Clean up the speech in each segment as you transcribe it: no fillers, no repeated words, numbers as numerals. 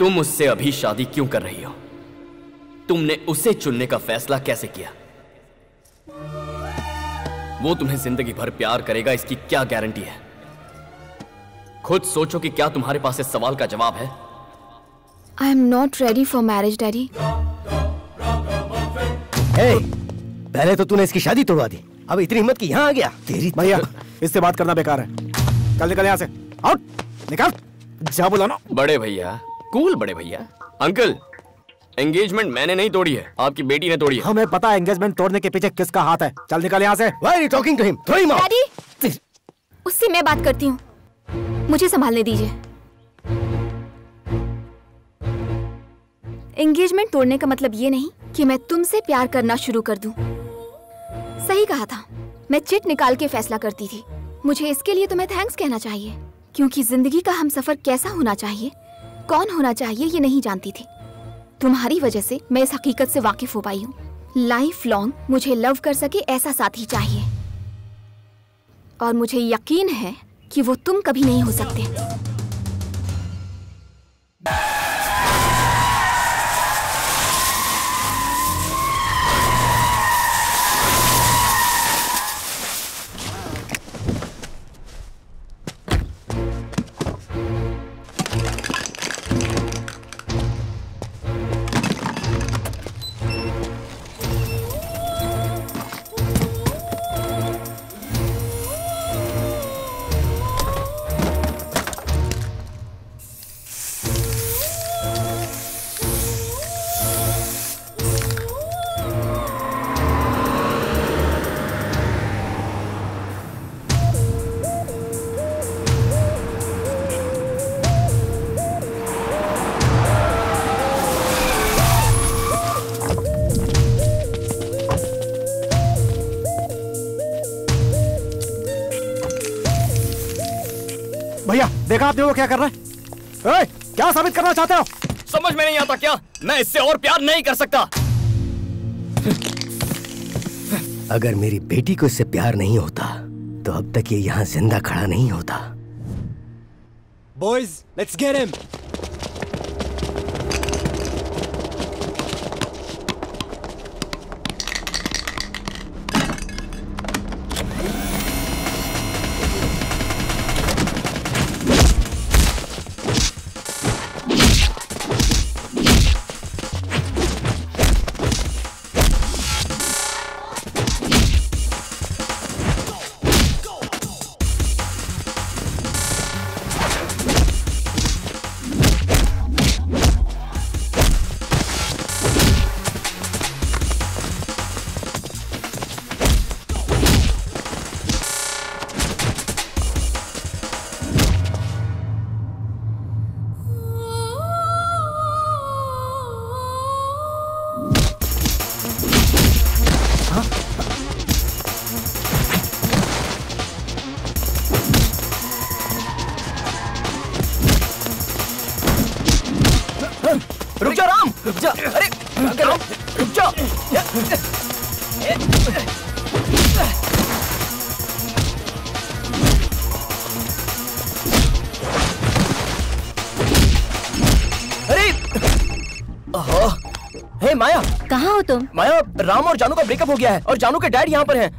तुम उससे अभी शादी क्यों कर रही हो? तुमने उसे चुनने का फैसला कैसे किया? वो तुम्हें जिंदगी भर प्यार करेगा, इसकी क्या गारंटी है? खुद सोचो कि क्या तुम्हारे पास इस सवाल का जवाब है? I am not ready for marriage daddy. पहले तो तूने इसकी शादी तोड़वा दी, अब इतनी हिम्मत की यहाँ आ गया। तेरी भैया इससे बात करना बेकार है, चल निकल यहाँ से। आउट, निकल, जा बुलाना। बड़े भैया, कूल बड़े भैया। अंकल, एंगेजमेंट मैंने नहीं तोड़ी है, आपकी बेटी ने तोड़ी है। हमें पता है एंगेजमेंट तोड़ने के पीछे किसका हाथ है। चल निकल यहाँ से। Why are you talking to him? Throw him out. Daddy, उससे मैं बात करती हूँ, मुझे संभालने दीजिए। एंगेजमेंट तोड़ने का मतलब ये नहीं कि मैं तुमसे प्यार करना शुरू कर दूं। सही कहा था, मैं चिट निकाल के फैसला करती थी। मुझे इसके लिए तुम्हें थैंक्स कहना चाहिए, क्योंकि जिंदगी का हमसफर कैसा होना चाहिए, कौन होना चाहिए, ये नहीं जानती थी। तुम्हारी वजह से मैं इस हकीकत से वाकिफ हो पाई हूँ। लाइफ लॉन्ग मुझे लव कर सके ऐसा साथी चाहिए, और मुझे यकीन है कि वो तुम कभी नहीं हो सकते। भैया देखा आपने वो क्या कर रहा है? क्या साबित करना चाहते हो? समझ में नहीं आता क्या? मैं इससे और प्यार नहीं कर सकता। अगर मेरी बेटी को इससे प्यार नहीं होता तो अब तक ये यहाँ जिंदा खड़ा नहीं होता। Boys, let's get him. रुक जा राम, रुक जा। अरे राम, रुक जा। अरे हे माया, कहाँ हो तुम? माया, राम और जानू का ब्रेकअप हो गया है और जानू के डैड यहाँ पर हैं।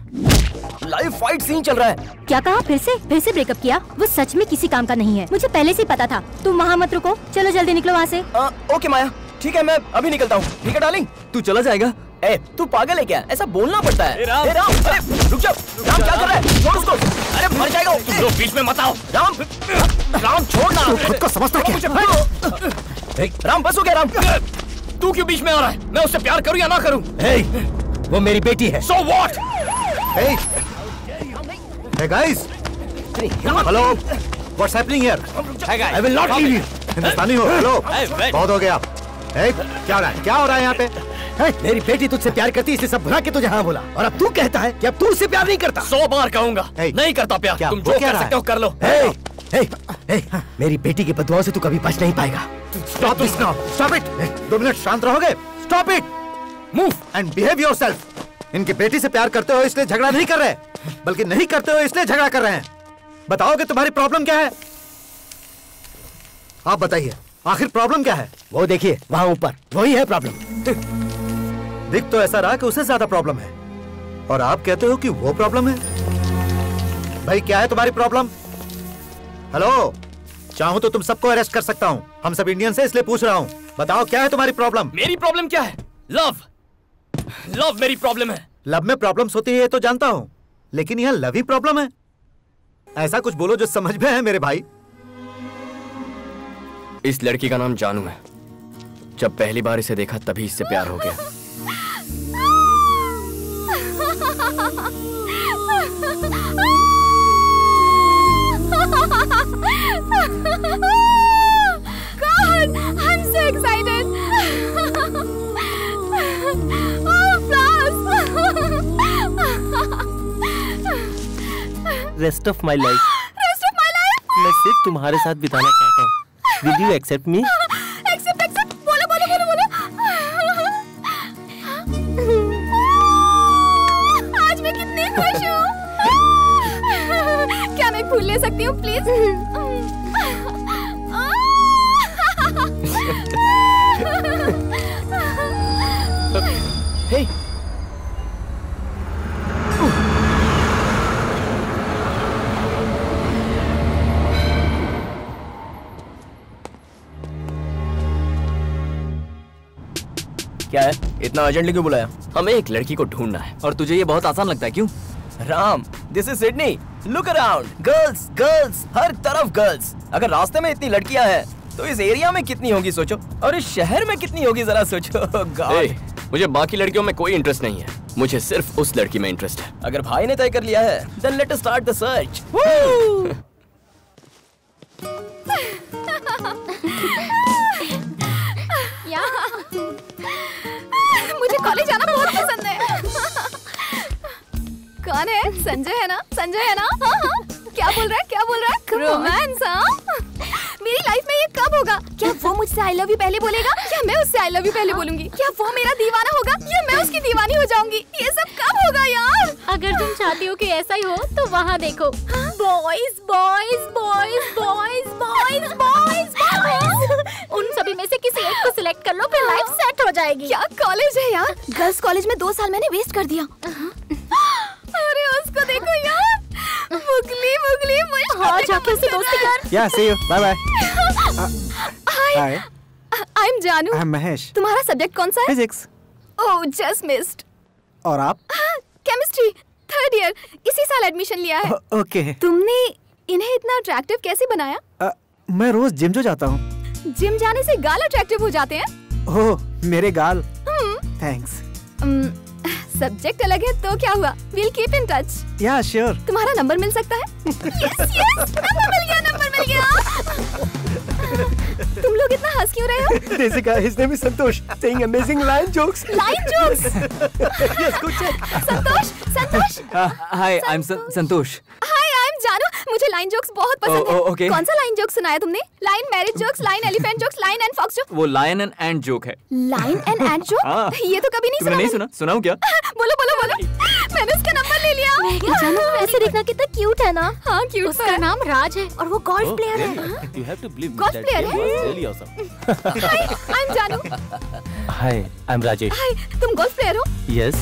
लाइव फाइट सीन चल रहा है। क्या कहा? फिर से ब्रेकअप किया? वो सच में किसी काम का नहीं है, मुझे पहले से ही पता था। तुम वहाँ मत रुको, चलो जल्दी निकलो वहाँ से। ओके माया, ठीक है, मैं अभी निकलता हूँ। ठीक है डार्लिंग, तू चला जाएगा? ए, तू पागल है क्या? ऐसा बोलना पड़ता है। राम, अरे रुक जा। राम क्या कर रहा है? छोड़ उसको। अरे मर जाएगा। तुम लोग बीच में मत आओ। राम छोड़ना। तू खुद को समझता क्या? राम बस हो गया। राम तू क्यों बीच में आ रहा है? मैं उससे प्यार करूँ या ना करूँ? वो मेरी बेटी है। So what? Hey guys, hello, what's happening here? Hey guys, I will not leave you. हिंदुस्तानी हो? हेलो, बहुत हो गया। क्या हो रहा है यहाँ पे? मेरी बेटी तुझसे प्यार करती है, इसलिए सब भुला के तुझे हाँ बोला, और अब तू कहता है कि अब तू उससे प्यार नहीं करता। 100 बार कहूंगा, नहीं करता प्यार। क्या तुम जो कर सकते हो कर लो। मेरी बेटी की बदुआओं से तू कभी बच नहीं पाएगा। Stop this now. Stop it. 2 minute शांत रहोगे? Stop it. Move and behave yourself. इनकी बेटी से प्यार करते हो इसलिए झगड़ा नहीं कर रहे, बल्कि नहीं करते हो इसलिए झगड़ा कर रहे हैं। बताओ कि तुम्हारी प्रॉब्लम क्या है? आप बताइए। आखिर प्रॉब्लम क्या है? वो देखिए वहाँ ऊपर, वही है प्रॉब्लम। दिख तो ऐसा रहा कि उसे ज्यादा प्रॉब्लम है, और आप कहते हो कि वो प्रॉब्लम है। भाई क्या है तुम्हारी प्रॉब्लम? हेलो, चाहूं तो तुम सबको अरेस्ट कर सकता हूँ। हम सब इंडियन से, इसलिए पूछ रहा हूँ। बताओ क्या है तुम्हारी प्रॉब्लम? मेरी प्रॉब्लम क्या है? लव मेरी प्रॉब्लम है। लव में प्रॉब्लम्स होती है ये तो जानता हूँ, लेकिन यहाँ लव ही प्रॉब्लम है? ऐसा कुछ बोलो जो समझ में है मेरे भाई। इस लड़की का नाम जानू है। जब पहली बार इसे देखा तभी इससे प्यार हो गया। God, I'm so excited. Oh, flowers. Rest of my life Rest of my life. मैं सिर्फ तुम्हारे साथ बिताना चाहता हूँ। Will you accept me? Accept. बोलो. आज मैं कितनी खुश हूँ। क्या मैं फूल ले सकती हूँ प्लीज? हे, क्या है? इतना अर्जेंटली क्यों बुलाया? हमें एक लड़की को ढूंढना है। और तुझे ये बहुत आसान लगता है, क्यों? Ram, this is Sydney. Look around, girls, हर तरफ गर्ल्स। अगर रास्ते में इतनी लड़कियां हैं तो इस एरिया में कितनी होगी सोचो, और इस शहर में कितनी होगी जरा सोचो। hey, मुझे बाकी लड़कियों में कोई इंटरेस्ट नहीं है, मुझे सिर्फ उस लड़की में इंटरेस्ट है। अगर भाई ने तय कर लिया है, then let us start the search. मुझे कॉलेज आना बहुत पसंद है। कौन है? संजय है ना? हाँ। क्या बोल रहा है? रोमांस? हाँ। मेरी लाइफ में ये कब होगा? क्या वो मुझसे आई लव यू पहले बोलेगा, या मैं उससे आई लव यू पहले बोलूंगी? क्या वो मेरा दीवाना होगा, या मैं उसकी दीवानी हो जाऊंगी? ये सब कब होगा यार? अगर तुम चाहती हो कि ऐसा ही हो तो वहाँ देखो, बॉयज। उन सभी में से किसी एक को सिलेक्ट कर लो, फिर लाइफ सेट हो जाएगी। क्या कॉलेज है यार? गर्ल्स कॉलेज में 2 साल मैंने वेस्ट कर दिया। अरे उसको देखो यार, मुगली हाँ, जाके उससे दोस्ती कर। या see you, bye bye. Hi, hi, I am Janu. I am Mahesh. तुम्हारा सब्जेक्ट कौन सा है? फिजिक्स। Oh, just missed. और आप? केमिस्ट्री, 3rd ईयर, इसी साल एडमिशन लिया है। ओके। तुमने इन्हें इतना अट्रैक्टिव कैसे बनाया? मैं रोज जिम जो जाता हूँ। जिम जाने से गाल अट्रैक्टिव हो जाते हैं? ओह, मेरे गाल। थैंक्स। सब्जेक्ट अलग है तो क्या हुआ? Will keep in touch. या श्योर। तुम्हारा नंबर मिल सकता है? यस, नंबर मिल गया। तुम लोग इतना हंस क्यों रहे हो? There's a guy, his name is Santosh, saying amazing line jokes. Line jokes? Yes, good check. Santosh. Hi, I M Santosh. Hi, I am जानू। मुझे लाइन जोक्स बहुत पसंद है। ओके। कौन सा लाइन जोक सुनाया तुमने? Lion marriage jokes, lion elephant jokes, lion and fox joke? वो लायन एंड एंट जोक है। Lion and and joke? ये तो कभी नहीं तुमने नहीं सुना? सुनाऊं क्या? बोलो। मैंने उसका नंबर ले लिया। जानू, ऐसे देखना कितना क्यूट है ना? हाँ, क्यूट। उसका नाम राज है और वो गोल्फ प्लेयर है। You have to believe me Golf that player game है? was really awesome. Hi, I am जानू। हाय, आई एम राजेश। हाय, तुम गोल्फ प्लेयर हो? यस।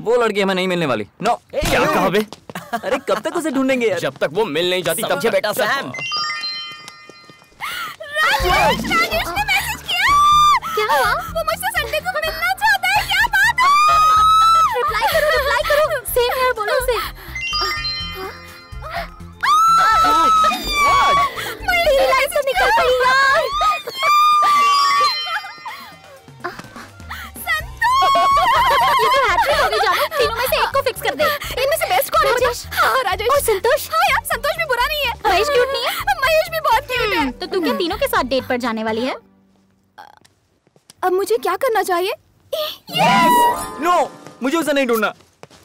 वो लड़की हमें नहीं मिलने वाली। नो, क्या कहा बे? अरे कब तक उसे ढूंढेंगे यार? जब तक वो मिल नहीं जाती तब समझे बेटा सैम। राजेश ने मैसेज किया। क्या हुआ? वो मुझसे संडे को मिलना चाहता है। क्या बात है? रिप्लाई करो। सेम यार, बोलो उसे। मेरी लाइफ से निकल पड़ी यार। ये तो हैट्रिक होगी जानू, तीनों में से एक को फिक्स कर दे। इनमें से बेस्ट कौन है? राजेश। हाँ, राजेश। और संतोष? हाँ यार, संतोष भी बुरा नहीं है। महेश क्यूट नहीं है? महेश भी बहुत क्यूट है। तो तू क्या तीनों के साथ डेट पर जाने वाली है? अब मुझे क्या करना चाहिए? नो, मुझे उसे नहीं ढूंढना।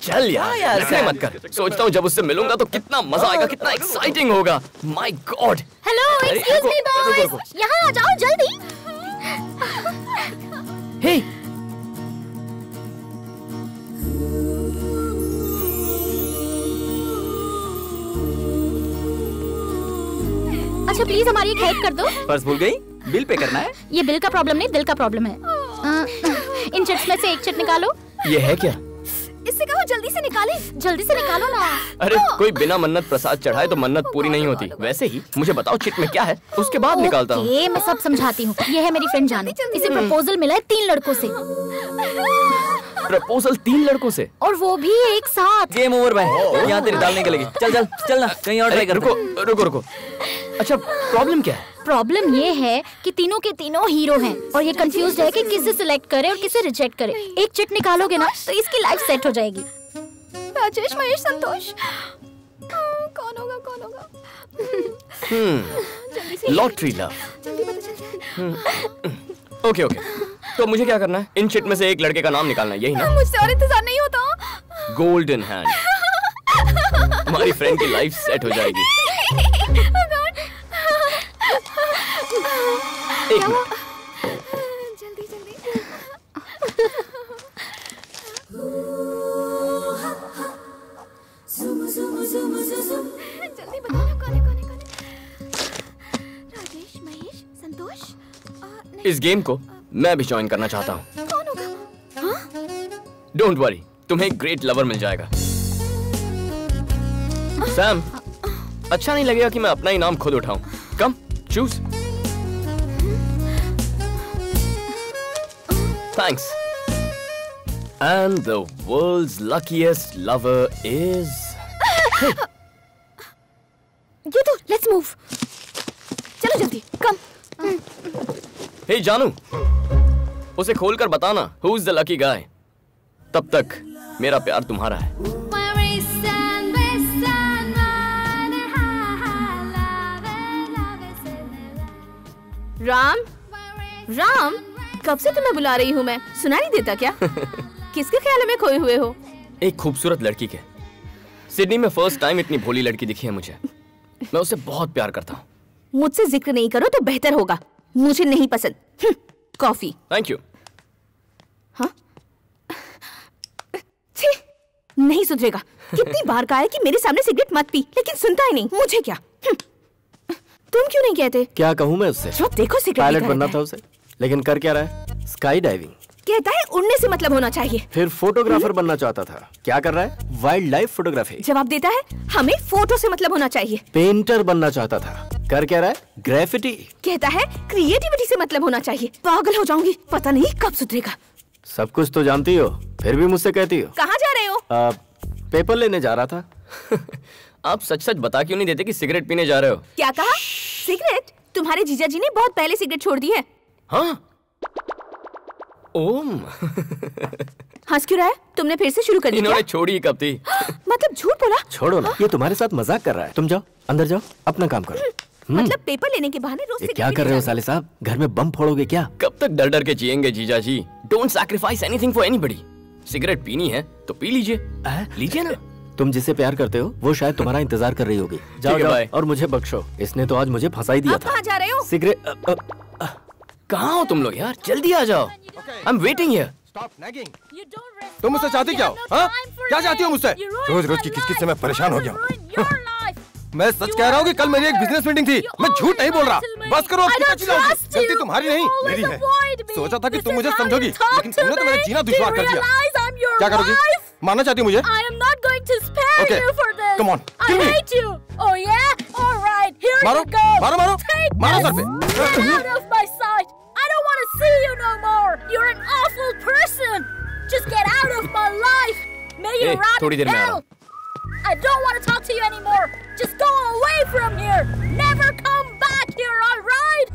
चल यार, ऐसे मत कर। सोचता हूँ जब उससे मिलूंगा तो कितना मजा आएगा, कितना एक्साइटिंग होगा। My God. Hello, excuse me boys, यहाँ आ जाओ जल्दी। हे, अच्छा प्लीज हमारी एक हेल्प कर दो। पर्स भूल गई? बिल पे करना है। ये बिल का प्रॉब्लम नहीं, दिल का प्रॉब्लम है। इन चिट्स में से एक चिट निकालो। ये है क्या? इससे कहो जल्दी से निकाले। जल्दी से निकालो ना। अरे कोई बिना मन्नत प्रसाद चढ़ाए तो मन्नत पूरी नहीं होती। वैसे ही मुझे बताओ चिट में क्या है, उसके बाद निकालता हूँ। मैं सब समझाती हूँ। ये है मेरी फ्रेंड जानू। इसे प्रपोजल मिला है 3 लड़कों से। प्रपोजल 3 लड़कों से? और वो भी एक साथ। गेम ओवर भाई, यहाँ तेरे डालने के लगे। चल चलना कहीं और ट्राई करते। रुको। अच्छा प्रॉब्लम क्या है? प्रॉब्लम ये है कि तीनों के तीनों हीरो हैं और ये कंफ्यूज्ड है कि किसे सिलेक्ट करे और किसे रिजेक्ट करे। एक चिट निकालोगे ना तो इसकी लाइफ सेट हो जाएगी। राजेश, महेश, संतोष, कौन होगा? Lottery love. जल्दी पता चल जाए। ओके तो मुझे क्या करना है? इन चिट में से एक लड़के का नाम निकालना है, यही ना? मुझसे और इंतजार नहीं होता। Golden hand. तुम्हारी फ्रेंड की लाइफ सेट हो जाएगी। एक मिनट। जल्दी बताओ ना कौन है? राजेश, महेश, संतोष। इस गेम को मैं भी ज्वाइन करना चाहता हूँ। कौन होगा? डोंट वरी, तुम्हें एक ग्रेट लवर मिल जाएगा। सैम, अच्छा नहीं लगेगा कि मैं अपना ही नाम खुद उठाऊं। Come choose. Thanks. And the world's luckiest lover is ये तो लेट्स मूव। चलो जल्दी, कम। हे जानू, उसे खोलकर बताना who is the lucky guy. तब तक मेरा प्यार तुम्हारा है। राम, कब से तुम्हें बुला रही हूँ मैं, सुना नहीं देता क्या? किसके ख्याल में खोए हुए हो? एक खूबसूरत लड़की के। सिडनी में फर्स्ट टाइम इतनी भोली लड़की दिखी है मुझे। मैं उससे बहुत प्यार करता हूँ। मुझसे जिक्र नहीं करो तो बेहतर होगा, मुझे नहीं पसंद। कॉफी। Thank you. हाँ? नहीं सुधरेगा। कितनी बार कहा है कि मेरे सामने सिगरेट मत पी, लेकिन सुनता ही नहीं। मुझे क्या? तुम क्यों नहीं कहते? क्या कहूँ मैं उससे? जो देखो सिगरेट पायलट बनना था उसे, लेकिन कर क्या रहा है? Sky diving. कहता है उड़ने से मतलब होना चाहिए। फिर फोटोग्राफर बनना चाहता था, क्या कर रहा है? Wild life photography. जवाब देता है हमें फोटो से मतलब होना चाहिए। पेंटर बनना चाहता था, कर क्या रहा है? ग्रेफिटी। कहता है क्रिएटिविटी से मतलब होना चाहिए। पागल हो जाऊंगी, पता नहीं कब सुधरेगा। सब कुछ तो जानती हो, फिर भी मुझसे कहती हो। कहाँ जा रहे हो? पेपर लेने जा रहा था। आप सच सच बता क्यों नहीं देते कि सिगरेट पीने जा रहे हो? क्या कहा? सिगरेट? तुम्हारे जीजा जी ने बहुत पहले सिगरेट छोड़ दी है। हाँ? ओम। हंस क्यों रहा है? तुमने फिर से शुरू कर दी क्या? इन्होंने छोड़ी कब थी? मतलब झूठ बोला? छोड़ो ना, ये तुम्हारे साथ मजाक कर रहा है। तुम जाओ, अंदर जाओ, अपना काम करो। मतलब पेपर लेने के बहाने रोज ये क्या कर रहे हो साले साहब? घर में बम फोड़ोगे क्या? कब तक डर डर के जिएंगे जीजा जी? Don't sacrifice anything for anybody. Cigarette पीनी है तो पी लीजिए। लीजिए ना। तुम जिसे प्यार करते हो वो शायद तुम्हारा इंतजार कर रही होगी। जाओ जाओ और मुझे बख्शो, इसने तो आज मुझे फंसा ही दिया था। कहाँ जा रहे हो? सिगरेट। कहाँ हो तुम लोग यार? जल्दी आ जाओ। I am waiting here. तुम मुझसे चाहती क्या हो? हाँ? क्या चाहती हो मुझसे? रोज रोज की किस से मैं परेशान हो गया हूँ। मैं सच कह रहा हूँ कि कल मेरी एक बिजनेस मीटिंग थी। मैं झूठ नहीं बोल रहा। बस करो, गलती तुम्हारी नहीं मेरी है। सोचा था कि तुम मुझे समझोगी, लेकिन तुमने तो मेरा जीना दुश्वार कर दिया। क्या करोगी? मारना चाहती हो मुझे? Okay, come on, kill me. मारो, मारो, मारो, मारो सर पे। I don't want to see you no more. You're an awful person. Just get out of my life. May you rot in hell. I don't want to talk to you anymore. Just go away from here. Never come back here, all right?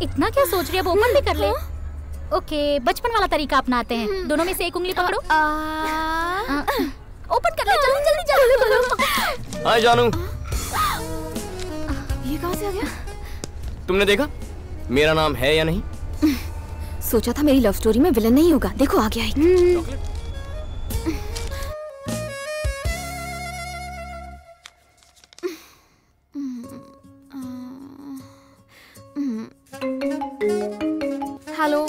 इतना क्या सोच रही है? वो open भी कर ले। Okay, बचपन वाला तरीका अपनाते हैं। दोनों में से एक उंगली पकड़ो। ओपन कर ले, जल्दी जल्दी जल्दी। हाय जानू। ये कहाँ से आ गया? तुमने देखा मेरा नाम है या नहीं? सोचा था मेरी लव स्टोरी में विलन नहीं होगा, देखो आ गया ही। हेलो।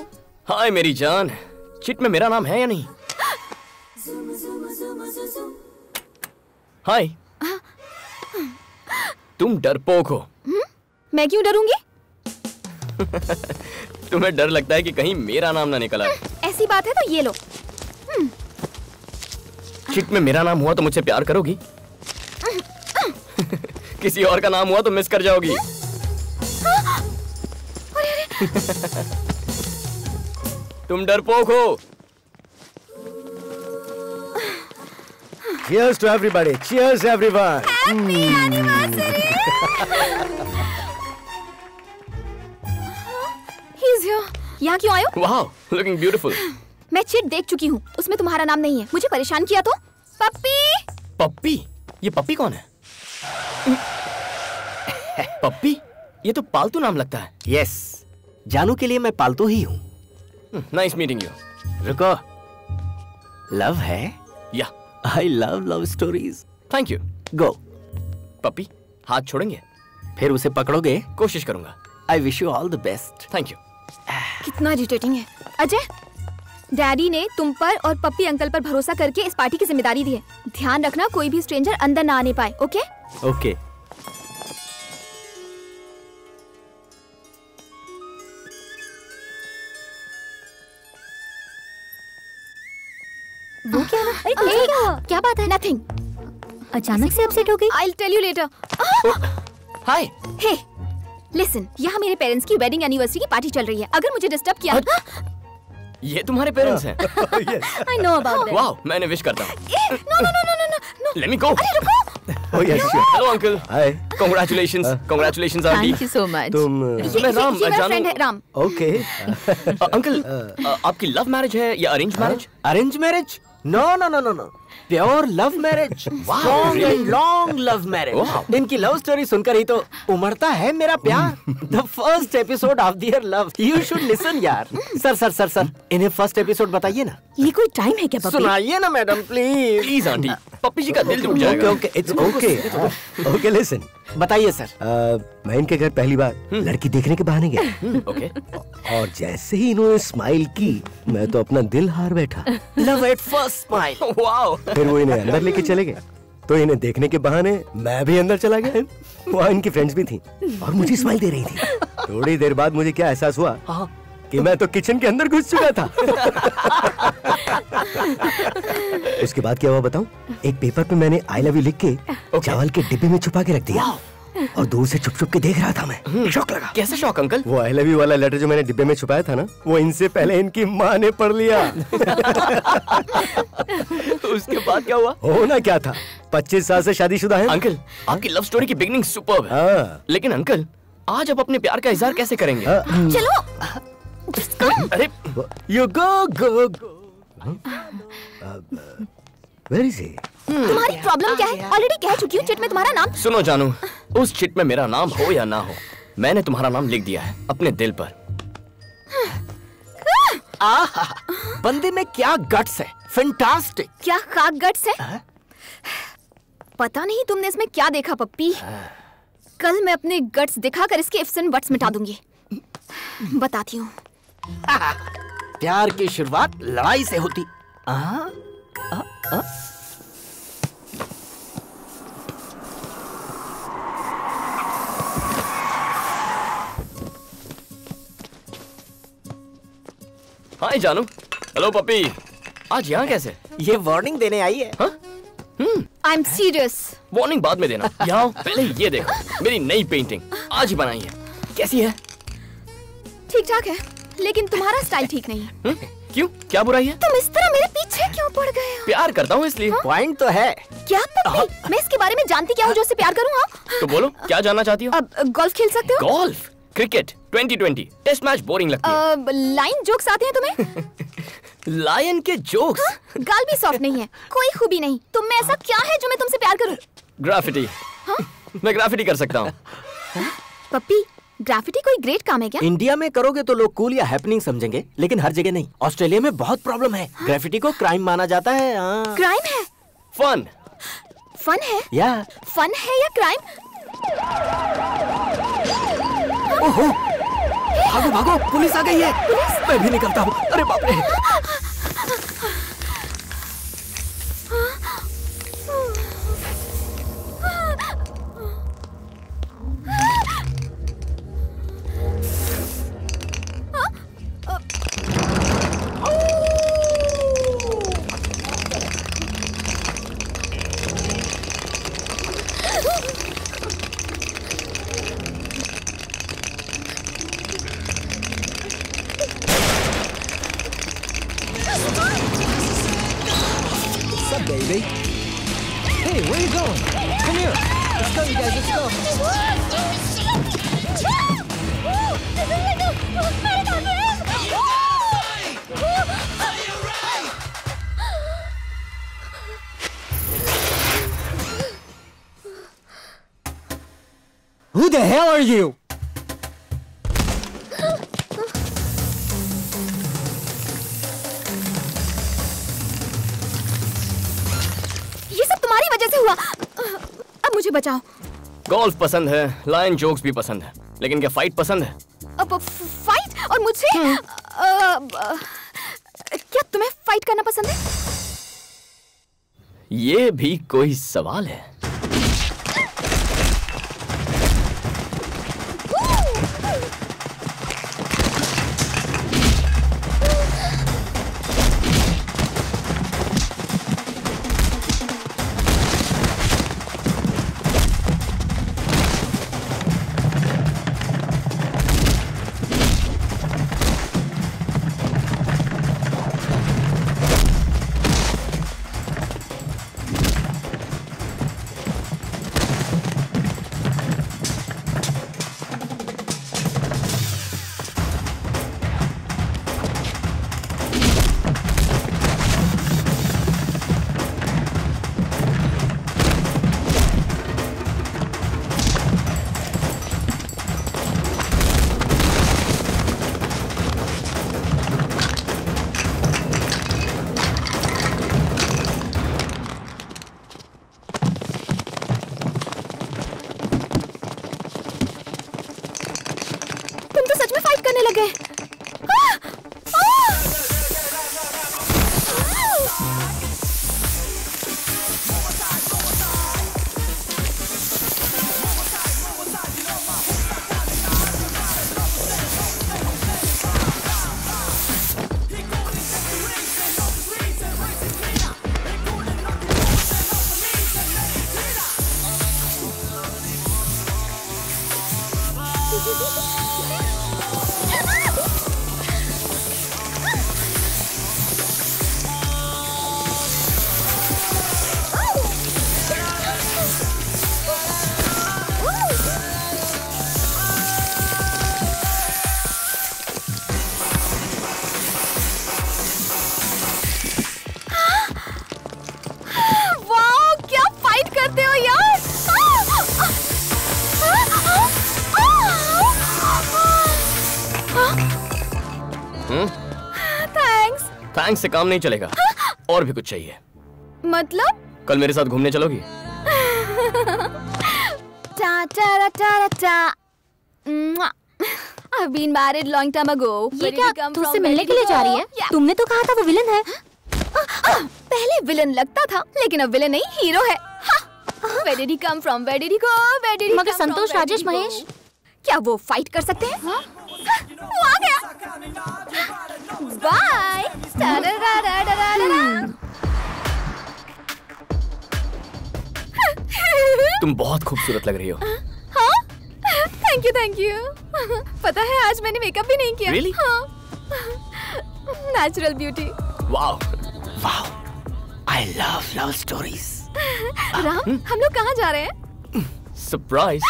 हाय मेरी जान, चिट में मेरा नाम है या नहीं? हाय। तुम डरपोक हो। मैं क्यों डरूंगी? तुम्हें डर लगता है कि कहीं मेरा नाम ना निकल आए। ऐसी बात है तो ये लो। चिट में मेरा नाम हुआ तो मुझसे प्यार करोगी? किसी और का नाम हुआ तो मिस कर जाओगी। तुम डरपोक हो। Cheers to everybody. Cheers everyone. Happy anniversary. He's here. यहाँ क्यों आयो? Wow, looking beautiful. मैं चिट देख चुकी हूँ, उसमें तुम्हारा नाम नहीं है। मुझे परेशान किया तो? पप्पी। पप्पी? ये पप्पी कौन है? पप्पी? ये तो पालतू नाम लगता है। यस, जानू के लिए मैं पालतू ही हूँ। Nice meeting you. रुको, लव है? या I love love stories. Thank you. Go. Puppy, हाथ छोड़ेंगे? फिर उसे पकड़ोगे? कोशिश करूंगा। I wish you all the best. Thank you. कितना इरिटेटिंग है। अजय, डैडी ने तुम पर और पप्पी अंकल पर भरोसा करके इस पार्टी की जिम्मेदारी दी है। ध्यान रखना कोई भी स्ट्रेंजर अंदर ना आने पाए, ओके? ओके। वो क्या ना? क्या बात है? नथिंग। अचानक से अपसेट हो गई? I'll tell you later. Hi. Hey, listen, यहाँ मेरे पेरेंट्स की वेडिंग एनिवर्सरी की पार्टी चल रही है। अगर मुझे डिस्टर्ब किया, ये तुम्हारे पेरेंट्स हैं? I know about that. वाह, मैंने विश करता हूँ। No. Let me go. अरे रुको। Oh yes, sure. Hello uncle. Hi. Congratulations. Congratulations auntie. Thank you so much. तुम मैं राम, ये मेरा जानू। फ्रेंड है राम। ओके? अंकल, आपकी लव मैरिज है या arrange marriage? Arrange marriage? No no no no no, pure love marriage. Strong and long love marriage. इनकी लव स्टोरी सुनकर ही तो उमड़ता है मेरा प्यार। The first episode of their love, you should listen यार। सर, इन्हें फर्स्ट एपिसोड बताइए ना। ये कोई टाइम है क्या पप्पी? सुनाइए ना मैडम प्लीज। प्लीज आंटी, पप्पी जी का दिल टूट जाएगा। Okay, it's okay. Okay, listen. बताइए सर। मैं इनके घर पहली बार लड़की देखने के बहाने गया। ओके। और जैसे ही इन्होंने स्माइल की, मैं तो अपना दिल हार बैठा। Love at first smile. Wow. फिर वो इन्हें अंदर लेके चले गए, तो इन्हें देखने के बहाने मैं भी अंदर चला गया। वहाँ इनकी फ्रेंड्स भी थी और मुझे स्माइल दे रही थी। थोड़ी देर बाद मुझे क्या एहसास हुआ कि मैं तो किचन के अंदर घुस चुका था। उसके बाद क्या हुआ बताऊं? एक पेपर पे मैंने आई लव यू लिख के चावल के डिब्बे में छुपा के रख दिया और दूर से छुप छुप के देख रहा था मैं। शौक लगा। कैसे शौक अंकल? वो आई लव यू वाला लेटर जो मैंने डिब्बे में छुपाया था ना, वो इनसे पहले इनकी माँ ने पढ़ लिया। उसके बाद क्या हुआ? होना क्या था, 25 साल से शादीशुदा है। अंकल, आपकी लव स्टोरी की बिगनिंग सुपर्ब है। हाँ। लेकिन अंकल, आज आप अपने प्यार का इजहार कैसे करेंगे? चलो। अरे You go. Where is he? तुम्हारी प्रॉब्लम क्या है? ऑलरेडी कह चुकी हूँ चिट में तुम्हारा नाम। सुनो जानू, उस चिट में मेरा नाम हो या ना हो, मैंने तुम्हारा नाम लिख दिया है अपने दिल पर। आहा, बंदे में क्या गट्स है। फैंटास्टिक। क्या खाक गट्स है? पता नहीं तुमने इसमें क्या देखा पप्पी। कल मैं अपने गट्स दिखाकर इसके इफ्स एंड बट्स मिटा दूंगी। बताती हूँ। प्यार की शुरुआत लड़ाई से होती। हाय जानू। हेलो पप्पी। आज यहाँ कैसे? ये वार्निंग देने आई है। I am serious. वार्निंग बाद में देना। यहाँ पहले ये देखो, मेरी नई पेंटिंग आज ही बनाई है। कैसी है? ठीक ठाक है, लेकिन तुम्हारा स्टाइल ठीक नहीं है। क्यों? क्या बुराई है? तुम इस तरह मेरे पीछे क्यों पड़ गए हो? प्यार करता हूँ इसलिए। पॉइंट तो है। क्या पप्पी? मैं इसके बारे में जानती क्या हूँ जो इससे प्यार करूँ? तो बोलो, क्या जानना चाहती हो? अब गोल्फ खेल सकते हो? Golf, cricket, 2020, test match boring लगती है। लाइन जोक्स आते हैं तुम्हें? लायन के जोक्स? गाल भी सॉफ्ट नहीं है, कोई खूबी नहीं। तुम में ऐसा क्या है जो मैं तुमसे प्यार करूं? ग्राफिटी। मैं ग्राफिटी कर सकता हूँ। पप्पी, ग्राफिटी कोई ग्रेट काम है क्या? इंडिया में करोगे तो लोग कूल या हैपनिंग समझेंगे, लेकिन हर जगह नहीं। ऑस्ट्रेलिया में बहुत प्रॉब्लम है। ग्राफिटी को क्राइम माना जाता है। क्राइम है? फन। फन है? या फन है या क्राइम? ओहो, भागो भागो, पुलिस आ गई है। मैं भी निकलता हूँ। अरे बाप रे। baby. Hey, where are you going? Come here. Let's go, you guys. Let's go. Who the hell are you? ये सब तुम्हारी वजह से हुआ। अब मुझे बचाओ। गोल्फ पसंद है, लायन जोक्स भी पसंद है, लेकिन क्या फाइट पसंद है? अब फाइट और मुझसे क्या तुम्हें फाइट करना पसंद है? ये भी कोई सवाल है? थैंक्स से काम नहीं चलेगा। और भी कुछ चाहिए? मतलब? कल मेरे साथ घूमने चलोगी? टा टा टा टा। I've been married long time ago. ये क्या तुझसे मिलने के लिए जा रही है? तुमने तो कहा था वो विलन है। पहले विलन लगता था, लेकिन अब विलन नहीं हीरो है। Where did he come from? Where did he go? Where did he come मगर from? संतोष राजेश महेश क्या वो फाइट कर सकते हैं? वो आ गया। बाय। तुम बहुत खूबसूरत लग रही हो। हाँ? Thank you. पता है आज मैंने मेकअप भी नहीं किया। Really? हाँ। Natural beauty. Wow, wow. I love love stories. Ram, हम लोग कहाँ जा रहे हैं? Surprise.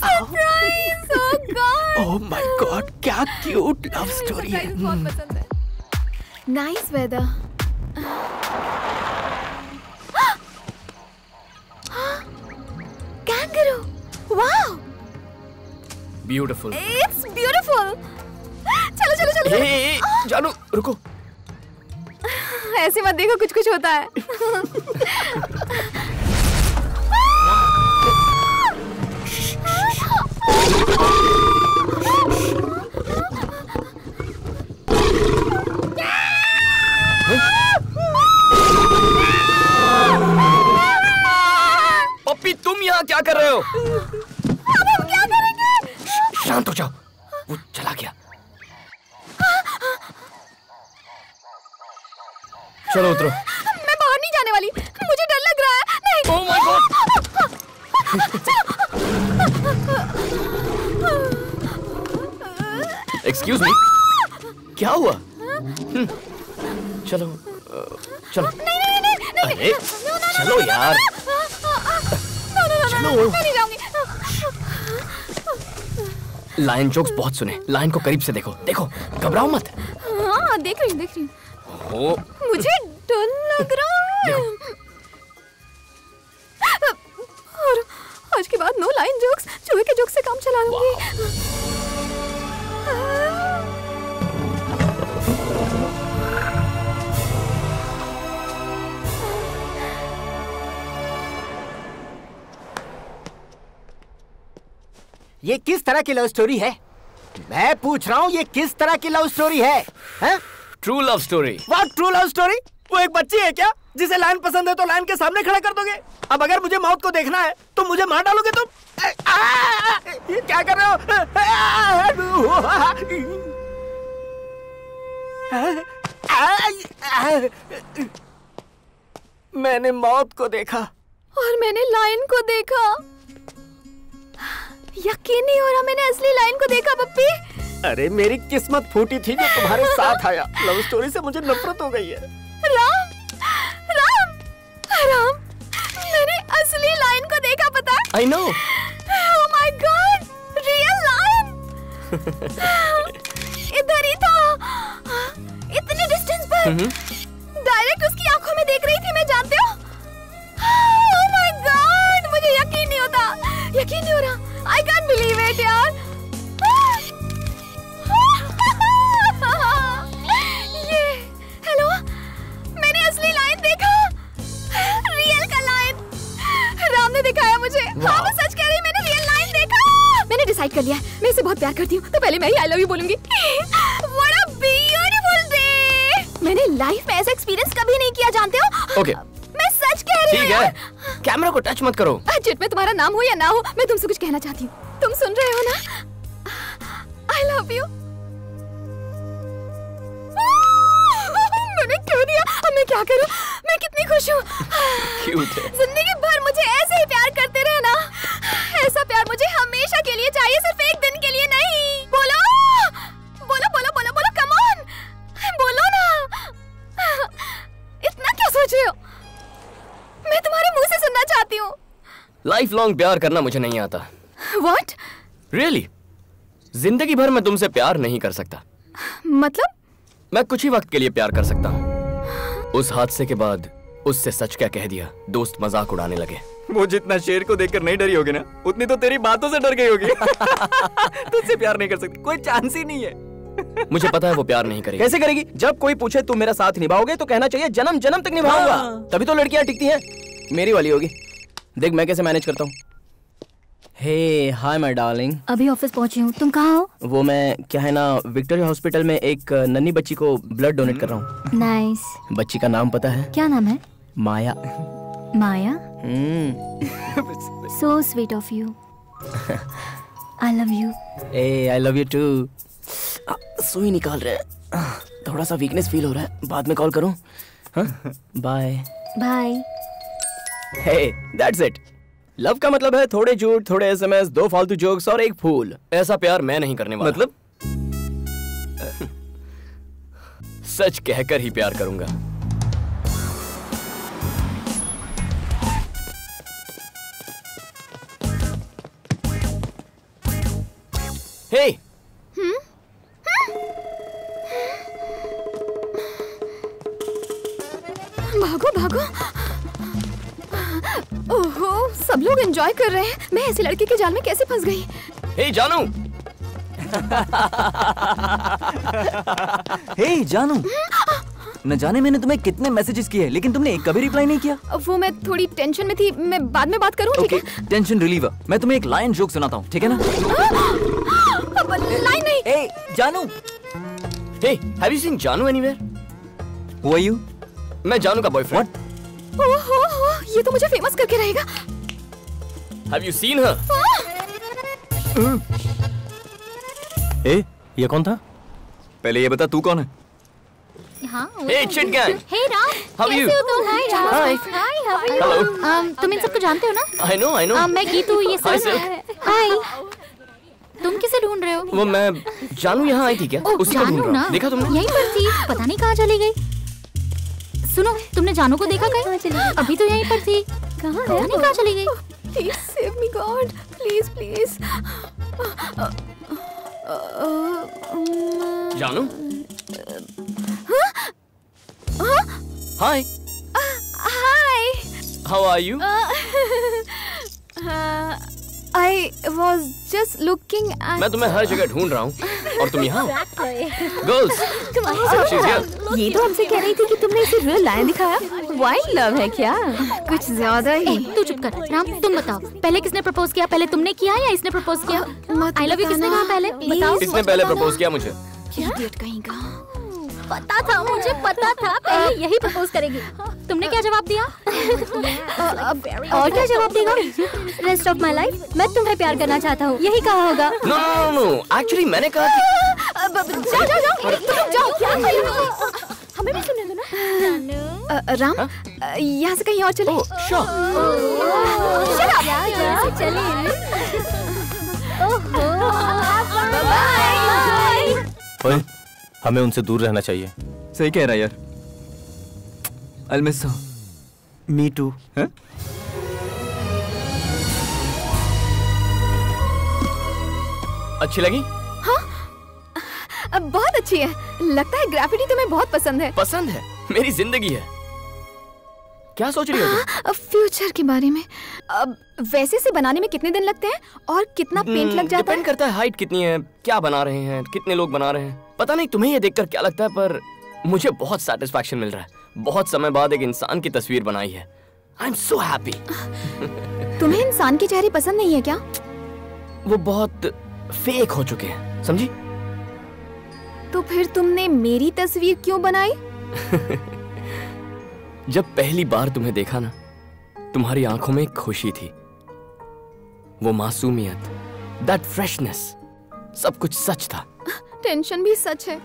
Surprise! Oh God! Oh my God, क्या क्यूट लव स्टोरी है। बहुत पसंद है। Nice weather. Kangaroo! Wow! Beautiful. It's beautiful. चलो चलो चलो। Hey, जानू रुको। ऐसे मत देखो, कुछ कुछ होता है। पप्पी तुम यहाँ क्या कर रहे हो? अब हम क्या करेंगे? शांत हो जाओ, वो चला गया। चलो उतरो। मैं बाहर नहीं जाने वाली, मुझे डर लग रहा है। नहीं। Oh my God! Excuse me? क्या हुआ? चलो, चलो। नहीं नहीं नहीं नहीं, चलो यार। चलो मैं नहीं जाऊंगी। लाइन जोक्स बहुत सुने, लाइन को करीब से देखो, देखो घबराओ मत। हाँ देख रही हूँ। ओ, मुझे डर लग रहा है। और आज के बाद नो लाइन जोक्स, चूहे के जोक्स से काम चला लूंगी। ये किस तरह की लव स्टोरी है? मैं पूछ रहा हूँ, ये किस तरह की लव स्टोरी है? True love story. What true love story? वो एक बच्ची है क्या जिसे लाइन पसंद है तो लाइन के सामने खड़ा कर दोगे? अब अगर मुझे मौत को देखना है तो मुझे मार डालोगे तुम? ये क्या कर रहे हो? मैंने मौत को देखा और मैंने लाइन को देखा। यकीन नहीं हो रहा, मैंने असली लाइन को देखा पप्पी। अरे मेरी किस्मत फूटी थी जो तुम्हारे साथ आया। लव स्टोरी से मुझे नफरत हो गई है। राम, राम, राम, मैंने असली लाइन को देखा, पता है? I know. Oh my God, real line. इधर ही था, इतने डिस्टेंस पर। डायरेक्ट उसकी आंखों में देख रही थी मैं, जानते हो? Oh my God, मुझे यकीन नहीं होता, यकीन नहीं हो रहा। I can't believe it यार। ये, हेलो, मैंने असली लाइन देखा, रियल का लाइन। राम ने दिखाया मुझे। हाँ मैं सच कह रही, मैंने रियल लाइन देखा। मैंने डिसाइड कर लिया है, मैं इसे बहुत प्यार करती हूँ, तो पहले मैं ही आई लव यू बोलूंगी। What a beautiful day। मैंने लाइफ में ऐसा एक्सपीरियंस कभी नहीं किया, जानते हो? Okay. मैं सच कह रही हूँ। ठीक है, कैमरा को टच मत करो। चिट में तुम्हारा नाम हो या ना हो, मैं तुमसे कुछ कहना चाहती हूँ। तुम सुन रहे हो ना? I love you। मैंने क्यों दिया? अब मैं क्या करूँ? मैं कितनी खुश हूँ। क्यूट है। जिंदगी भर मुझे ऐसे ही प्यार करते रहना। ऐसा प्यार मुझे हमेशा के लिए चाहिए, सिर्फ एक दिन के लिए नहीं। बोलो, बोलो, बोलो, बोलो, बोलो, कम ऑन, बोलो ना। इतना क्या सोच रहे हो? मैं तुम्हारे मुंह से सुनना चाहती हूँ। लाइफ लॉन्ग प्यार करना मुझे नहीं आता। What? Really? जिंदगी भर मैं तुमसे प्यार नहीं कर सकता। मतलब? मैं कुछ ही वक्त के लिए प्यार कर सकता हूँ। उस हादसे के बाद उससे सच क्या कह दिया, दोस्त मजाक उड़ाने लगे। वो जितना शेर को देखकर नहीं डरी होगी ना, उतनी तो तेरी बातों से डर गई होगी। तुझसे प्यार नहीं कर सकती, कोई चांस ही नहीं है। मुझे पता है वो प्यार नहीं करेगी। कैसे करेगी? जब कोई पूछे तुम मेरा साथ निभाओगे तो कहना चाहिए जन्म जन्म तक निभाऊंगा। तभी तो लड़कियां टिकती हैं। मेरी वाली होगी। देख मैं कैसे मैनेज करता हूँ। हे हाय माय डार्लिंग। अभी ऑफिस पहुंची हूँ, तुम कहाँ हो? वो मैं क्या है ना, विक्टोरिया हॉस्पिटल में एक नन्ही बच्ची को ब्लड डोनेट कर रहा हूँ। नाइस। बच्ची का नाम पता है? क्या नाम है? Maya. Maya? So sweet of you. I love you. ए आई लव यू टू। सुई निकाल रहे हैं, थोड़ा सा वीकनेस फील हो रहा है, बाद में कॉल करूँ? Bye bye. Hey that's it. Love का मतलब है थोड़े झूठ, थोड़े एसएमएस, 2 फालतू जोक्स और एक फूल। ऐसा प्यार मैं नहीं करने वाला। मतलब? सच कहकर ही प्यार करूंगा। हे भागो भागो। ओहो, सब लोग एंजॉय कर रहे हैं, मैं ऐसे लड़के के जाल में कैसे फंस गई? हे जानू। हे जानू, न जाने मैंने तुम्हें कितने मैसेजेस किए लेकिन तुमने एक कभी रिप्लाई नहीं किया। वो मैं थोड़ी टेंशन में थी, मैं बाद में बात करूं, ठीक है? Tension reliever. मैं तुम्हें एक लाइन जोक सुनाता हूँ, ठीक है ना? लाइन नहीं। ए जानू। हे हैव यू सीन जानू एनीवेयर? Who are you? मैं जानू का बॉयफ्रेंड। ओहो, ये तो मुझे फेमस करके रहेगा। Have you seen her? ए ये कौन था? पहले ये बता तू कौन है? हाँ। Hey chit gang. Hey Ram. How you? Hi Ram. Hi. Hi, how are you? Hello. तुम इन सबको जानते हो ना? I know. मैं गीतू, ये हाय सब। सर। हाय। तुम किसे ढूंढ रहे हो? वो मैं जानू यहाँ आई थी क्या? ओह, उसी को ढूंढ जानू रहा ना? हूँ। देखा तुमने? यहीं पर थी, पता नहीं कहाँ चली गई। सुनो, तुमने जानू को देखा कहीं? अभी तो यहीं पर थी। कहाँ है? नहीं, कहाँ चली गई? Please save me God, please please. Janu? Hi. Hi. How are you? I was just looking at... मैं तुम्हें हर जगह ढूंढ रहा हूँ और तुम यहाँ? गर्ल्स, ये तो हमसे कह रही थी कि तुमने इसे रियल लाइन दिखाया। वाइल्ड लव है क्या? कुछ ज्यादा ही। तू चुप कर। राम, तुम बताओ, पहले किसने प्रपोज किया? पहले तुमने किया या इसने प्रपोज किया? आई लव यू किसने कहा पहले? बताओ। इसने पहले प्रपोज किया मुझे। इडियट कहीं का। पता था, मुझे पता था पहले यही प्रपोज करेगी। तुमने क्या जवाब दिया? और क्या जवाब देगा? रेस्ट ऑफ माय लाइफ मैं तुम्हें प्यार करना चाहता हूँ, यही कहा होगा। नो, एक्चुअली मैंने कहा कि जाओ। क्या हमें भी सुनने दो ना। राम, यहाँ से कहीं और चले। ओए, हमें उनसे दूर रहना चाहिए। सही कह रहा है यार। I'll miss her. Me too. हैं? अच्छी लगी? हाँ, बहुत अच्छी है। लगता है ग्राफिटी तुम्हें बहुत पसंद है। पसंद है? मेरी जिंदगी है। क्या सोच रही हो तुम? फ्यूचर के बारे में। अब वैसे से बनाने में कितने दिन लगते हैं और कितना पेंट लग जाता है? डिपेंड करता है हाइट कितनी है, क्या बना रहे हैं, कितने लोग बना रहे हैं। पता नहीं तुम्हें ये देखकर क्या लगता है, पर मुझे बहुत सेटिस्फैक्शन मिल रहा है। बहुत समय बाद एक इंसान की तस्वीर बनाई है। I am so happy. तुम्हें इंसान के चेहरे पसंद नहीं है क्या? वो बहुत फेक हो चुके हैं, समझी? तो फिर तुमने मेरी तस्वीर क्यों बनाई? जब पहली बार तुम्हें देखा ना, तुम्हारी आंखों में एक खुशी थी, वो मासूमियत, दैट फ्रेशनेस, सब कुछ सच था। टेंशन भी सच है।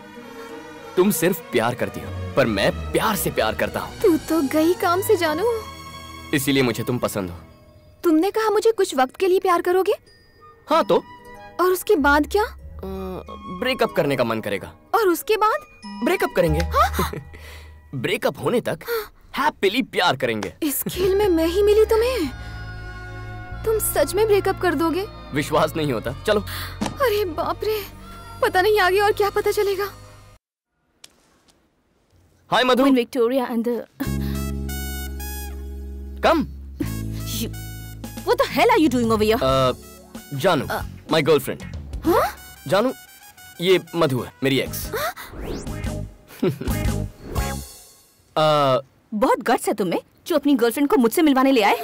तुम सिर्फ प्यार करती हो, पर मैं प्यार से प्यार करता हूँ। तू तो गई काम से जानू। इसीलिए मुझे तुम पसंद हो। तुमने कहा मुझे कुछ वक्त के लिए प्यार करोगे? हाँ तो? और उसके बाद क्या? ब्रेकअप करने का मन करेगा। और उसके बाद? ब्रेकअप करेंगे। हाँ? ब्रेकअप होने तक हैप्पीली प्यार करेंगे। इस खेल में मैं ही मिली तुम्हें? तुम सच में ब्रेकअप कर दोगे? विश्वास नहीं होता? चलो। अरे बाप रे, पता नहीं आगे और क्या पता चलेगा। हाय मधु। Queen Victoria and the... Come. What the hell are you doing over here? जानू, my girlfriend. हाँ? जानू, ये मधु है, मेरी एक्स। बहुत गट्स है तुम्हें, जो अपनी गर्लफ्रेंड को मुझसे मिलवाने ले आए।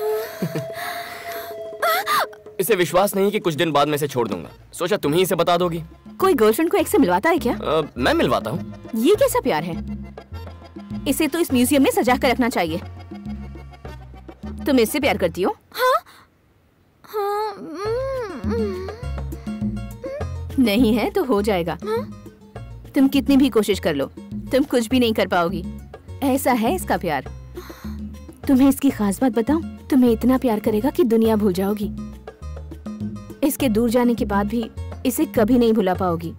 इसे विश्वास नहीं कि कुछ दिन बाद मैं इसे छोड़ दूंगा। सोचा तुम ही इसे बता दोगी। कोई गर्लफ्रेंड को एक्स से मिलवाता है क्या? मैं मिलवाता हूँ। ये कैसा प्यार है? इसे तो इस म्यूजियम में सजा कर रखना चाहिए। तुम इससे प्यार करती हो? हाँ? हाँ, नहीं है तो हो जाएगा। हाँ? तुम कितनी भी कोशिश कर लो, तुम कुछ भी नहीं कर पाओगी। ऐसा है इसका प्यार। तुम्हें इसकी खास बात बताऊं? तुम्हें इतना प्यार करेगा कि दुनिया भूल जाओगी। इसके दूर जाने के बाद भी इसे कभी नहीं भुला पाओगी।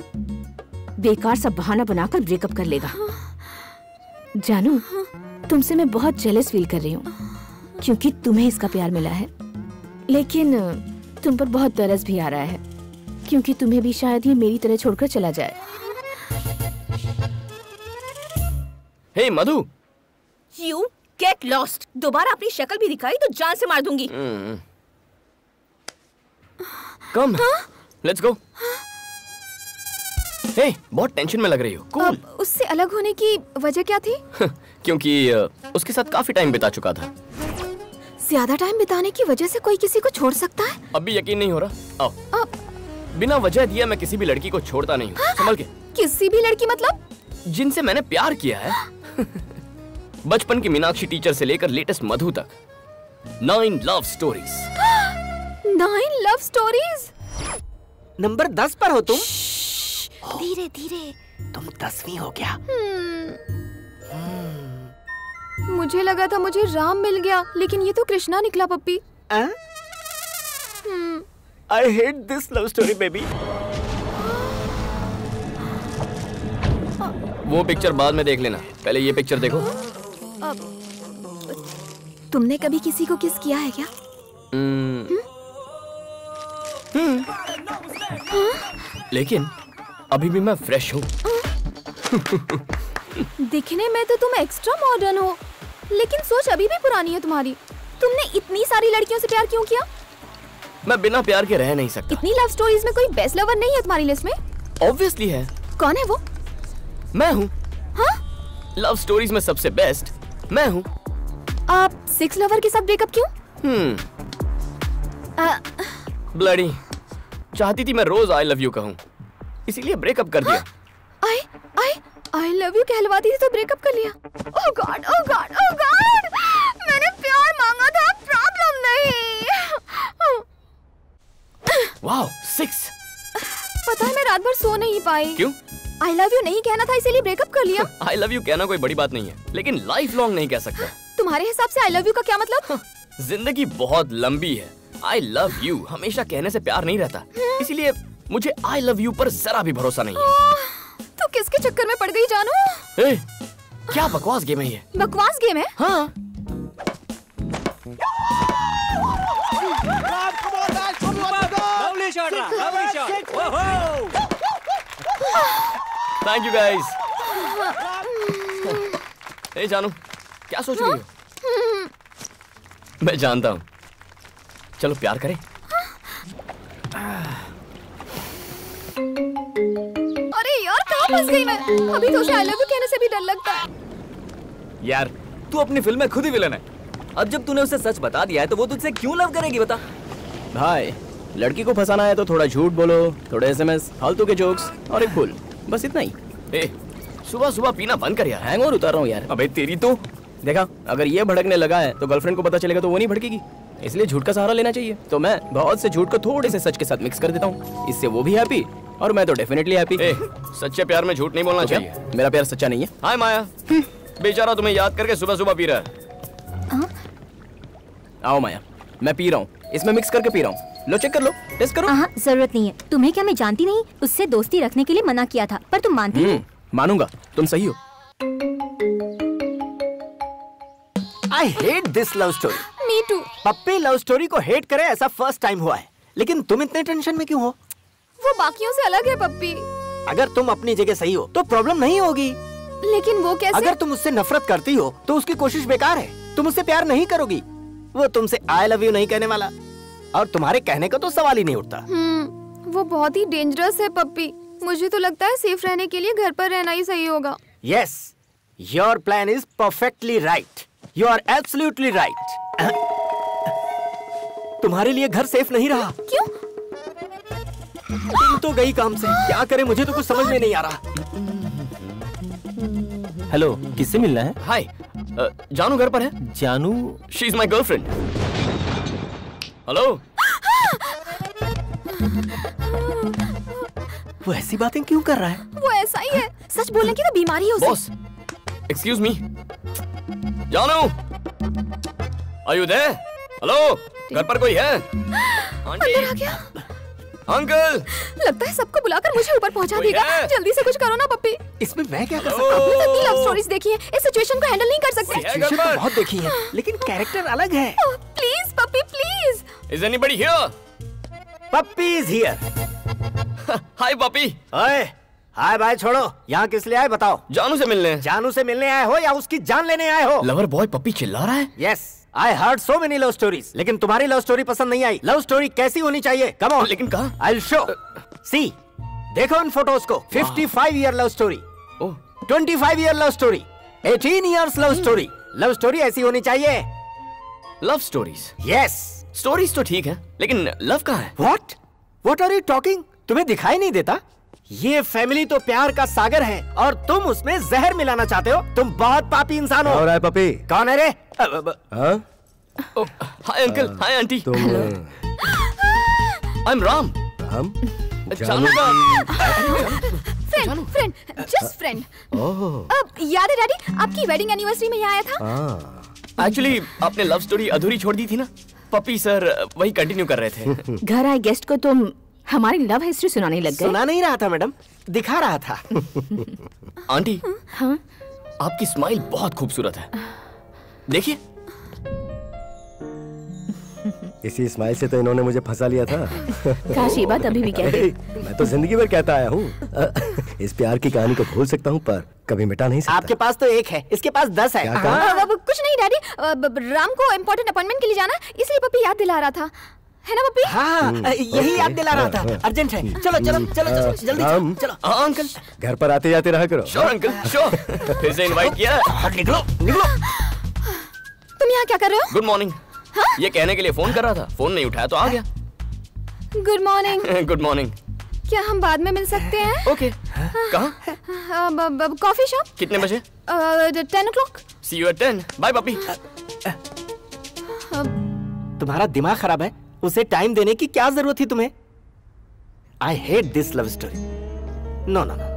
बेकार सा बहाना बनाकर ब्रेकअप कर लेगा। जानू, तुमसे मैं बहुत जेलस फील कर रही हूँ, क्योंकि तुम्हें इसका प्यार मिला है। लेकिन तुम पर बहुत तरस भी आ रहा है, क्योंकि तुम्हें भी शायद ये मेरी तरह छोड़कर चला जाए। हे मधु, You get lost। दोबारा अपनी शक्ल भी दिखाई तो जान से मार दूंगी। Come, let's go। हे, बहुत टेंशन में लग रही हो। Cool। अब उससे अलग होने की वजह क्या थी? क्योंकि उसके साथ काफी टाइम बिता चुका था। ज्यादा टाइम बिताने की वजह से कोई किसी को छोड़ सकता है? अब भी यकीन नहीं हो रहा? आओ। बिना वजह दिए मैं किसी भी लड़की को छोड़ता नहीं हूँ। संभल के। किसी भी लड़की मतलब? जिनसे मैंने प्यार किया है। बचपन की मीनाक्षी टीचर से लेकर लेटेस्ट मधु तक। 9 love stories. 9 love stories? Number 10 पर हो तुम। धीरे धीरे। तुम 10वीं हो क्या? मुझे लगा था मुझे राम मिल गया, लेकिन ये तो कृष्णा निकला पप्पी। I hate this love story, baby। वो पिक्चर बाद में देख लेना, पहले ये पिक्चर देखो। तुमने कभी किसी को किस किया है क्या? लेकिन अभी भी मैं फ्रेश हूँ। दिखने में तो तुम एक्स्ट्रा मॉडर्न हो, लेकिन सोच अभी भी पुरानी है तुम्हारी। तुमने इतनी सारी लड़कियों से प्यार क्यों किया? मैं बिना प्यार के रह नहीं सकता। इतनी लव स्टोरीज में कोई बेस्ट लवर नहीं है तुम्हारी लिस्ट में? ऑब्वियसली है। कौन है वो? मैं हूँ। हाँ? लव स्टोरीज में सबसे बेस्ट मैं हूँ। आप 6 लवर के साथ ब्रेकअप क्यों? ब्लडी चाहती थी मैं रोज आई लव यू कहूँ, इसीलिए ब्रेकअप कर दिया। आई लव यू कहलवाती थी तो ब्रेकअप कर लिया। ओह गॉड, ओह गॉड, ओह गॉड! मैंने प्यार मांगा था, प्रॉब्लम नहीं। वाओ 6। पता है मैं रात भर सो नहीं पाई। क्यों? आई लव यू नहीं कहना था इसीलिए ब्रेकअप कर लिया। आई लव यू कहना कोई बड़ी बात नहीं है, लेकिन लाइफ लॉन्ग नहीं कह सकता। तुम्हारे हिसाब से आई लव यू का क्या मतलब? जिंदगी बहुत लंबी है। आई लव यू हमेशा कहने से प्यार नहीं रहता, इसीलिए मुझे आई लव यू पर जरा भी भरोसा नहीं है। तू किसके चक्कर में पड़ गई जानू? क्या बकवास गेम है ये? बकवास गेम है? हाँ। Thank you guys. ए जानू क्या सोच रही हो? मैं जानता हूँ। चलो प्यार करें। अरे यार कहाँ फंस गई मैं? अभी तो उसे आई लव यू कहने से भी डर लगता है। यार तू अपनी फिल्म में खुद ही विलन है। अब जब तूने उसे सच बता दिया है तो वो तुझसे क्यों लव करेगी बता? भाई लड़की को फंसाना है तो थोड़ा झूठ बोलो, थोड़े एसएमएस, फालतू के जोक्स और एक फूल, बस इतना ही। सुबह सुबह पीना बंद कर यार। हैंगओवर उतार रहा हूँ यार। अबे तेरी तो देखा, अगर ये भड़कने लगा है तो गर्लफ्रेंड को पता चलेगा तो वो नहीं भड़केगी, इसलिए झूठ का सहारा लेना चाहिए। तो मैं बहुत से झूठ को थोड़े से सच के साथ मिक्स कर देता हूँ, इससे वो भी हैप्पी और मैं तो डेफिनेटली हैप्पी। सच्चे प्यार में झूठ नहीं बोलना चाहिए। मेरा प्यार सच्चा नहीं है। हाय माया, बेचारा तुम्हें याद करके सुबह सुबह पी रहा है। आओ माया, मैं पी रहा हूँ, इसमें मिक्स करके पी रहा हूँ। लो चेक कर लो, टेस्ट करो। जरूरत नहीं है। तुम्हें क्या मैं जानती नहीं? उससे दोस्ती रखने के लिए मना किया था, पर तुम मानती नहीं। मानूंगा, तुम सही हो। I hate this love story. Me too. Pappi love story को हेट करे ऐसा फर्स्ट टाइम हुआ है, लेकिन तुम इतने टेंशन में क्यों हो? वो बाकियों से अलग है पप्पी। अगर तुम अपनी जगह सही हो तो प्रॉब्लम नहीं होगी। लेकिन वो कैसे? अगर तुम उससे नफरत करती हो तो उसकी कोशिश बेकार है। तुम उससे प्यार नहीं करोगी, वो तुमसे आई लव यू नहीं कहने वाला, और तुम्हारे कहने का तो सवाल ही नहीं उठता। वो बहुत ही डेंजरस है पप्पी। मुझे तो लगता है सेफ रहने के लिए घर पर रहना ही सही होगा। Yes, your plan is perfectly right. You are absolutely right. तुम्हारे लिए घर सेफ नहीं रहा। क्यों? तुम तो गई काम से, क्या करे मुझे तो कुछ समझ में नहीं आ रहा। हेलो, किससे मिलना है? हाय, जानू घर पर है? जानू? She is my girlfriend. Hello. वो ऐसी बातें क्यों कर रहा है? वो ऐसा ही है, सच बोलने की तो बीमारी है उसे। Boss, excuse me. जानू, आर यू देयर? हेलो, घर पर कोई है? अंदर आ गया। अंकल, लगता है सबको बुलाकर मुझे ऊपर पहुंचा देगा। जल्दी से कुछ करो ना पप्पी। इसमें मैं क्या कर सकता हूँ? इतनी लव स्टोरीज देखी है, इस सिचुएशन को हैंडल नहीं कर सकते। सिचुएशन तो बहुत देखी है, लेकिन कैरेक्टर अलग है। Please Puppy please. Is anybody here? Puppy is here. Hi Puppy. ओए, हाय भाई छोड़ो, यहाँ किस लिए आए बताओ? जानू से मिलने। जानू से मिलने आए हो या उसकी जान लेने आए हो? लवर बॉय पप्पी चिल्ला रहा है। Yes, I heard so many love stories, लेकिन तुम्हारी लव स्टोरी पसंद नहीं आई। लव स्टोरी कैसी होनी चाहिए? Come on. लेकिन कहाँ? I will show. सी, देखो इन फोटोज को। 55 year love story, 25 year love story, 18 years love story. Love story ऐसी होनी चाहिए। Love stories? यस। स्टोरीज तो ठीक है, लेकिन लव कहाँ है? What are you talking? तुम्हें दिखाई नहीं देता? ये फैमिली तो प्यार का सागर है और तुम उसमें जहर मिलाना चाहते हो। तुम बहुत पापी इंसान हो। और है पपी? कौन है रे? Hi uncle, hi aunty. I am Ram. Ram? जानू का फ्रेंड, जस्ट फ्रेंड। अब याद है डैडी, आपकी वेडिंग एनिवर्सरी में यहाँ आया था। एक्चुअली आपने लव स्टोरी अधूरी छोड़ दी थी ना, पप्पी सर वही कंटिन्यू कर रहे थे। घर आए गेस्ट को तुम हमारी लव हिस्ट्री सुनाने लग गए। सुना नहीं रहा था मैडम, दिखा रहा था। आंटी, हाँ? आपकी स्माइल बहुत खूबसूरत है। देखिए इसी स्माइल से तो इन्होंने मुझे फंसा लिया था। काश ये बात अभी भी कहते। मैं तो जिंदगी भर कहता आया हूँ इस प्यार की कहानी को भूल सकता हूँ पर कभी मिटा नहीं सकता। आपके पास तो एक है, इसके पास 10 है। कुछ नहीं डैडी, राम को इम्पोर्टेंट अपॉइंटमेंट के लिए जाना, इसलिए पप्पी याद दिला रहा था, है ना पप्पी? हाँ, यही याद दिला रहा था। अर्जेंट है। चलो चलो चलो जल्दी चलो। हाँ अंकल, घर पर आते जाते रहा करो। Sure uncle, sure. फिर से इनवाइट किया है। निकलो निकलो। तुम यहाँ क्या कर रहे हो? Good morning. ये कहने के लिए फोन कर रहा था, फोन नहीं उठाया तो आ गया। Good morning. Good morning. क्या हम बाद में मिल सकते हैं? ओके। कहाँ? Coffee shop. कितने बजे? 10 o'clock। See you at 10. Bye puppy. तुम्हारा दिमाग खराब है, उसे टाइम देने की क्या जरूरत थी तुम्हें? I hate this love story. No no no.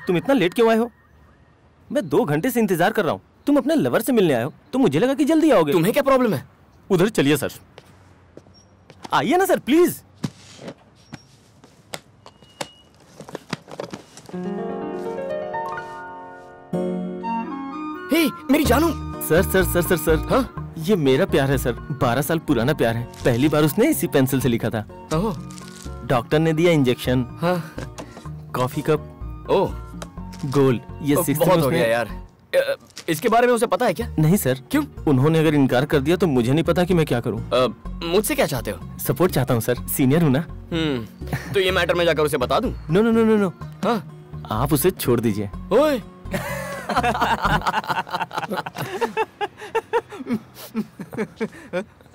तुम इतना लेट क्यों आए हो? मैं 2 घंटे से इंतजार कर रहा हूँ। तुम अपने लवर से मिलने आए हो तो मुझे लगा कि जल्दी आओगे। तुम्हें क्या प्रॉब्लम है? उधर चलिए सर। आइए ना सर प्लीज। हे मेरी जानू। Sir sir sir sir sir हाँ ये मेरा प्यार है सर, 12 साल पुराना प्यार है। पहली बार उसने इसी पेंसिल से लिखा था। डॉक्टर ने दिया इंजेक्शन। हाँ। Coffee cup. ओह गोल। ये बहुत हो गया यार। इसके बारे में उसे पता है क्या? नहीं सर। क्यों? उन्होंने अगर इनकार कर दिया तो मुझे नहीं पता कि मैं क्या करूं। मुझसे क्या चाहते हो? सपोर्ट चाहता हूं सर, सीनियर हूं ना। तो ये मैटर मैं जाकर उसे बता दूं? No no no no no. हाँ आप उसे छोड़ दीजिए। ओए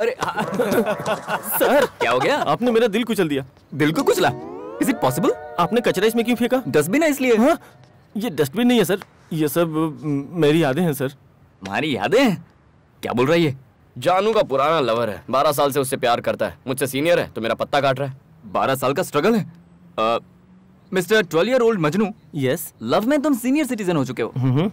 अरे सर क्या हो गया? आपने मेरा दिल कुचल दिया। दिल को कुचला? Is it possible? आपने कचरा इसमें क्यों फेंका? डस्टबिन है इसलिए। हाँ ये डस्टबिन नहीं है सर, ये सब मेरी यादें हैं सर। तुम्हारी यादें हैं? क्या बोल रही है? जानू का पुराना लवर है, 12 साल से उससे प्यार करता है, मुझसे सीनियर है तो मेरा पत्ता काट रहा है। 12 साल का स्ट्रगल है। Mister 12-year-old Majnu. Yes. Love में तुम सीनियर सिटीजन हो चुके हो।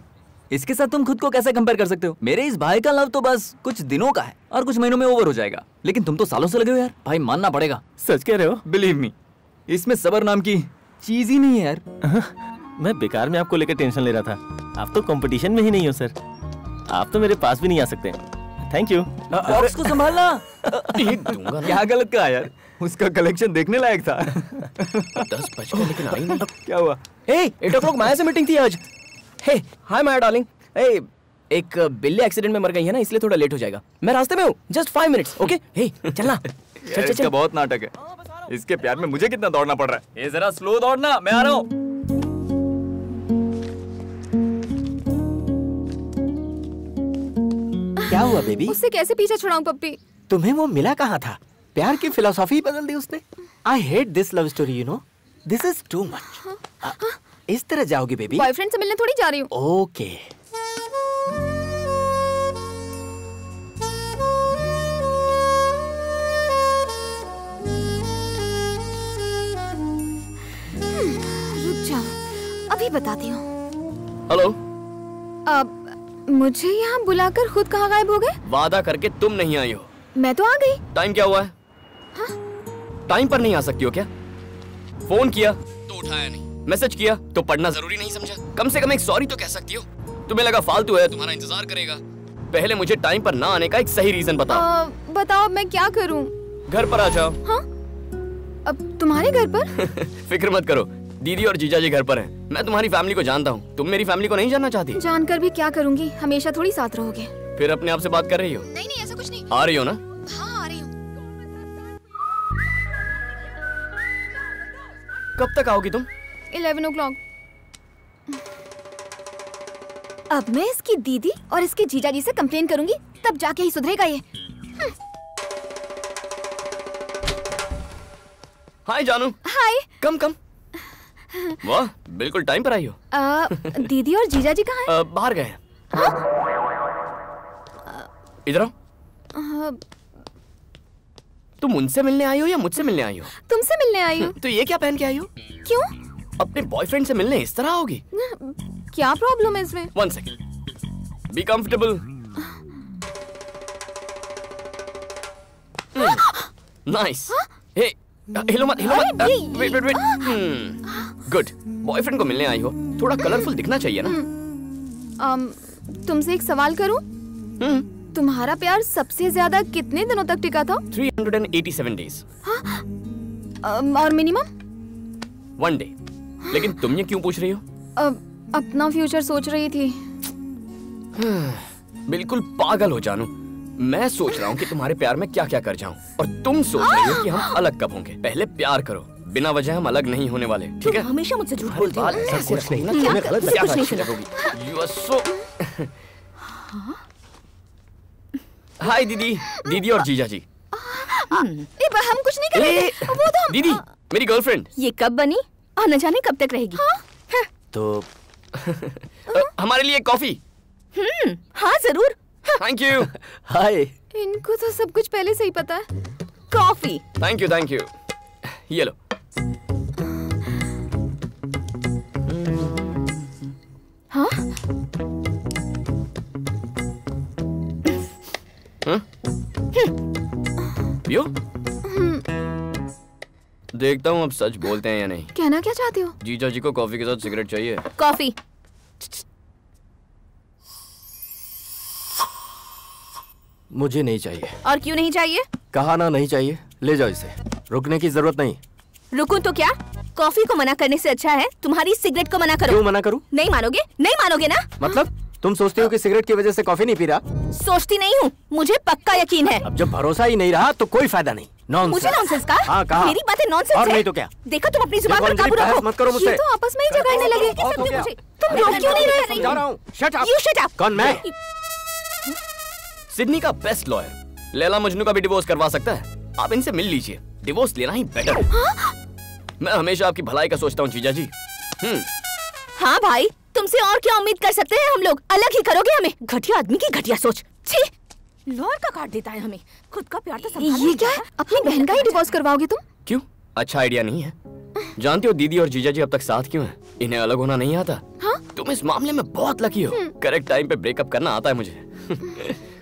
इसके साथ तुम खुद को कैसे कंपेयर कर सकते हो? मेरे इस भाई का लव तो बस कुछ दिनों का है और कुछ महीनों में ओवर हो जाएगा, लेकिन तुम तो सालों से लगे हो यार। भाई मानना पड़ेगा। सच कह रहे हो? बिलीव मी, इसमें सबर नाम की चीज ही नहीं है यार। मैं बेकार में आपको लेकर टेंशन ले रहा था। आप तो कंपटीशन में ही नहीं हो सर, आप तो मेरे पास भी नहीं आ सकते। Thank you. बॉक्स को संभालना। क्या गलत कहा यार, उसका कलेक्शन देखने लायक था। 10 बज गए लेकिन आई नहीं। क्या हुआ? 8 o'clock माया से मीटिंग थी आज। हे हाय माया डार्लिंग। एक बिल्ली एक्सीडेंट में मर गई है ना, इसलिए थोड़ा लेट हो जाएगा। मैं रास्ते में हूँ, जस्ट 5 minutes। ओके हे चलना। चल चल इसका बहुत नाटक है। इसके प्यार में मुझे कितना दौड़ना पड़ रहा है। ये जरा स्लो दौड़ना, मैं आ रहा हूँ। क्या हुआ बेबी? उससे कैसे पीछा छुड़ाऊं पप्पी? तुम्हें वो मिला कहाँ था? प्यार की फिलोसॉफी बदल दी उसने। I hate this love story, you know. This is too much. इस तरह जाओगी बेबी? बॉयफ्रेंड से मिलने थोड़ी जा रही हूँ। ओके। रुक जाओ, अभी बताती हूँ। हेलो। अब मुझे यहाँ बुलाकर खुद कहाँ गायब हो गए? वादा करके तुम नहीं आई हो। मैं तो आ गई। टाइम क्या हुआ है? टाइम पर नहीं आ सकती हो क्या? फोन किया तो उठाया नहीं, मैसेज किया तो पढ़ना जरूरी नहीं समझा? कम से कम एक सॉरी तो कह सकती हो। तुम्हें लगा फालतू है, तुम्हारा इंतजार करेगा। पहले मुझे टाइम पर ना आने का एक सही रीजन बताओ। बताओ मैं क्या करूं? घर पर आ जाओ। हाँ? अब तुम्हारे घर पर? फिक्र मत करो, दीदी और जीजा जी घर पर हैं। मैं तुम्हारी फैमिली को जानता हूँ, तुम मेरी फैमिली को नहीं जानना चाहती? जानकर भी क्या करूंगी, हमेशा थोड़ी साथ रहोगे। फिर अपने आप से बात कर रही हो? नहीं नहीं ऐसा कुछ नहीं। आ रही हो ना? हाँ आ रही हूँ। कब तक आओगी तुम? 11 o'clock। अब मैं इसकी दीदी और इसके जीजा जी से कंप्लेन करूंगी, तब जाके ही सुधरेगा ये। हाय जानू। हाय। कम कम। वाह बिल्कुल टाइम पर आई हो। दीदी और जीजा जी कहाँ हैं? बाहर गए हैं। इधर आओ। तुम उनसे मिलने आई हो या मुझसे मिलने आई हो? तुमसे मिलने आई हूँ। तो ये क्या पहन के आई हो? क्यों? अपने बॉयफ्रेंड से मिलने इस तरह आओगी? क्या प्रॉब्लम है इसमें? 1 second। Be comfortable. Nice. Hey हिलो मत, हिलो मत। Wait wait wait. Good. Boyfriend को मिलने आई हो, थोड़ा कलरफुल दिखना चाहिए ना। तुमसे एक सवाल करूं? तुम्हारा प्यार सबसे ज्यादा कितने दिनों तक टिका था? 387 डेज। और मिनिमम? 1 डे। लेकिन तुम ये क्यों पूछ रही हो? अपना फ्यूचर सोच रही थी। बिल्कुल पागल हो जानू। मैं सोच रहा हूँ कि तुम्हारे प्यार में क्या क्या कर जाऊँ, और तुम सोच रही हो कि हम अलग कब होंगे। पहले प्यार करो, बिना वजह हम अलग नहीं होने वाले, ठीक है? हमेशा मुझसे झूठ बोलती हो। ऐसा कुछ नहीं ना, तुम्हें गलत लगता है। You are so... हाय दीदी, दीदी और जीजा जी। हम कुछ नहीं कर रहे थे। वो तो दीदी, मेरी गर्लफ्रेंड। ये कब बनी और न जाने कब तक रहेगी? तो हमारे लिए कॉफी। हाँ जरूर। Thank you. हाय। इनको तो सब कुछ पहले से ही पता है। Coffee. Thank you, thank you. ये लो। हाँ? पियो? देखता हूँ अब सच बोलते हैं या नहीं। कहना क्या चाहते हो? जीजा जी को कॉफी के साथ सिगरेट चाहिए। कॉफी। मुझे नहीं चाहिए। और क्यों नहीं चाहिए? कहा ना नहीं चाहिए, ले जाओ इसे, रुकने की जरूरत नहीं। रुकूं तो क्या? कॉफी को मना करने से अच्छा है तुम्हारी सिगरेट को मना करो। क्यों मना करूं? नहीं मानोगे? नहीं मानोगे ना? मतलब तुम सोचती हो कि सिगरेट की वजह से कॉफी नहीं पी रहा? सोचती नहीं हूँ, मुझे पक्का यकीन है। अब जब भरोसा ही नहीं रहा तो कोई फायदा नहीं। नॉनसेंस। मुझे नॉनसेंस का? हाँ, कहा। मेरी बातें नॉनसेंस और है। नहीं तो क्या? देखो तुम अपनी जुबान पर काबू रखो। मत करो मुझसे। ये तो आपस में ही झगड़ने लगे। तुम रोक क्यों नहीं रहे? समझा रहा हूँ। Shut up. You shut up। कौन मैं? सिडनी का बेस्ट लॉयर लैला मजनू का भी डिवोर्स करवा सकता है। आप इनसे मिल लीजिए, डिवोर्स लेना ही बेटर है। मैं हमेशा आपकी भलाई का सोचता हूँ जीजा जी। हाँ भाई, तुमसे और क्या उम्मीद कर सकते हैं हम लोग? अलग ही करोगे हमें। घटिया आदमी की घटिया सोच। छी, लॉयर का काट देता है हमें। खुद का प्यार तो संभाल। ये क्या है? अपनी बहन का ही डिवोर्स करवाओगे तुम? क्यों? अच्छा आइडिया नहीं है? जानती हो दीदी और जीजा जी अब तक साथ क्यों हैं? इन्हें अलग होना नहीं आता। हाँ? तुम इस मामले में बहुत लकी हो। करेक्ट टाइम पे ब्रेकअप करना आता है मुझे।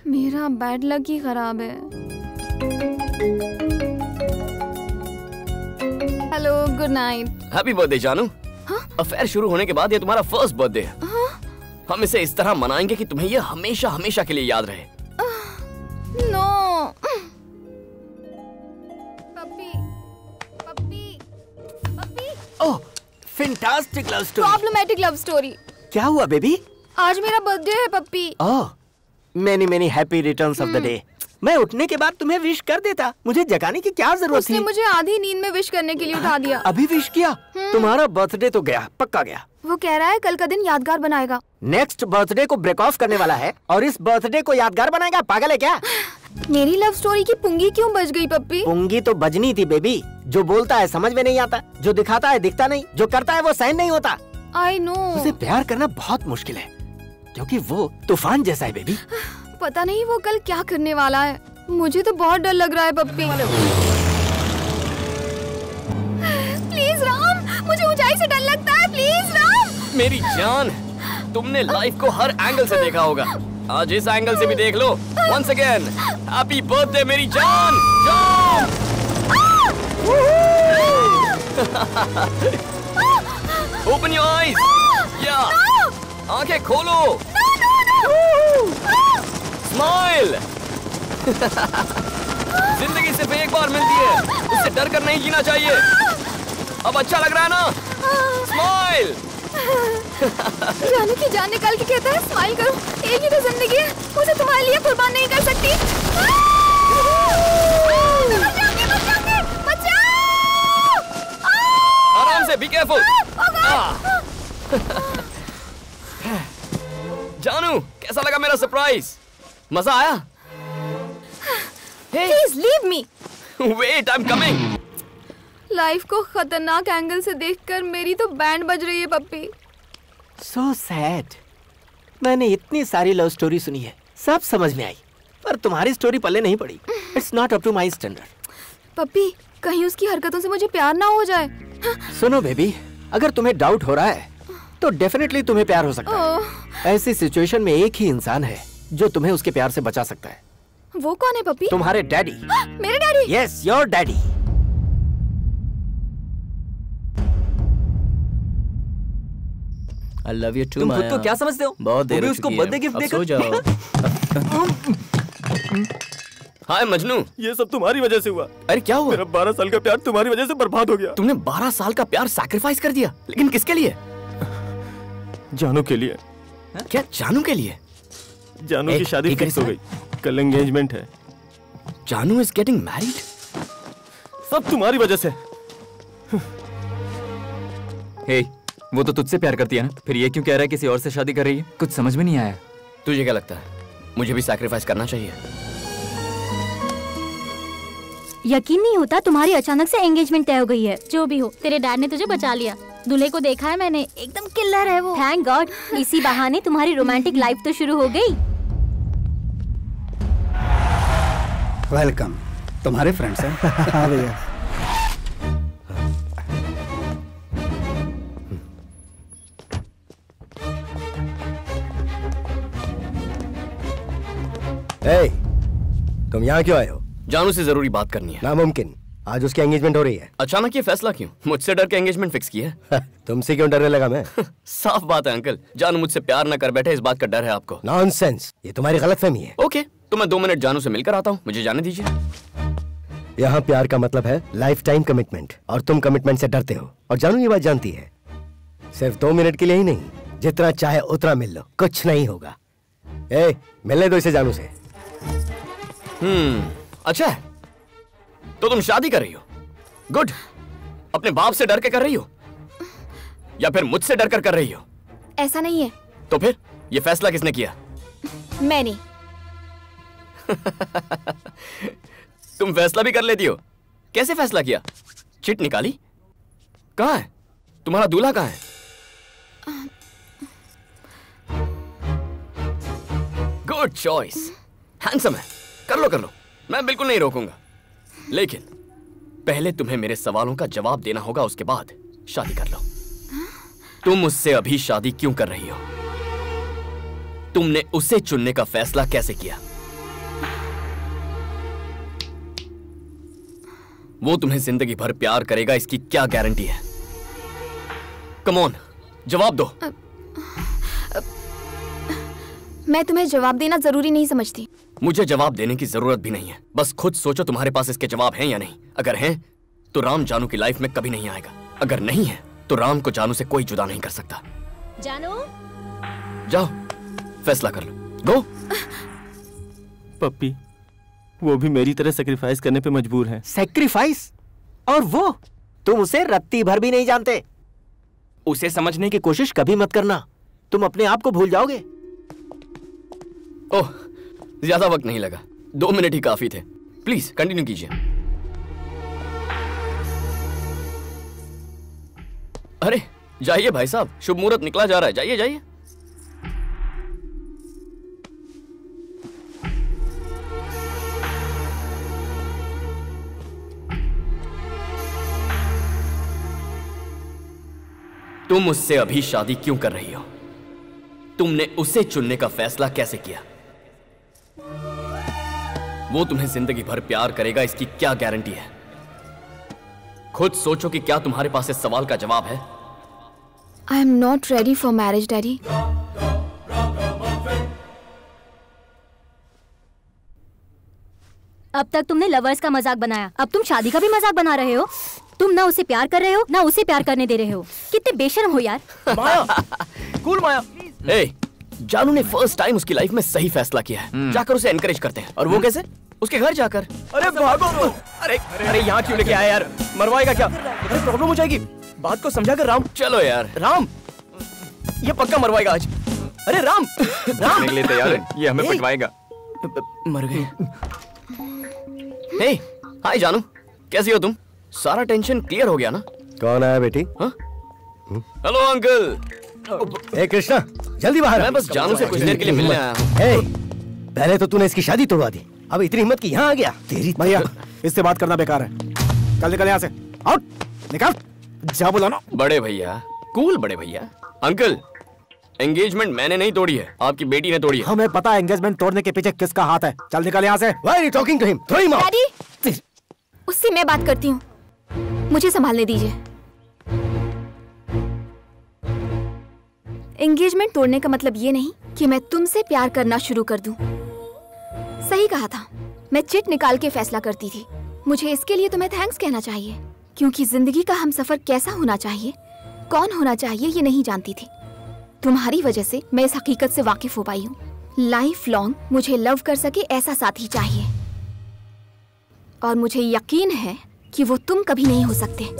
मेरा बैड लक ही खराब है। Hello, good night. Happy birthday जानू। अफेयर शुरू होने के बाद ये तुम्हारा फर्स्ट बर्थडे है। हम इसे इस तरह मनाएंगे कि तुम्हें ये हमेशा हमेशा के लिए याद रहे। No. Puppy, Puppy, Puppy. Oh, fantastic love story. Problematic love story. क्या हुआ बेबी? आज मेरा बर्थडे है Puppy. Oh, many many happy returns of the day. मैं उठने के बाद तुम्हें विश कर देता, मुझे जगाने की क्या जरूरत थी? उसने मुझे आधी नींद में विश करने के लिए उठा दिया। अभी विश किया? तुम्हारा बर्थडे तो गया, पक्का गया। वो कह रहा है कल का दिन यादगार बनाएगा। नेक्स्ट बर्थडे को ब्रेक ऑफ करने वाला है और इस बर्थडे को यादगार बनाएगा? पागल है क्या? मेरी लव स्टोरी की पुंगी क्यों बज गई पप्पी? पुंगी तो बजनी थी बेबी। जो बोलता है समझ में नहीं आता, जो दिखाता है दिखता नहीं, जो करता है वो सहन नहीं होता। I know. उसे प्यार करना बहुत मुश्किल है क्योंकि वो तूफान जैसा है बेबी। पता नहीं वो कल क्या करने वाला है। मुझे तो बहुत डर लग रहा है पप्पी। प्लीज राम, मुझे ऊंचाई से डर लगता है। प्लीज राम। मेरी जान, तुमने लाइफ को हर एंगल से देखा होगा, आज इस एंगल से भी देख लो। वंस अगेन हैप्पी बर्थडे मेरी जान। जान। Open your eyes. या आंखें खोलो। स्माइल। जिंदगी सिर्फ एक बार मिलती है, उससे डर कर नहीं जीना चाहिए। अब अच्छा लग रहा है ना? स्माइल। जाने की जान निकाल के कहता है स्माइल करो। एक ही तो जिंदगी है, उसे तुम्हारे लिए कुर्बान नहीं कर सकती। आराम से, बी केयरफुल। जानू, कैसा लगा मेरा सरप्राइज? मजा आया? Please leave me. Wait, I'm coming. Life को खतरनाक एंगल से देखकर मेरी तो बैंड बज रही है पप्पी। So sad. मैंने इतनी सारी लव स्टोरी सुनी है, सब समझ में आई, पर तुम्हारी स्टोरी पल्ले नहीं पड़ी। It's not up to my standard. पप्पी, कहीं उसकी हरकतों से मुझे प्यार ना हो जाए। सुनो बेबी, अगर तुम्हें डाउट हो रहा है तो डेफिनेटली तुम्हें प्यार हो सकता है। ऐसी सिचुएशन में एक ही इंसान है जो तुम्हें उसके प्यार से बचा सकता है। वो कौन है पप्पी? तुम्हारे डैडी। मेरे daddy? Yes, your daddy. I love you too, तुम खुद माया। को क्या समझते हो? बहुत देर वो भी हो उसको चुकी है। बर्थडे गिफ्ट अब देकर सो जाओ। हाय मजनू, ये सब तुम्हारी वजह से हुआ। अरे क्या हुआ? मेरा 12 साल का प्यार तुम्हारी वजह से बर्बाद हो गया। तुमने 12 साल का प्यार सैक्रिफाइस कर दिया, लेकिन किसके लिए? जानू के लिए। क्या जानू के लिए? जानू की शादी फिक्स हो गई, कल एंगेजमेंट है। जानू इज गेटिंग मैरिड? सब तुम्हारी वजह से। हे, वो तो तुझसे प्यार करती है ना, फिर ये क्यों कह रहा है किसी और से शादी कर रही है? कुछ समझ में नहीं आया। तुझे क्या लगता है मुझे भी सैक्रिफाइस करना चाहिए? यकीन नहीं होता तुम्हारी अचानक से एंगेजमेंट तय हो गई है। जो भी हो, तेरे डैड ने तुझे बचा लिया। दूल्हे को देखा है मैंने, एकदम किल्लर है वो। थैंक गॉड, इसी बहाने तुम्हारी रोमांटिक लाइफ तो शुरू हो गई। वेलकम। तुम्हारे फ्रेंड्स हैं? हाँ भैया। Hey, तुम यहाँ क्यों आए हो? जानू से जरूरी बात करनी है। नामुमकिन, आज उसकी एंगेजमेंट हो रही है। अचानक ये फैसला क्यों? मुझसे डर के एंगेजमेंट फिक्स की है? तुमसे क्यों डरने लगा मैं? साफ बात है अंकल, जानू मुझसे प्यार न कर बैठे, इस बात का डर है आपको। नॉनसेंस, ये तुम्हारी गलतफहमी है। ओके, तो मैं 2 मिनट जानू से मिलकर आता हूँ, मुझे जाने दीजिए। यहाँ प्यार का मतलब है लाइफ टाइम कमिटमेंट, और तुम कमिटमेंट से डरते हो, और जानू ये बात जानती है। सिर्फ 2 मिनट के लिए ही नहीं, जितना चाहे उतना मिल लो, कुछ नहीं होगा। मिलने दो इसे जानू से। अच्छा है, तो तुम शादी कर रही हो? गुड। अपने बाप से डर के कर रही हो या फिर मुझसे डर कर रही हो? ऐसा नहीं है। तो फिर ये फैसला किसने किया? मैंने। तुम फैसला भी कर लेती हो? कैसे फैसला किया? चिट निकाली? कहाँ है तुम्हारा दूल्हा? कहाँ है? गुड चॉइस, हैंडसम है। कर लो, मैं बिल्कुल नहीं रोकूंगा, लेकिन पहले तुम्हें मेरे सवालों का जवाब देना होगा, उसके बाद शादी कर लो। तुम उससे अभी शादी क्यों कर रही हो? तुमने उसे चुनने का फैसला कैसे किया? वो तुम्हें जिंदगी भर प्यार करेगा, इसकी क्या गारंटी है? कम ऑन, जवाब दो। मैं तुम्हें जवाब देना जरूरी नहीं समझती। मुझे जवाब देने की जरूरत भी नहीं है, बस खुद सोचो तुम्हारे पास इसके जवाब हैं या नहीं। अगर हैं, तो राम जानू की लाइफ में कभी नहीं आएगा। अगर नहीं है, तो राम को जानू से कोई जुदा नहीं कर सकता। जानू, जाओ, फैसला कर लो, गो। पप्पी, वो भी मेरी तरह सेक्रीफाइस करने पे मजबूर है। सेक्रीफाइस? और वो तुम उसे रत्ती भर भी नहीं जानते। उसे समझने की कोशिश कभी मत करना, तुम अपने आप को भूल जाओगे। ओह, ज्यादा वक्त नहीं लगा, 2 मिनट ही काफी थे। प्लीज कंटिन्यू कीजिए। अरे जाइए भाई साहब, शुभ मुहूर्त निकला जा रहा है, जाइए जाइए। तुम उससे अभी शादी क्यों कर रही हो? तुमने उसे चुनने का फैसला कैसे किया? वो तुम्हें जिंदगी भर प्यार करेगा, इसकी क्या गारंटी है? खुद सोचो कि क्या तुम्हारे पास इस सवाल का जवाब है? I am not ready for marriage daddy. अब तक तुमने लवर्स का मजाक बनाया, अब तुम शादी का भी मजाक बना रहे हो। तुम ना उसे प्यार कर रहे हो, ना उसे प्यार करने दे रहे हो। कितने बेशर्म हो यार। माया, कूल माया। ए, जानू ने फर्स्ट टाइम उसकी लाइफ में सही फैसला किया है। जाकर उसे एनकरेज करते हैं। और वो कैसे? उसके घर जाकर। अरे भागो! अरे यहाँ क्यों लेके आया यार? मरवाएगा क्या? अरे प्रॉब्लम हो जाएगी। बात को समझा कर राम। चलो यार राम, ये पक्का मरवाएगा आज। अरे राम, राम निकले तैयार है, ये हमें पिटवाएगा। मर गए। हे, हाय जानू, कैसी हो तुम? सारा टेंशन क्लियर हो गया ना? कौन आया बेटी? Hello uncle. ए कृष्णा, जल्दी बाहर। मैं बस जानू से कुछ देर के लिए मिलने आया हूँ। पहले तो तूने इसकी शादी तोड़वा दी, अब इतनी हिम्मत की यहाँ आ गया। तेरी भैया, इससे बात करना बेकार है। कल निकल यहाँ से, आउट, निकल। जा बोला ना। बड़े भैया, कूल बड़े भैया। अंकल, एंगेजमेंट मैंने नहीं तोड़ी है, आपकी बेटी ने तोड़ी है। हमें पता है एंगेजमेंट तोड़ने के पीछे किसका हाथ है। चल निकल यहाँ से। Why are you talking to him? Throw him out. Daddy, उससे मैं बात करती हूँ, मुझे संभालने दीजिए। एंगेजमेंट तोड़ने का मतलब ये नहीं कि मैं तुमसे प्यार करना शुरू कर दूं। सही कहा था, मैं चिट निकाल के फैसला करती थी। मुझे इसके लिए तुम्हें थैंक्स कहना चाहिए, क्योंकि जिंदगी का हमसफर कैसा होना चाहिए, कौन होना चाहिए, ये नहीं जानती थी। तुम्हारी वजह से मैं इस हकीकत से वाकिफ हो पाई हूँ। लाइफ लॉन्ग मुझे लव कर सके ऐसा साथी चाहिए, और मुझे यकीन है कि वो तुम कभी नहीं हो सकते।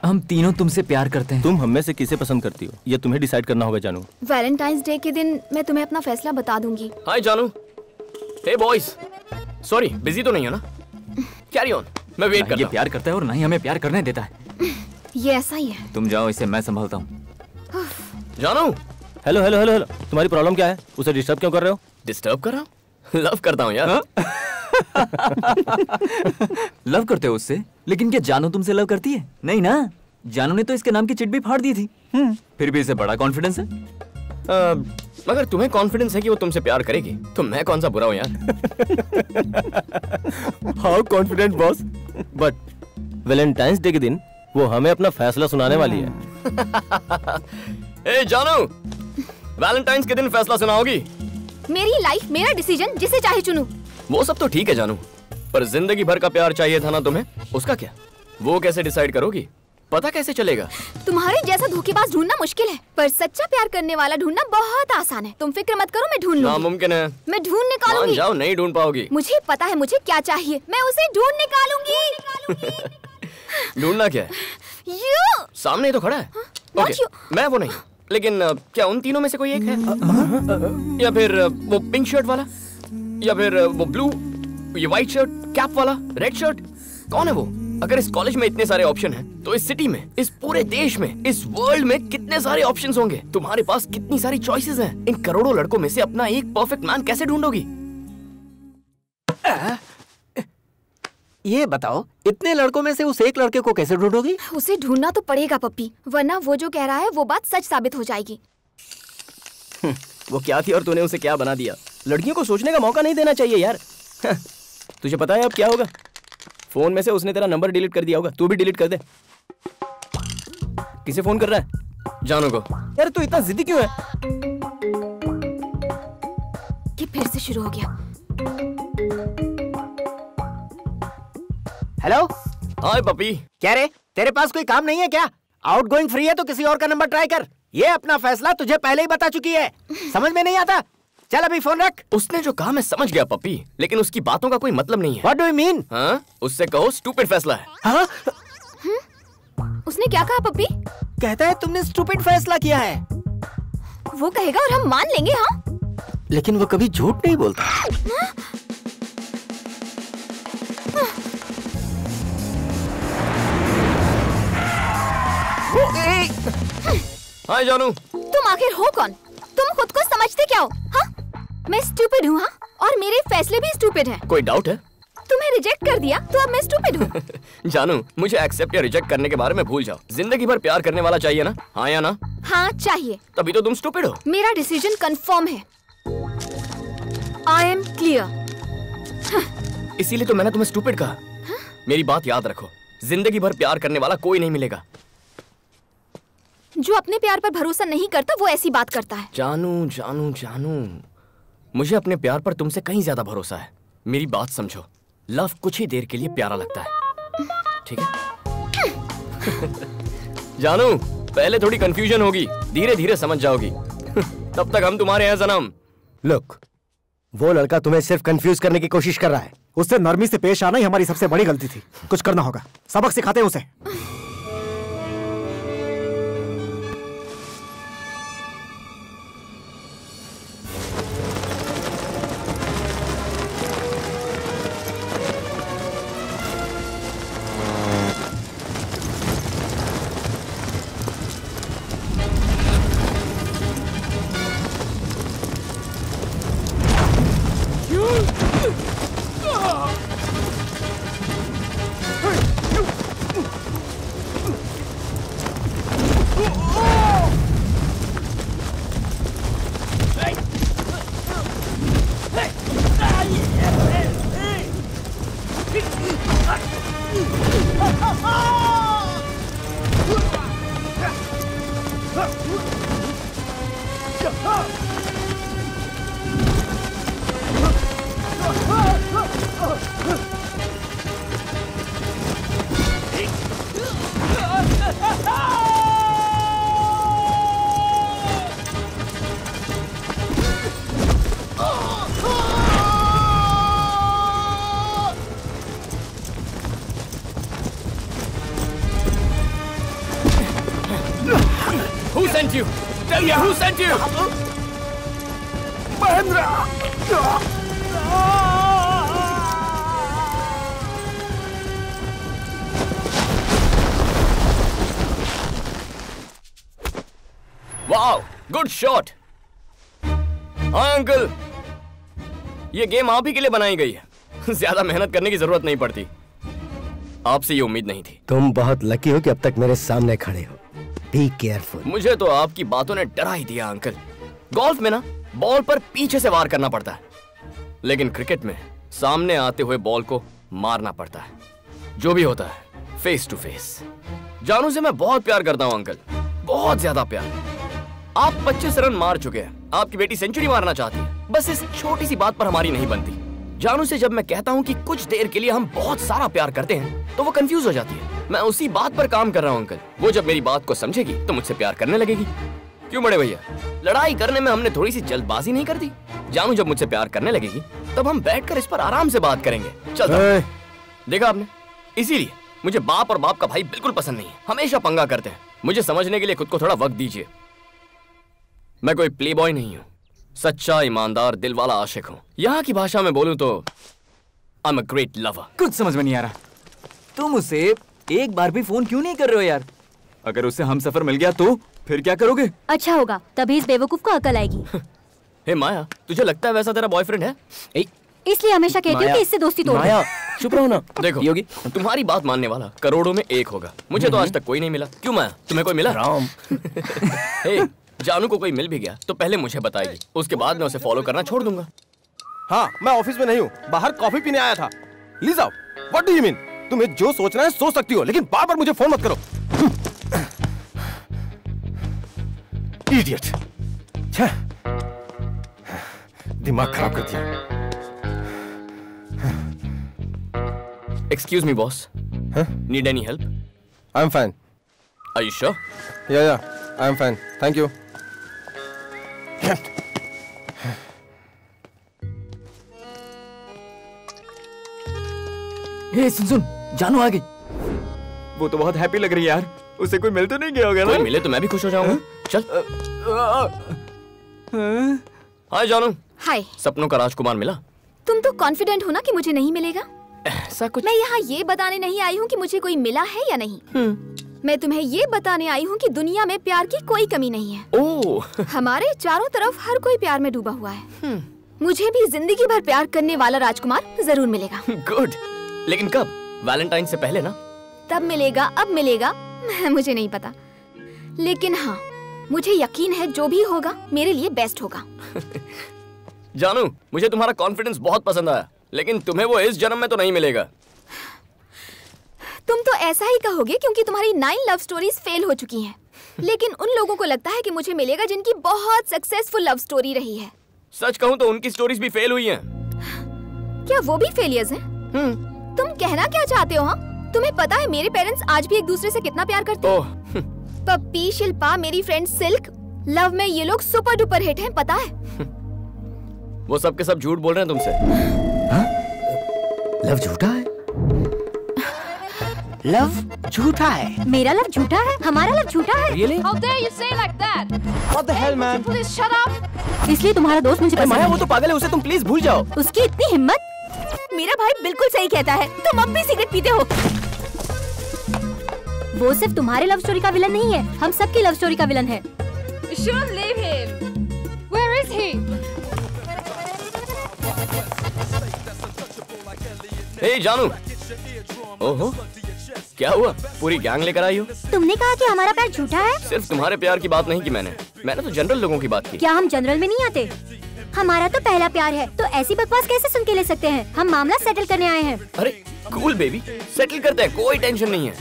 हम तीनों तुमसे प्यार करते हैं। तुम हम में से किसे पसंद करती हो, ये तुम्हें डिसाइड करना होगा जानू। वैलेंटाइंस डे के दिन मैं तुम्हें अपना फैसला बता दूंगी। हाय जानू। हे बॉयज, सॉरी बिजी तो नहीं है ना? कैरी ऑन, मैं वेट करता हूं। ये प्यार करता है और ना ही हमें प्यार करने देता है। ये ऐसा ही है। तुम जाओ, इसे मैं संभालता हूँ। जानू। हेलो हेलो हेलो हेलो, तुम्हारी प्रॉब्लम क्या है? उसे डिस्टर्ब क्यों कर रहे हो? डिस्टर्ब कर रहा हूँ? लव करता हूँ यार। लव करते हो उससे? लेकिन क्या जानू तुमसे लव करती है? नहीं ना। जानू ने तो इसके नाम की चिट भी फाड़ दी थी। फिर भी इसे बड़ा कॉन्फिडेंस है। मगर तुम्हें कॉन्फिडेंस है कि वो तुमसे प्यार करेगी, तो मैं कौन सा बुरा हूँ यार? How confident boss. But Valentine's day के दिन वो हमें अपना फैसला सुनाने वाली है। ए जानू, वैलेंटाइंस के दिन फैसला सुनाओगी? मेरी लाइफ, मेरा डिसीजन, जिसे चाहे चुनूं। वो सब तो ठीक है जानू, पर जिंदगी भर का प्यार चाहिए था ना तुम्हें, उसका क्या? वो कैसे डिसाइड करोगी? पता कैसे चलेगा? तुम्हारे जैसा धोखेबाज ढूंढना मुश्किल है, पर सच्चा प्यार करने वाला ढूंढना बहुत आसान है। तुम फिक्र मत करो, मैं ढूंढ लूंगी। नामुमकिन है। मैं ढूंढ निकालूंगी। मान जाओ, नहीं ढूंढ पाओगी। मुझे पता है मुझे क्या चाहिए, मैं उसे ढूंढ निकालूंगी। ढूंढना क्या है? यू सामने ही तो खड़ा है। ओके, मैं वो नहीं, लेकिन क्या उन तीनों में से कोई एक है? या फिर वो पिंक शर्ट वाला, या फिर वो ब्लू, ये व्हाइट शर्ट, कैप वाला, रेड शर्ट? कौन है वो? अगर इस कॉलेज में इतने सारे ऑप्शन हैं, तो इस सिटी में, इस पूरे देश में, इस वर्ल्ड में कितने सारे ऑप्शंस होंगे? तुम्हारे पास कितनी सारी चॉइसेस हैं। इन करोड़ों लड़कों में से अपना एक परफेक्ट मैन कैसे ढूंढोगी? ये बताओ, इतने लड़कों में से उस एक लड़के को कैसे ढूंढोगी? उसे ढूंढना तो पड़ेगा पप्पी, वरना वो जो कह रहा है वो बात सच साबित हो जाएगी। वो क्या थी और तूने उसे क्या बना दिया? लड़कियों को सोचने का मौका नहीं देना चाहिए यार। तुझे पता है अब क्या होगा? फोन में से उसने तेरा नंबर डिलीट कर दिया होगा, तू भी डिलीट कर दे। किसे फोन कर रहा है? जानू को। यार तू इतना जिद्दी क्यों है? कि फिर से शुरू हो गया। हेलो। हाय पपी। क्या रे, तेरे पास कोई काम नहीं है क्या? आउटगोइंग फ्री है तो किसी और का नंबर ट्राई कर। ये अपना फैसला तुझे पहले ही बता चुकी है, समझ में नहीं आता? चल अभी फोन रख। उसने जो कहा मैं समझ गया पपी, लेकिन उसकी बातों का कोई मतलब नहीं है। What do you mean? हाँ? उससे कहो स्टूपिड फैसला है। हाँ? उसने क्या कहा पप्पी? कहता है तुमने स्टूपिड फैसला किया है। वो कहेगा और हम मान लेंगे। हाँ, लेकिन वो कभी झूठ नहीं बोलता। हाय जानू। तुम आखिर हो कौन? तुम खुद को समझते क्या हो? हाँ? मैं स्टूपिड हूँ। हाँ? और मेरे फैसले भी स्टूपिड हैं। कोई डाउट है? तुम्हें रिजेक्ट कर दिया तो अब मैं स्टूपिड हूँ। जानू, मुझे एक्सेप्ट या रिजेक्ट करने के बारे में भूल जाओ। जिंदगी भर प्यार करने वाला चाहिए ना? हाँ या ना? हाँ चाहिए। तभी तो तुम स्टूपिड हो। मेरा डिसीजन कंफर्म है। I am clear. इसीलिए तो मैंने तुम्हें स्टूपिड कहा। मेरी बात याद रखो, जिंदगी भर प्यार करने वाला कोई नहीं मिलेगा। जो अपने प्यार पर भरोसा नहीं करता वो ऐसी बात करता है। जानू जानू जानू, मुझे अपने प्यार पर तुमसे कहीं ज्यादा भरोसा है। मेरी बात समझो, लव कुछ ही देर के लिए प्यारा लगता है, ठीक है? जानू, पहले थोड़ी कंफ्यूजन होगी, धीरे धीरे समझ जाओगी। तब तक हम तुम्हारे हैं सनम। लुक, वो लड़का तुम्हें सिर्फ कंफ्यूज करने की कोशिश कर रहा है। उससे नरमी से पेश आना ही हमारी सबसे बड़ी गलती थी। कुछ करना होगा, सबक सिखाते हैं उसे। Who sent you? Mahendra! Wow, good shot. हाँ अंकल, ये गेम आप ही के लिए बनाई गई है। ज्यादा मेहनत करने की जरूरत नहीं पड़ती। आपसे ये उम्मीद नहीं थी। तुम बहुत लकी हो कि अब तक मेरे सामने खड़े हो। Be careful. मुझे तो आपकी बातों ने डरा ही दिया अंकल। गोल्फ में ना बॉल पर पीछे से वार करना पड़ता है, लेकिन क्रिकेट में सामने आते हुए बॉल को मारना पड़ता है। जो भी होता है फेस टू फेस। जानू से मैं बहुत प्यार करता हूँ अंकल, बहुत ज्यादा प्यार। आप 25 रन मार चुके हैं, आपकी बेटी सेंचुरी मारना चाहती है। बस इस छोटी सी बात पर हमारी नहीं बनती। जानू से जब मैं कहता हूँ कि कुछ देर के लिए हम बहुत सारा प्यार करते हैं, तो वो कंफ्यूज हो जाती है। मैं उसी बात पर काम कर रहा हूँ अंकल। वो जब मेरी बात को समझेगी तो मुझसे प्यार करने लगेगी। क्यों बड़े भैया, लड़ाई करने में हमने थोड़ी सी जल्दबाजी नहीं कर दी? जानू जब मुझसे प्यार करने लगेगी तब हम बैठकर इस पर आराम से बात करेंगे। चलता देखा आपने, इसीलिए मुझे बाप और बाप का भाई बिल्कुल पसंद नहीं है। हमेशा पंगा करते हैं। मुझे समझने के लिए खुद को थोड़ा वक्त दीजिए। मैं कोई प्ले बॉय नहीं हूँ, सच्चा ईमानदार दिल वाला आशिक हूँ। यहाँ की भाषा में बोलूँ तो I am a great lover. कुछ समझ में नहीं आ रहा, तुम उसे एक बार भी फोन क्यों नहीं कर रहे हो यार? अगर उसे हम सफर मिल गया तो फिर क्या करोगे? अच्छा होगा, तभी इस बेवकूफ को अकल आएगी। हे माया, तुझे लगता है वैसा तेरा बॉयफ्रेंड है? इसलिए हमेशा कहती हूँ कि इससे दोस्ती तोड़। माया चुप रहो ना। देखो योगी, तुम्हारी बात मानने वाला करोड़ों में एक होगा। मुझे तो आज तक कोई नहीं मिला। क्यों माया, तुम्हें कोई मिला? राम हे, जानू को कोई मिल भी गया तो पहले मुझे बताएगी, उसके बाद मैं उसे फॉलो करना छोड़ दूंगा। हाँ, मैं ऑफिस में नहीं हूँ, बाहर कॉफी पीने आया था। Lisa, what do you mean? तुम्हें जो सोचना है सोच सकती हो, लेकिन बार बार मुझे फोन मत करो। इडियट, दिमाग खराब कर दिया। Excuse me, boss. Need any help? I'm fine. Are you sure? Yeah, I'm fine. Thank you. हे सुन, जानू आ गई। वो तो बहुत हैप्पी लग रही है यार। उसे कोई मिल तो नहीं गया होगा ना? कोई मिले तो मैं भी खुश हो जाऊंगा। चल। हाय जानू। हाय। सपनों का राजकुमार मिला? तुम तो कॉन्फिडेंट हो ना कि मुझे नहीं मिलेगा। ऐसा कुछ? मैं यहाँ ये बताने नहीं आई हूँ कि मुझे कोई मिला है या नहीं। मैं तुम्हें ये बताने आई हूँ कि दुनिया में प्यार की कोई कमी नहीं है। ओह। हमारे चारों तरफ हर कोई प्यार में डूबा हुआ है। मुझे भी जिंदगी भर प्यार करने वाला राजकुमार जरूर मिलेगा। गुड, लेकिन कब? वैलेंटाइन से पहले ना? तब मिलेगा, अब मिलेगा, मुझे नहीं पता। लेकिन हाँ, मुझे यकीन है जो भी होगा मेरे लिए बेस्ट होगा। जानू, मुझे तुम्हारा कॉन्फिडेंस बहुत पसंद आया, लेकिन तुम्हें वो इस जन्म में तो नहीं मिलेगा। तुम तो ऐसा ही कहोगे क्योंकि तुम्हारी 9 लव स्टोरीज फेल हो चुकी हैं। लेकिन उन लोगों को लगता है कि मुझे मिलेगा जिनकी बहुत सक्सेसफुल लव स्टोरी रही है। सच कहूँ तो उनकी स्टोरीज भी फेल हुई हैं। क्या वो भी फेलियर्स हैं? तुम कहना क्या चाहते हो? हाँ, तुम्हें पता है मेरे पेरेंट्स आज भी एक दूसरे से कितना प्यार करते हैं। पप्पी, शिल्पा, मेरी फ्रेंड सिल्क, लव में ये लोग सुपर डुपर हिट हैं, पता है? वो सब के सब झूठ बोल रहे हैं तुमसे। लव झूठा है? लव झूठा है? मेरा लव झूठा है? हमारा लव झूठा है? Really? How dare you say like that? What the hell, man? Please shut up. इसलिए तुम्हारा दोस्त मुझे पसंद माया, नहीं वो तो पागल है, उसे तुम प्लीज भूल जाओ। उसकी इतनी हिम्मत? मेरा भाई बिल्कुल सही कहता है, तुम अब भी सिगरेट पीते हो। वो सिर्फ तुम्हारे लव स्टोरी का विलन नहीं है, हम सबकी लव स्टोरी का विलन है। You shouldn't leave him. Where is he? हे जानू। ओहो, क्या हुआ? पूरी गैंग लेकर आई हो? तुमने कहा कि हमारा प्यार झूठा है? सिर्फ तुम्हारे प्यार की बात नहीं की मैंने तो जनरल लोगों की बात की। क्या हम जनरल में नहीं आते? हमारा तो पहला प्यार है, तो ऐसी बकवास कैसे सुन के ले सकते हैं? हम मामला सेटल करने आए हैं। अरे कूल बेबी, सेटल करते हैं, कोई टेंशन नहीं है।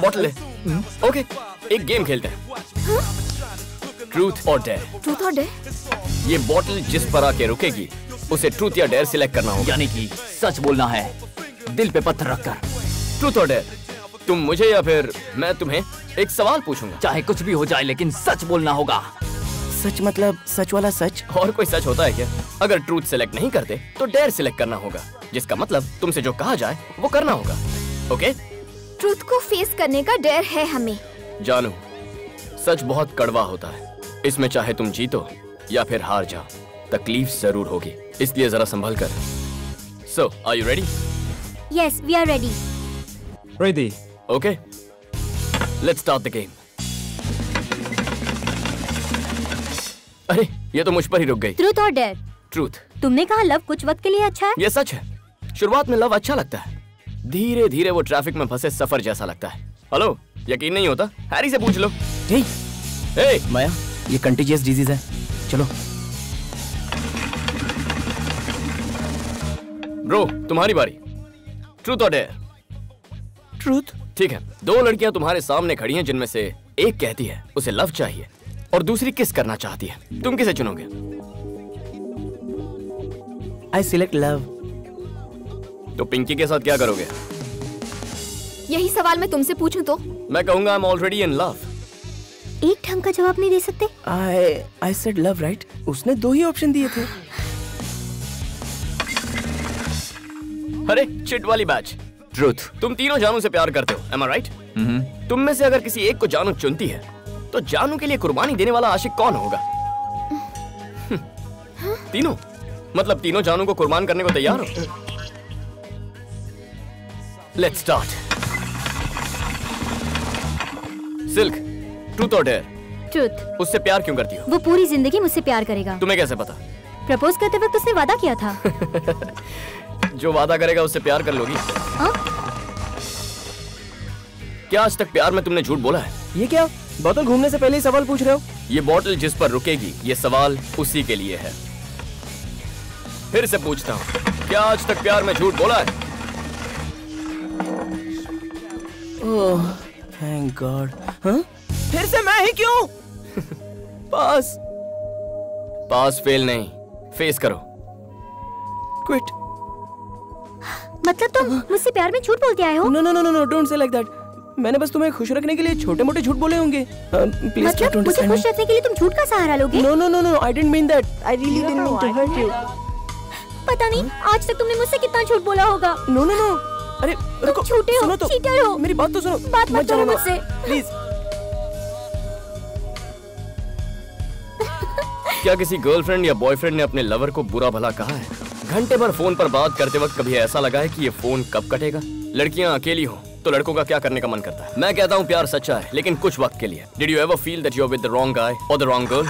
बॉटल ले। ओके, एक गेम खेलते हैं। ट्रूथ और डेयर। ट्रूथ और डेयर? ये बॉटल जिस पर आके रुकेगी उसे ट्रूथ या डेयर सिलेक्ट करना होगा। यानी कि सच बोलना है, दिल पे पत्थर रखकर। ट्रूथ और डेयर, तुम मुझे या फिर मैं तुम्हें एक सवाल पूछूंगा। चाहे कुछ भी हो जाए, लेकिन सच बोलना होगा। सच मतलब सच वाला सच? और कोई सच होता है क्या? अगर ट्रूथ सिलेक्ट नहीं करते तो डेयर सिलेक्ट करना होगा, जिसका मतलब तुमसे जो कहा जाए वो करना होगा। ओके? ट्रूथ को फेस करने का डेयर है हमें। जानू, सच बहुत कड़वा होता है, इसमें चाहे तुम जीतो या फिर हार जाओ, तकलीफ जरूर होगी, इसलिए जरा संभल कर। So, are you ready? Yes, we are ready. Ready. Okay. Let's start the game. अरे ये तो मुझ पर ही रुक गई। Truth or dare? Truth. तुमने कहा लव कुछ वक्त के लिए अच्छा है। ये सच है, शुरुआत में लव अच्छा लगता है, धीरे धीरे वो ट्रैफिक में फंसे सफर जैसा लगता है। हेलो, यकीन नहीं होता? हैरी से पूछ लो। हे माया, ये कंटेजियस डिजीज है, चलो। ब्रो, तुम्हारी बारी। ट्रूथ और डेयर? ट्रूथ। ठीक है, दो लड़कियां तुम्हारे सामने खड़ी हैं जिनमें से एक कहती है उसे लव चाहिए और दूसरी किस करना चाहती है, तुम किसे चुनोगे? I select love. तो पिंकी के साथ क्या करोगे? यही सवाल मैं तुमसे पूछूं तो? मैं कहूंगा I'm already in love. एक ढंग का जवाब नहीं दे सकते? I said love, right? उसने दो ही ऑप्शन दिए थे। अरे चिट वाली बैच। ट्रूथ। तुम तीनों जानू से प्यार करते हो, am I right? तुम में से अगर किसी एक को जानू चुनती है तो जानू के लिए कुर्बानी देने वाला आशिक कौन होगा? तीनों? मतलब तीनों जानू को कुर्बान करने को तैयार हो? Let's start. सिल्क, ट्रूथ और डेयर? ट्रूथ। उससे प्यार क्यों करती हो? वो पूरी जिंदगी मुझसे प्यार करेगा। तुम्हें कैसे पता? प्रपोज करते वक्त उसने वादा किया था। जो वादा करेगा उससे प्यार कर लोगी? क्या आज तक प्यार में तुमने झूठ बोला है? ये क्या? बोतल घूमने से पहले ही सवाल पूछ रहे हो? ये बोतल जिस पर रुकेगी, ये सवाल उसी के लिए है। फिर से पूछता हूँ, क्या आज तक प्यार में झूठ बोला है? ओह, थैंक गॉड। हाँ? फिर से मैं ही क्यों? पास। पास फेल नहीं, फेस करो। क्विट। मतलब तुम मुझसे प्यार में झूठ बोल के आए हो? No no no no, don't say like that. मैंने बस तुम्हें खुश रखने के लिए छोटे-मोटे झूठ बोले होंगे। प्लीज मतलब मुझे खुश रखने के लिए तुम झूठ का सहारा लोगे? No no no no, I didn't mean that. I really didn't mean to hurt you. पता नहीं आज तक तुमने मुझसे कितना झूठ बोला होगा। नो नो नो, अरे रुको, झूठे हो, सुनो तो, चीटर हो। मेरी बात तो सुनो। बात मत करो मुझसे, प्लीज। क्या किसी गर्लफ्रेंड या बॉयफ्रेंड ने अपने लवर को बुरा भला कहा है? घंटे भर फोन पर बात करते वक्त कभी ऐसा लगा है कि ये फोन कब कटेगा? लड़कियां अकेली हो तो लड़कों का क्या करने का मन करता है? मैं कहता हूँ प्यार सच्चा है, लेकिन कुछ वक्त के लिए। Did you ever feel that you're with the wrong guy or the wrong girl?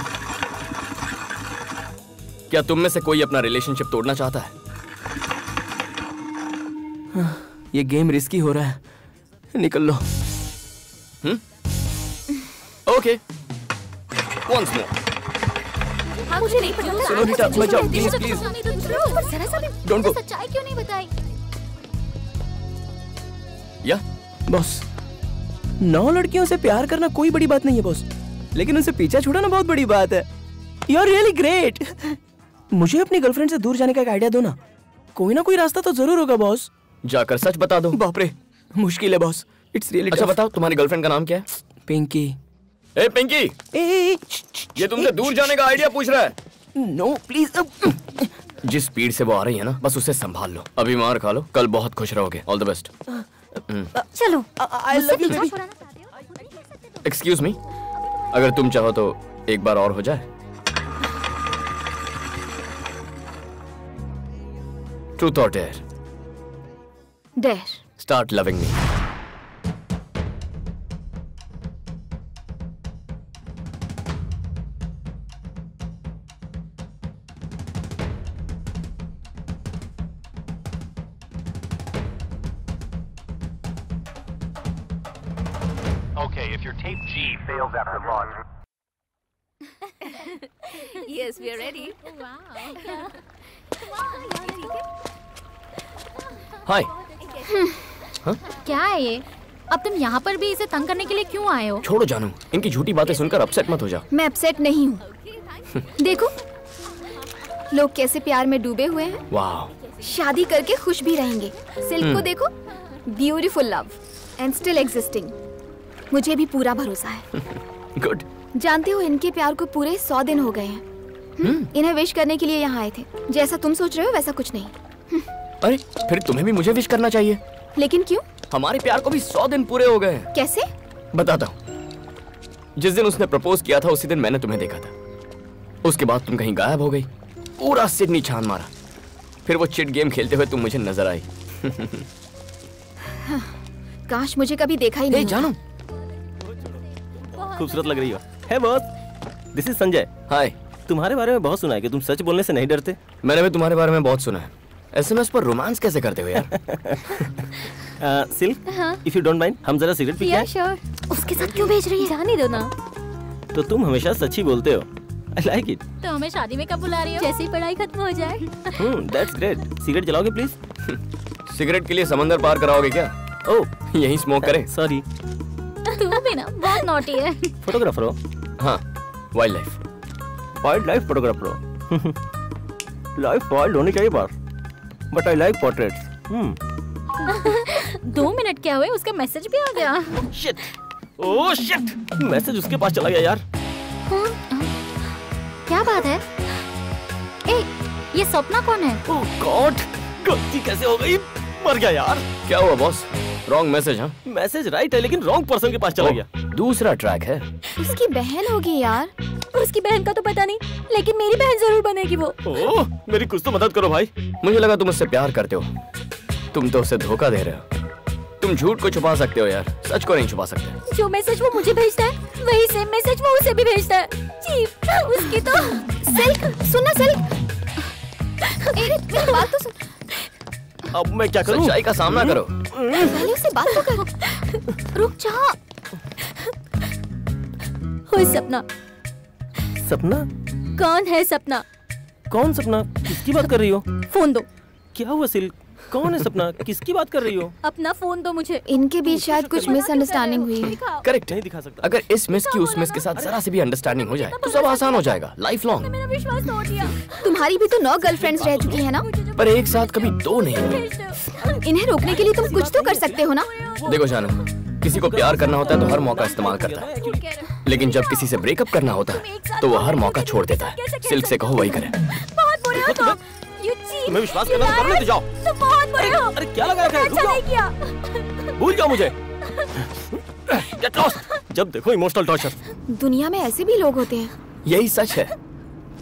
क्या तुम में से कोई अपना रिलेशनशिप तोड़ना चाहता है? ये गेम रिस्की हो रहा है, निकल लो। Okay. Once more. मुझे नहीं पता। सुनो रीटा, मत जाओ, प्लीज प्लीज। Don't go. सच्चाई क्यों नहीं बताई? या बॉस, 9 लड़कियों से प्यार करना कोई बड़ी बात नहीं है बॉस, लेकिन उनसे पीछा छुड़ाना बहुत बड़ी बात है। You are really great. मुझे अपनी गर्लफ्रेंड से दूर जाने का एक आइडिया दो ना, कोई ना कोई रास्ता तो जरूर होगा बॉस। जाकर सच बता दो। बाप रे, मुश्किल है बॉस, इट्स रियली। अच्छा बताओ, तुम्हारी गर्लफ्रेंड का नाम क्या है? पिंकी। ए पिंकी, ये तुमसे दूर जाने का आइडिया पूछ रहा है। No please. जिस स्पीड से वो आ रही है ना, बस उसे संभाल लो। अभी मार खा लो, कल बहुत खुश रहोगे। All the best. चलो। I love you baby. Excuse me, अगर तुम चाहो तो एक बार और हो जाए। ट्रूथ और dare? Dare. Start loving me. Okay, if your tape G fails after launch. Yes, we are ready. हाय। क्या है ये? अब तुम यहाँ पर भी इसे तंग करने के लिए क्यों आए हो? छोड़ो जानू, इनकी झूठी बातें सुनकर अपसेट मत हो जाओ। मैं अपसेट नहीं हूँ। देखो लोग कैसे प्यार में डूबे हुए हैं। वाह। शादी करके खुश भी रहेंगे। सिल्क को देखो, beautiful love and still existing. मुझे भी पूरा भरोसा है। गुड। जानते हो इनके प्यार को पूरे 100 दिन हो गए हैं। इन्हें विश करने के लिए यहाँ आए थे। जैसा तुम सोच रहे हो वैसा कुछ नहीं। अरे फिर तुम्हें भी मुझे विश करना चाहिए। लेकिन क्यों? हमारे प्यार को भी 100 दिन पूरे हो गए हैं। कैसे? बताता हूँ। जिस दिन उसने प्रपोज किया था उसी दिन मैंने तुम्हें देखा था। उसके बाद तुम कहीं गायब हो गई, पूरा सिडनी छान मारा, फिर वो चिट गेम खेलते हुए तुम मुझे नजर आई। काश मुझे कभी देखा ही नहीं। जानू खूबसूरत लग रही हो। है बॉस, दिस इज संजय। हाय। तुम्हारे बारे में बहुत सुना है कि तुम सच बोलने से नहीं डरते। मैंने भी तुम्हारे बारे में बहुत सुना है। एसएमएस पर रोमांस कैसे करते हो यार? Silk, if you don't mind, हम जरा सिगरेट पी के आएं? श्योर। उसके साथ क्यों भेज रही है? जाने दो ना। तो तुम हमेशा सच ही बोलते हो। I like it. तो हमें शादी में कब बुला रही हो? जैसे ही पढ़ाई खत्म हो जाए। That's great. सिगरेट जलाओगे प्लीज? सिगरेट के लिए समंदर पार कराओगे क्या? ओह, यहीं स्मोक करें। सॉरी। तू भी ना बहुत नॉटी है। फोटोग्राफर हो? हाँ, वाइल्ड लाइफ फोटोग्राफर हो। लाइफ वाइल्ड होनी चाहिए बार, but I like portraits. 2 minute क्या हुए, उसका मैसेज भी आ गया। शिट, ओह शिट, मैसेज उसके पास चला गया यार। क्या बात है? ए, ये सपना कौन है? ओह गॉड, गलती कैसे हो गई? मर गया यार। क्या हुआ बॉस? Wrong message? हाँ, मैसेज राइट है लेकिन रॉन्ग पर्सन के पास चला गया। दूसरा ट्रैक है। उसकी बहन होगी यार। उसकी बहन का तो पता नहीं, लेकिन मेरी बहन जरूर बनेगी वो। ओह, मेरी कुछ तो मदद करो भाई। मुझे लगा तुम उससे प्यार करते हो। तुम तो उसे धोखा दे रहे हो। तुम झूठ को छुपा सकते हो यार, सच को नहीं छुपा सकते। जो मैसेज वो मुझे भेजता है, वही सेम मैसेज वो उसे भी भेजता है। चीप, उसकी तो। सिल्क, सुनना सिल्क। मेरी बात तो सुन। अब मैं क्या करूं? सच्चाई का सामना करो। पहले उससे बात तो कर। रुक जा। हो सपना। सपना? कौन है सपना? कौन सपना? किसकी बात कर रही हो? फोन दो। क्या हुआ सिल्क? कौन है सपना? किसकी बात कर रही हो? अपना फोन दो मुझे। इनके बीच शायद कुछ मिसअंडरस्टैंडिंग हुई है। करेक्ट, नहीं दिखा सकता। अगर इस मिस की उस मिस के साथ जरा से भी अंडरस्टैंडिंग हो जाए तो सब आसान हो जाएगा, लाइफ लॉन्ग। मेरा विश्वास तोड़ दिया। तुम्हारी भी तो 9 गर्लफ्रेंड्स रह चुकी है ना? पर एक साथ कभी 2 नहीं हुई। इन्हें रोकने के लिए तुम कुछ तो कर सकते हो ना? देखो जानू, किसी को प्यार करना होता है तो हर मौका इस्तेमाल करता है, लेकिन जब किसी से ब्रेकअप करना होता है तो वो हर मौका छोड़ देता है। सिल्क से कहो वही करे। बहुत बुरे हो तुम। तुम्हें विश्वास करना तो करने तो जाओ। तुम बहुत बुरे हो। अरे क्या लगा रखा है? अच्छा नहीं किया। भूल जाओ मुझे। Get lost. जब देखो इमोशनल टॉर्चर। दुनिया में ऐसे भी लोग होते हैं। यही सच है।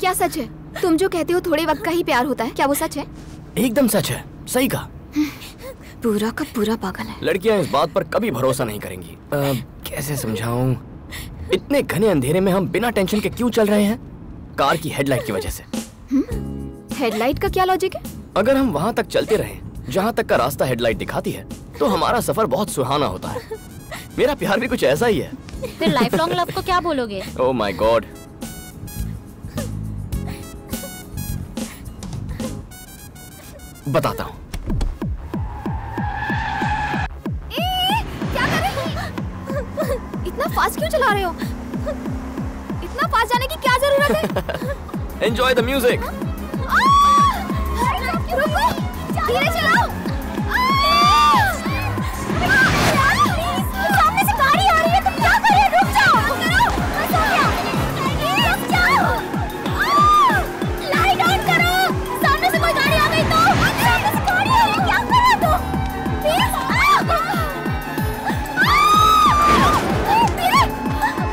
क्या सच है? तुम जो कहते हो थोड़े वक्त का ही प्यार होता है, क्या वो सच है? एकदम सच है, सही कहा। पूरा का पूरा पागल है। लड़कियां इस बात पर कभी भरोसा नहीं करेंगी। कैसे समझाऊं? इतने घने अंधेरे में हम बिना टेंशन के क्यों चल रहे हैं? कार की हेडलाइट की वजह से। हेडलाइट का क्या लॉजिक है? अगर हम वहाँ तक चलते रहें जहाँ तक का रास्ता हेडलाइट दिखाती है तो हमारा सफर बहुत सुहाना होता है। मेरा प्यार भी कुछ ऐसा ही है। फिर लाइफ लॉन्ग लव को क्या बोलोगे? Oh my God. बताता हूँ। क्या कर रहे हो? इतना फास्ट क्यों चला रहे हो? इतना फास्ट जाने की क्या जरूरत है? Enjoy the music. रुको, धीरे चलाओ। सामने से गाड़ी आ रही है, तुम क्या कर रहे हो? रुक जाओ। बस हो गया। रुक जाओ। लाइट ऑन करो। सामने से कोई गाड़ी आ गई तो? सामने से गाड़ी आ रही है, क्या कर रहे हो तुम? प्लीज।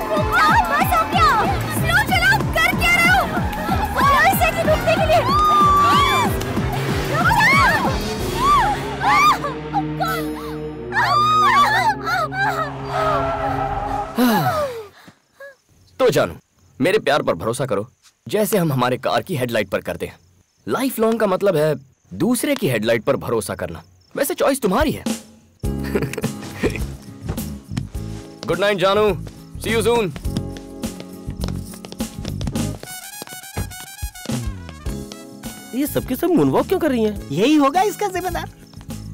रुक जाओ, बस हो गया। स्लो चलाओ, कर क्या रहे हो? बोलो इसे कि रुकने के लिए। तो जानू, मेरे प्यार पर भरोसा करो जैसे हम हमारे कार की हेडलाइट पर करते हैं। लाइफ लॉन्ग का मतलब है दूसरे की हेडलाइट पर भरोसा करना। वैसे चॉइस तुम्हारी है। गुड नाइट जानू, सी यू सून। ये सबके सब मूनवॉक क्यों कर रही हैं? यही होगा इसका जिम्मेदार।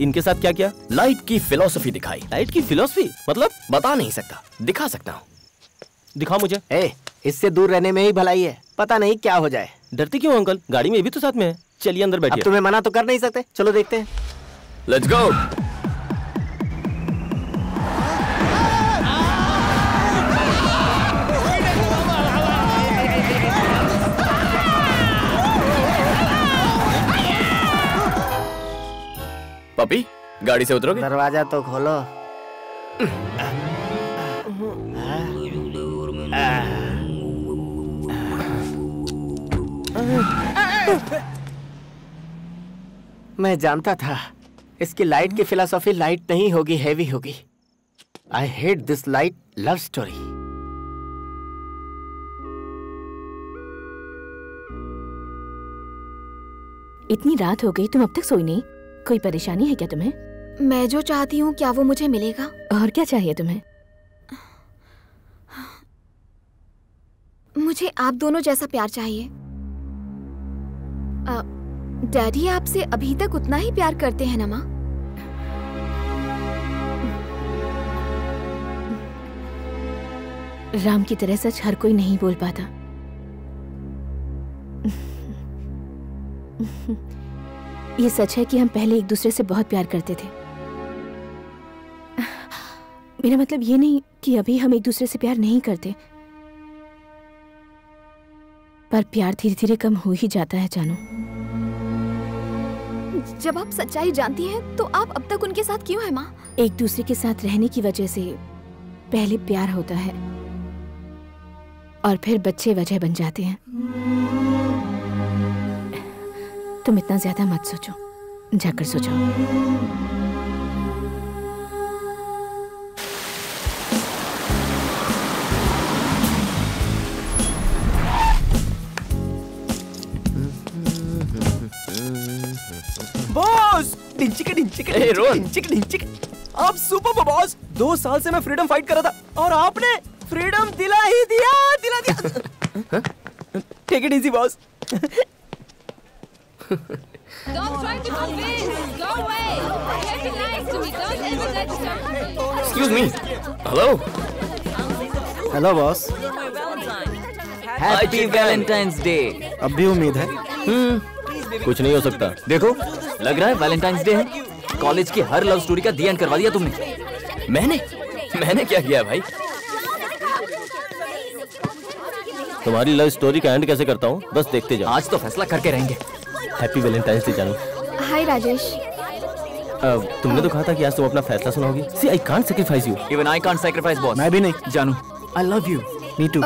इनके साथ क्या किया? लाइट की फिलॉसफी दिखाई। लाइट की फिलॉसफी मतलब? बता नहीं सकता, दिखा सकता हूँ। दिखाओ मुझे। इससे दूर रहने में ही भलाई है, पता नहीं क्या हो जाए। डरते क्यों अंकल? गाड़ी में ये भी तो साथ में है। चलिए अंदर बैठिए। अब तुम्हें मना तो कर नहीं सकते, चलो देखते हैं। Let's go. पपी, गाड़ी से उतरोगे? दरवाजा तो खोलो। मैं जानता था इसकी लाइट की फिलॉसफी लाइट नहीं होगी, हैवी होगी। I hate this light love story. इतनी रात हो गई, तुम अब तक सोई नहीं? कोई परेशानी है क्या तुम्हें? मैं जो चाहती हूँ क्या वो मुझे मिलेगा? और क्या चाहिए तुम्हें? मुझे आप दोनों जैसा प्यार चाहिए। डैडी आपसे अभी तक उतना ही प्यार करते हैं ना माँ? राम की तरह सच हर कोई नहीं बोल पाता। ये सच है कि हम पहले एक दूसरे से बहुत प्यार करते थे। मेरा मतलब ये नहीं कि अभी हम एक दूसरे से प्यार नहीं करते, पर प्यार धीरे धीरे कम हो ही जाता है जानू। जब आप सच्चाई जानती हैं तो आप अब तक उनके साथ क्यों हैं माँ? एक दूसरे के साथ रहने की वजह से पहले प्यार होता है और फिर बच्चे वजह बन जाते हैं। तुम इतना ज्यादा मत सोचो, जाकर सो जाओ। बॉस डिंचिक आप सुपर बॉस। 2 साल से मैं फ्रीडम फाइट कर रहा था और आपने फ्रीडम दिला ही दिया। Take it easy boss. Don't try to convince. Go away. Can't be nice to me. Don't ever let me. Excuse me. Hello. Hello boss. Happy Valentine's day. अब भी उम्मीद है? कुछ नहीं हो सकता। देखो, लग रहा है वैलेंटाइंस डे है। कॉलेज की हर लव स्टोरी का दी एंड करवा दिया तुमने। मैंने क्या किया भाई? तुम्हारी लव स्टोरी का एंड कैसे करता हूँ, बस देखते जाओ। आज तो फैसला करके रहेंगे। हैप्पी वैलेंटाइंस डे जानू। हाय राजेश। तुमने तो कहा था कि आज तुम अपना फैसला सुनाओगी। See I can't sacrifice you. Even I can't sacrifice boss. मैं भी नहीं। Janu, I love you. Me too.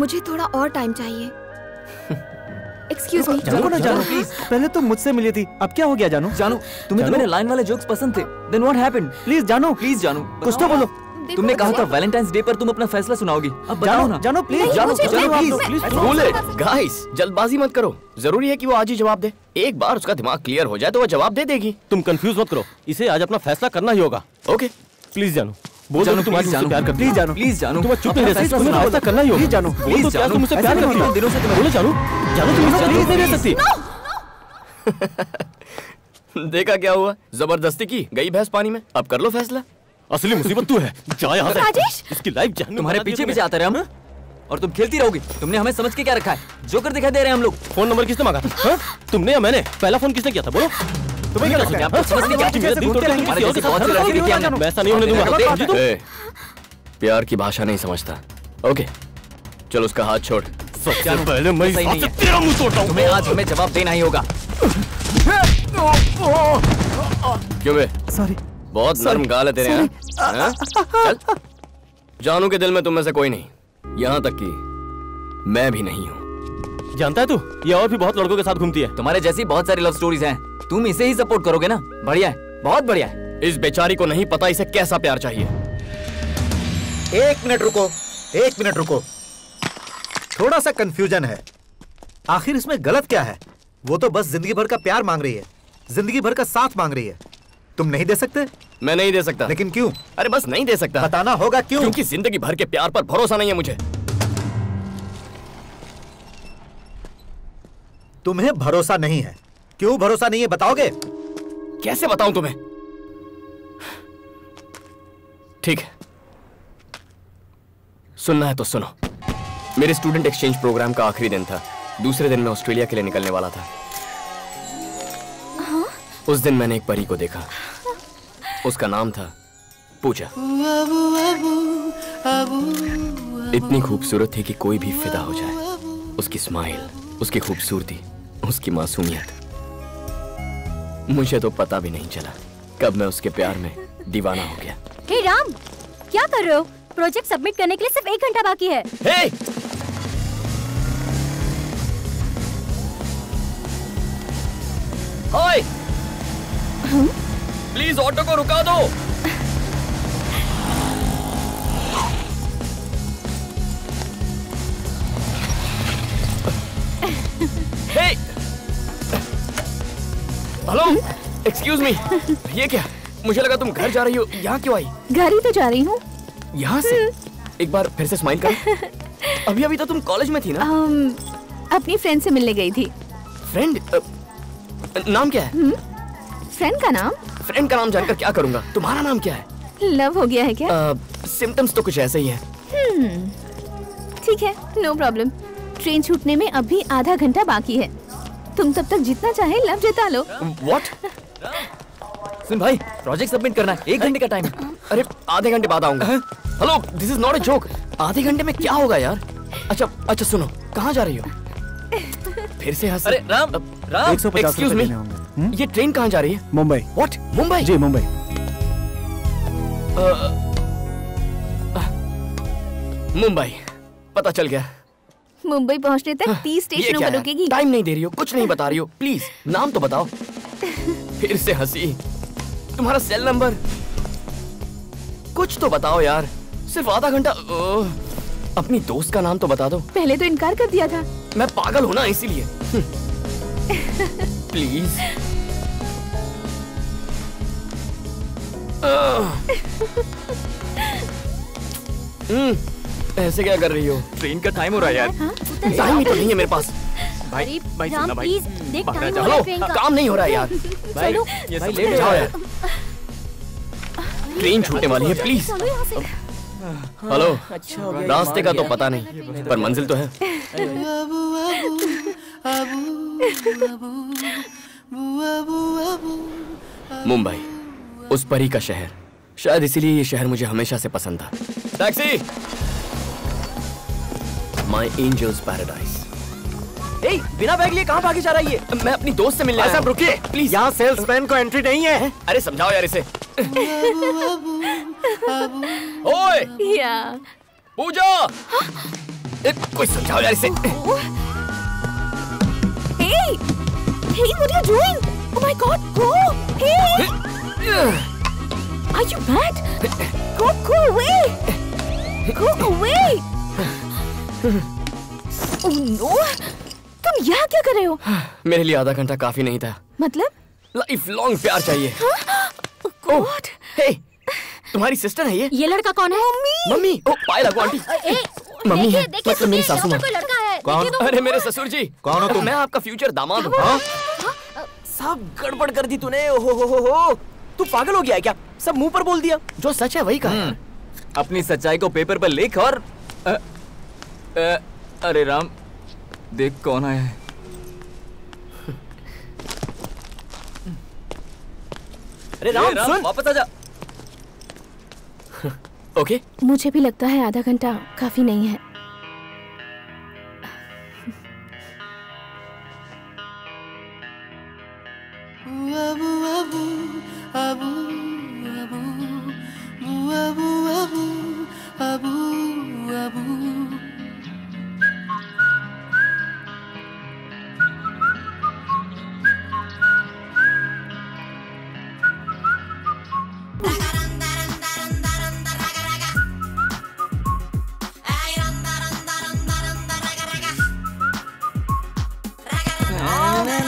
मुझे थोड़ा और टाइम चाहिए। Excuse me. जानू ना जानू प्लीज। पहले तुम मुझसे मिली थी, अब क्या हो गया जानू? तुम्हें तो मेरे लाइन वाले जोक्स पसंद थे। Then what happened? प्लीज जानू, कुछ तो बोलो। तुमने कहा था वैलेंटाइंस डे पर तुम अपना फैसला सुनाओगी। अब बताओ ना। जानू प्लीज। बोले गाइस, जल्दबाजी मत करो। जरूरी है कि वो आज ही जवाब दे। एक बार उसका दिमाग क्लियर हो जाए तो वो जवाब दे देगी। तुम कंफ्यूज मत करो, इसे आज अपना फैसला करना ही होगा। ओके प्लीज जानू, बोल दो तुम्हारी मुझसे प्यार करती। प्लीज जानू तुम चुप नहीं रह सकती, तुम्हें फैसला करना ही होगा। प्लीज जानू, बोल दो तुम मुझसे प्यार करती हो। दिनों से तुम्हें बोलो जानू, तुम मुझसे प्लीज नहीं रह सकती। देखा क्या हुआ? जबरदस्ती की गई भैंस पानी में। अब कर लो फैसला। असली मुसीबत तू है। जा यहाँ से। राजेश! इसकी लाइफ जहन्नुम तुम्हारे पीछे पीछे आते रहे हम, और तुम खेलती रहोगी। तुमने हमें समझ के क्या रखा है? जोकर दिखाई दे रहे हैं हम लोग। फोन नंबर किसने मांगा था? तुमने या मैंने? पहला फोन किसने किया था? बोलो। तुम्हें क्या लगता है? समझ नहीं क्या? मैं ऐसा नहीं होने दूंगा। प्यार की भाषा नहीं समझता। ओके चलो उसका हाथ छोड़। सबसे पहले मैं इस हाथ से तेरा मुंह तोड़ता हूं। तुम्हें आज हमें जवाब देना ही होगा। क्यों बे? सॉरी। बहुत नरम गाल है तेरे यहाँ। चल। जानू के दिल में तुम में से कोई नहीं, यहाँ तक कि मैं भी नहीं हूँ। जानता है तू, ये और भी बहुत लड़कों के साथ घूमती है। तुम्हारे जैसी बहुत सारी लव स्टोरीज हैं। तुम इसे ही सपोर्ट करोगे ना? बढ़िया है, बहुत बढ़िया है। इस बेचारी को नहीं पता इसे कैसा प्यार चाहिए। 1 मिनट रुको, 1 मिनट रुको। थोड़ा सा कंफ्यूजन है। आखिर इसमें गलत क्या है? वो तो बस जिंदगी भर का प्यार मांग रही है, जिंदगी भर का साथ मांग रही है। तुम नहीं दे सकते? मैं नहीं दे सकता। लेकिन क्यों? अरे बस नहीं दे सकता। बताना होगा क्यों? क्योंकि जिंदगी भर के प्यार पर भरोसा नहीं है मुझे। तुम्हें भरोसा नहीं है? क्यों भरोसा नहीं है बताओगे? कैसे बताऊं तुम्हें? ठीक है, सुनना है तो सुनो। मेरे स्टूडेंट एक्सचेंज प्रोग्राम का आखिरी दिन था। दूसरे दिन मैं ऑस्ट्रेलिया के लिए निकलने वाला था। उस दिन मैंने एक परी को देखा। उसका नाम था पूजा। इतनी खूबसूरत थी कि कोई भी फिदा हो जाए। उसकी स्माइल, उसकी खूबसूरती, उसकी मासूमियत। मुझे तो पता भी नहीं चला कब मैं उसके प्यार में दीवाना हो गया। हे राम, क्या कर रहे हो? प्रोजेक्ट सबमिट करने के लिए सिर्फ 1 घंटा बाकी है। हे! हाय प्लीज ऑटो को रुका दो। हेलो एक्सक्यूज मी, ये क्या? मुझे लगा तुम घर जा रही हो, यहाँ क्यों आई? घर ही तो जा रही हूँ। यहाँ से? एक बार फिर से स्माइल कर। अभी तो तुम कॉलेज में थी ना? अपनी फ्रेंड से मिलने गई थी। फ्रेंड? नाम क्या है? फ्रेंड का नाम? फ्रेंड का नाम जानकर क्या करूँगा? तुम्हारा नाम क्या है? लव हो गया है क्या? सिम्टम्स तो कुछ ऐसे ही है। ठीक है, नो प्रॉब्लम। ट्रेन छूटने में अभी आधा घंटा बाकी है। तुम तब तक जितना चाहे लव जता लो। What? सुन भाई, प्रोजेक्ट सबमिट करना है, 1 घंटे का टाइम है। अरे आधे घंटे बाद आऊंगा। Hello, this is not a joke. आधे घंटे में क्या होगा यार? अच्छा सुनो, कहाँ जा रही हो? फिर से हंस। अरे राम 150 एक्सक्यूज मी, ये ट्रेन कहाँ जा रही है? मुंबई। What? मुंबई? जी मुंबई। मुंबई, पता चल गया। मुंबई पहुंचने तक 30 स्टेशनों पर रुकेगी। टाइम नहीं दे रही हो, कुछ नहीं बता रही हो, प्लीज नाम तो बताओ। फिर से हंसी। तुम्हारा सेल नंबर कुछ तो बताओ यार। सिर्फ आधा घंटा। अपनी दोस्त का नाम तो बता दो। पहले तो इनकार कर दिया था। मैं पागल हूं ना, इसीलिए। प्लीज। ऐसे क्या कर रही हो? ट्रेन का टाइम हो रहा है यार। टाइम ही तो नहीं है मेरे पास। भाई राम प्लीज देख, टाइम हो हेलो, रहा है ट्रेन का। काम नहीं हो रहा है यार। भाई लेट जाओ यार, ट्रेन छूटने वाली है, प्लीज। हेलो, रास्ते का तो पता नहीं, पर मंजिल तो है। मुंबई, उस परी का शहर। शायद इसीलिए ये शहर मुझे हमेशा से पसंद था। टैक्सी! माई एंजल्स पैराडाइज। बिना बैग लिए कहाँ भागी जा रही है? मैं अपनी दोस्त से मिलने आया। साहब रुकिए, प्लीज। यहाँ सेल्समैन को एंट्री नहीं है। अरे समझाओ यार इसे। ओए पूजा, कोई समझाओ यार इसे। Hey, what are you doing? Oh my God, go! Hey! Are you mad? Go away! Go away! Oh no! तुम यहाँ क्या कर रहे हो? मेरे लिए आधा घंटा काफी नहीं था। मतलब? लाइफ लॉन्ग प्यार चाहिए। God! हे, तुम्हारी सिस्टर है ये? ये लड़का कौन है? मम्मी। ओ पायल लगो आंटी। मम्मी है, मतलब मेरी सासू माँ। लड़का है। कौन? अरे मेरे ससुर जी। कौन हो तुम? मैं आपका फ्यूचर दामाद हूँ। सब गड़बड़ कर दी तूने। हो तू पागल हो गया है क्या? सब मुंह पर बोल दिया। जो सच है वही कहा। अपनी सच्चाई को पेपर पर लिख और अरे राम, देख कौन आया है। अरे राम सुन, वापस आजा। ओके। मुझे भी लगता है आधा घंटा काफी नहीं है।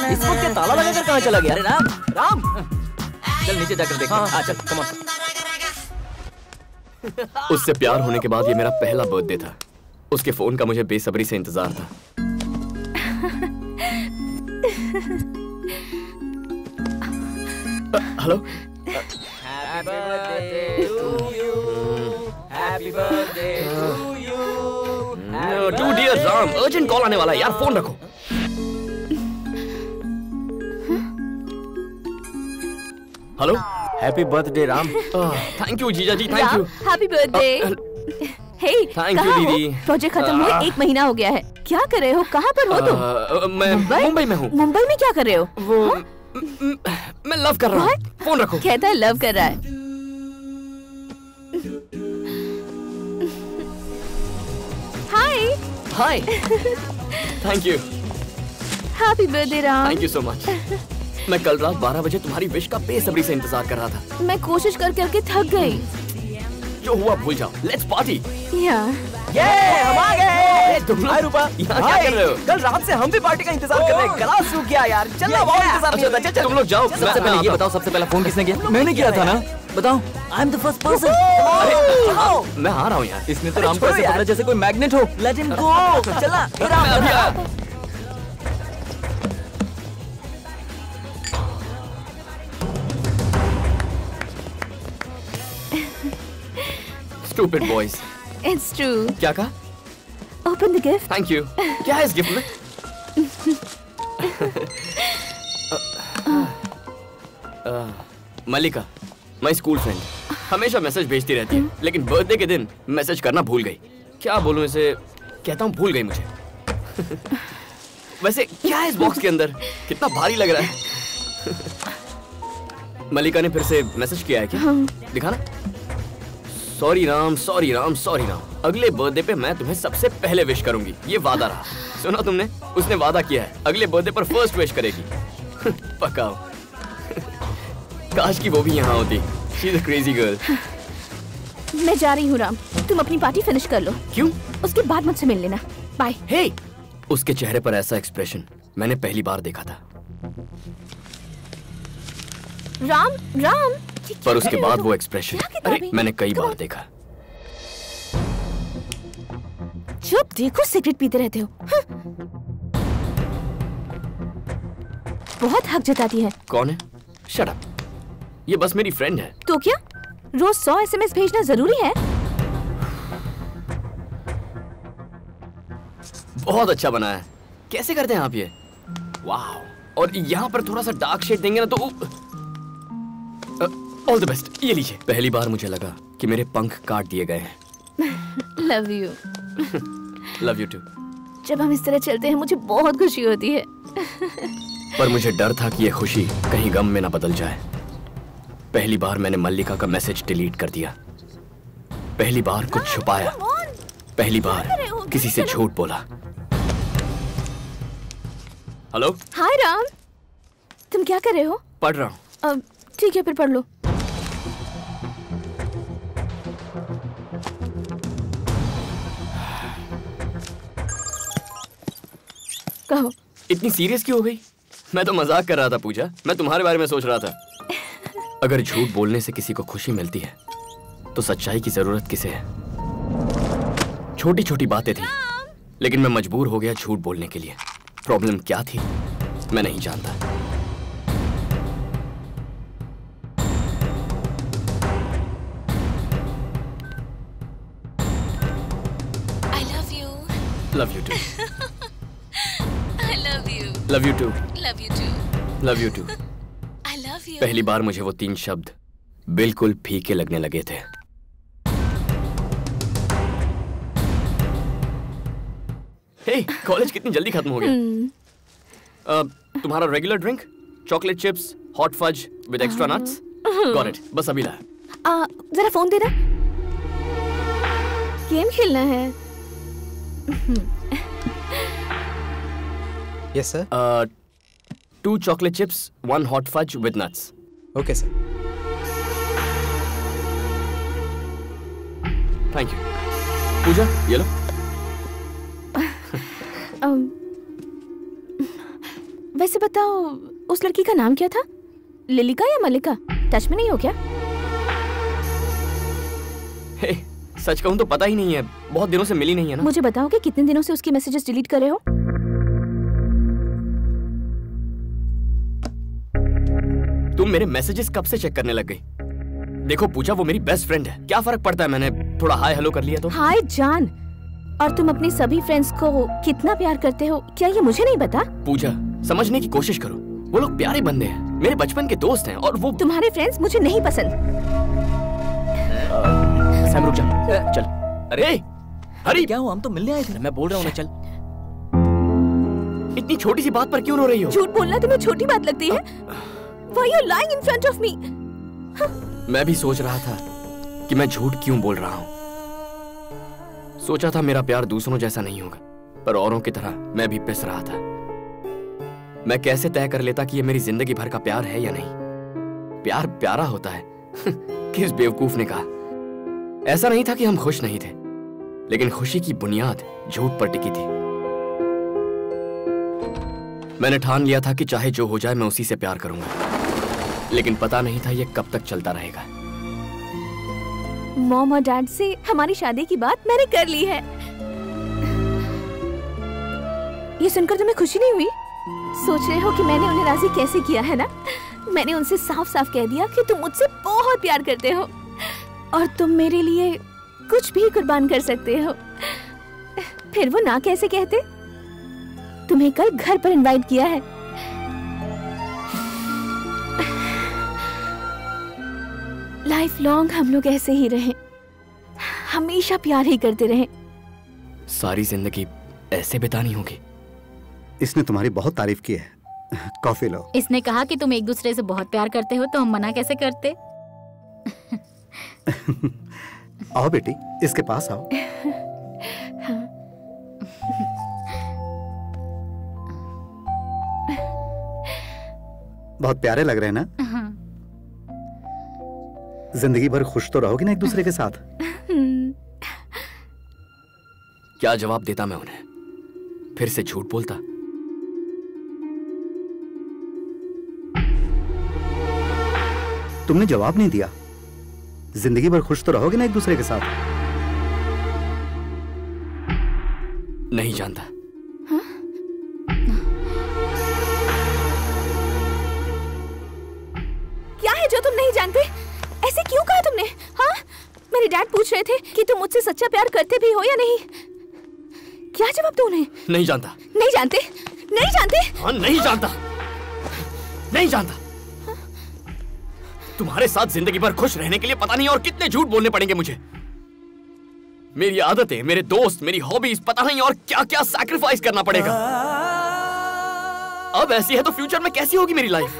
इसको क्या ताला लगाकर कहाँ चला गया? अरे राम, चल नीचे जाकर देखते हैं। चल कम ऑन। उससे प्यार होने के बाद ये मेरा पहला बर्थडे था। उसके फोन का मुझे बेसब्री से इंतजार था। Hello. To dear Ram, urgent call आने वाला है यार, फोन रखो। Hello. Happy birthday Ram. Thank you जीजा जी, thank you. Happy birthday. Hey, thank you दीदी। प्रोजेक्ट खत्म हुए 1 महीना हो गया है। क्या कर रहे हो? कहाँ पर हो तुम? मैं मुंबई में हूँ। मुंबई में क्या कर रहे हो? मैं लव कर रहा हूँ। फोन रखो। कहता है लव कर रहा है। Hi. Thank you. Happy birthday Ram. Thank you so much. मैं कल रात 12 बजे तुम्हारी विश का बेसब्री से इंतजार कर रहा था। मैं कोशिश कर करके थक गई। जो हुआ भूल जाओ, लेट्स पार्टी। ये हम आ गए। तुम लोग रूपा यहाँ क्या कर रहे हो? कल रात से हम भी पार्टी का इंतजार कर रहे हैं। गला सूख गया यार। चल ना, बहुत इंतजार नहीं होता। चल तुम लोग जाओ। सबसे पहले ये बताओ, सबसे पहला फोन किसने किया? मैंने किया था ना। बताओ। I am the first person. अरे मैं आ रहा हूँ यार। इसने तो राम को ऐसे पकड़ा जैसे कोई मैग्नेट हो। Let him go. चला Ram. Stupid boys. It's true. क्या कहा? Open the gift. Thank you. क्या है इस गिफ्ट में? मलिका, माय स्कूल फ्रेंड, हमेशा मैसेज भेजती रहती है, लेकिन बर्थडे के दिन मैसेज करना भूल गई। क्या बोलूं इसे? कहता हूँ भूल गई मुझे। वैसे क्या है इस बॉक्स के अंदर? कितना भारी लग रहा है। मलिका ने फिर से मैसेज किया है क्या? दिखाना। Sorry Ram, sorry Ram, sorry Ram. अगले बर्थडे पे मैं तुम्हें सबसे पहले विश करूंगी, ये वादा रहा। सुना तुमने? उसने वादा किया है अगले बर्थडे पर फर्स्ट विश करेगी। पक्का। काश की वो भी यहाँ होती। She is a crazy girl. मैं जा रही हूँ राम, तुम अपनी पार्टी फिनिश कर लो। क्यों? उसके बाद मुझसे मिल लेना। बाय। हे, उसके चेहरे पर ऐसा एक्सप्रेशन मैंने पहली बार देखा था। राम, राम। पर उसके बाद वो एक्सप्रेशन, अरे मैंने कई बार देखा। जब देखो सिगरेट पीते रहते हो। बहुत हक जताती है। कौन है? Shut up. ये बस मेरी फ्रेंड है। तो क्या रोज 100 SMS भेजना जरूरी है? बहुत अच्छा बना है। कैसे करते हैं आप ये? वाह। और यहाँ पर थोड़ा सा डार्क शेड देंगे ना तो ऑल द बेस्ट। ये लीजिए। पहली बार मुझे लगा कि मेरे पंख काट दिए गए हैं। Love you. Love you too. जब हम इस तरह चलते हैं मुझे बहुत खुशी होती है। पर मुझे डर था कि ये खुशी कहीं गम में ना बदल जाए। पहली बार मैंने मल्लिका का मैसेज डिलीट कर दिया। पहली बार कुछ छुपाया। पहली बार किसी से झूठ बोला। हेलो। हाय राम, तुम क्या कर रहे हो? पढ़ रहा हूँ। ठीक है, फिर पढ़ लो। कहो। इतनी सीरियस क्यों हो गई? मैं तो मजाक कर रहा था पूजा। मैं तुम्हारे बारे में सोच रहा था। अगर झूठ बोलने से किसी को खुशी मिलती है तो सच्चाई की जरूरत किसे है? छोटी छोटी बातें थी, लेकिन मैं मजबूर हो गया झूठ बोलने के लिए। प्रॉब्लम क्या थी मैं नहीं जानता। I love you. Love you too. I love you. Love you too. Love you too. Love you too. I love you. पहली बार मुझे वो 3 शब्द बिल्कुल फीके लगने लगे थे। हे, कॉलेज कितनी जल्दी खत्म हो गया। तुम्हारा regular drink? Chocolate chips, hot fudge with extra nuts? Got it. बस अभी लाया। जरा फोन देना, गेम खेलना है। Yes, sir. 2 chocolate chips, 1 hot fudge with nuts. Okay, sir. Thank you. पूजा, ये लो। वैसे बताओ, उस लड़की का नाम क्या था? लिलिका या मलिका? टच में नहीं हो क्या? हे, सच कहूं तो पता ही नहीं है। बहुत दिनों से मिली नहीं है ना। मुझे बताओ कि कितने दिनों से उसकी मैसेजेस डिलीट कर रहे हो? तुम मेरे मैसेजेस कब से चेक करने लग गई? देखो पूजा, वो मेरी बेस्ट फ्रेंड है। क्या फर्क पड़ता है मैंने थोड़ा हाय हेलो कर लिया तो? हाय जान। और तुम अपनी सभी फ्रेंड्स को कितना प्यार करते हो, क्या ये मुझे नहीं पता? पूजा, समझने की कोशिश करो। वो लोग प्यारे बंदे हैं, मेरे बचपन के दोस्त हैं। और वो तुम्हारे फ्रेंड्स मुझे नहीं पसंद। सैम रुक जा। चल। अरे हरी, क्या हुआ? हम तो मिलने आए थे। मैं बोल रहा हूँ ना, चल। इतनी छोटी सी बात पर क्यों रो रही हो? झूठ बोलना तुम्हें छोटी बात लगती है? Why you lying in front of me? मैं भी सोच रहा था कि मैं झूठ क्यों बोल रहा हूँ। सोचा था मेरा प्यार दूसरों जैसा नहीं होगा, पर औरों की तरह मैं भी पिस रहा था। मैं कैसे तय कर लेता कि ये मेरी जिंदगी भर का प्यार है या नहीं? प्यार प्यारा होता है। किस बेवकूफ ने कहा? ऐसा नहीं था कि हम खुश नहीं थे, लेकिन खुशी की बुनियाद झूठ पर टिकी थी। मैंने ठान लिया था कि चाहे जो हो जाए मैं उसी से प्यार करूंगा, लेकिन पता नहीं था ये कब तक चलता रहेगा। मॉम और डैड से हमारी शादी की बात मैंने कर ली है। ये सुनकर तुम्हें खुशी नहीं हुई? सोच रहे हो कि मैंने उन्हें राजी कैसे किया है ना? मैंने उनसे साफ साफ कह दिया कि तुम मुझसे बहुत प्यार करते हो और तुम मेरे लिए कुछ भी कुर्बान कर सकते हो। फिर वो ना कैसे कहते? तुम्हें कल घर पर इनवाइट किया है। लाइफ लॉन्ग हम लोग ऐसे ही रहें, हमेशा प्यार ही करते रहें। सारी जिंदगी ऐसे बितानी होगी। इसने तुम्हारी बहुत तारीफ की है। कॉफी लो। इसने कहा कि तुम एक दूसरे से बहुत प्यार करते हो, तो हम मना कैसे करते? आओ बेटी, इसके पास आओ। बहुत प्यारे लग रहे हैं ना? जिंदगी भर खुश तो रहोगी ना एक दूसरे के साथ? क्या जवाब देता मैं उन्हें? फिर से झूठ बोलता? तुमने जवाब नहीं दिया। जिंदगी भर खुश तो रहोगे ना एक दूसरे के साथ? नहीं जानता। क्या है जो तुम नहीं जानते? ऐसे क्यों कहा तुमने? हाँ, मेरे डैड पूछ रहे थे कि तुम मुझसे सच्चा प्यार करते भी हो या नहीं। क्या जवाब दूं उन्हें? नहीं जानता। नहीं जानते? नहीं जानते? हाँ, नहीं जानता। नहीं जानता। तुम्हारे साथ जिंदगी भर खुश रहने के लिए पता नहीं और कितने झूठ बोलने पड़ेंगे मुझे। मेरी आदतें, मेरे दोस्त, मेरी हॉबीज, पता नहीं और क्या क्या सैक्रिफाइस करना पड़ेगा। अब ऐसी है तो फ्यूचर में कैसी होगी मेरी लाइफ?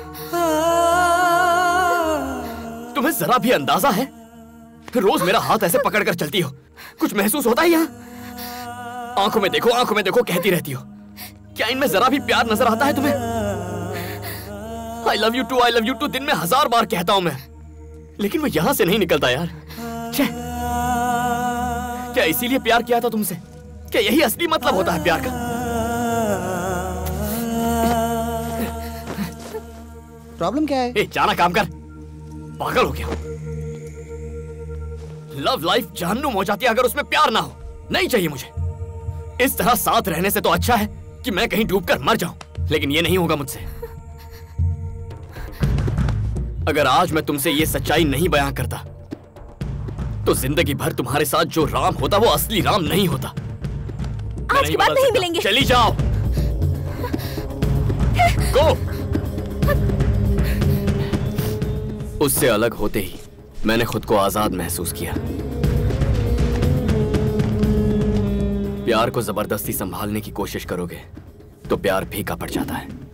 तुम्हें जरा भी अंदाजा है? रोज मेरा हाथ ऐसे पकड़कर चलती हो, कुछ महसूस होता है यहाँ? आंखों में देखो कहती रहती हो। क्या इनमें जरा भी प्यार नजर आता है तुम्हें? I love you too दिन में 1000 बार कहता हूं मैं, लेकिन वो यहां से नहीं निकलता यार। क्या इसीलिए प्यार किया था तुमसे? क्या यही असली मतलब होता है प्यार का? प्रॉब्लम क्या है? ए, जाना काम कर। पागल हो गया। लव लाइफ जहन्नुम हो जाती है अगर उसमें प्यार ना हो। नहीं चाहिए मुझे। इस तरह साथ रहने से तो अच्छा है कि मैं कहीं डूबकर मर जाऊं, लेकिन ये नहीं होगा मुझसे। अगर आज मैं तुमसे ये सच्चाई नहीं बयां करता तो जिंदगी भर तुम्हारे साथ जो राम होता वो असली राम नहीं होता। आज की बात नहीं मिलेंगे। चली जाओ। गो। उससे अलग होते ही मैंने खुद को आजाद महसूस किया। प्यार को जबरदस्ती संभालने की कोशिश करोगे तो प्यार फीका पड़ जाता है।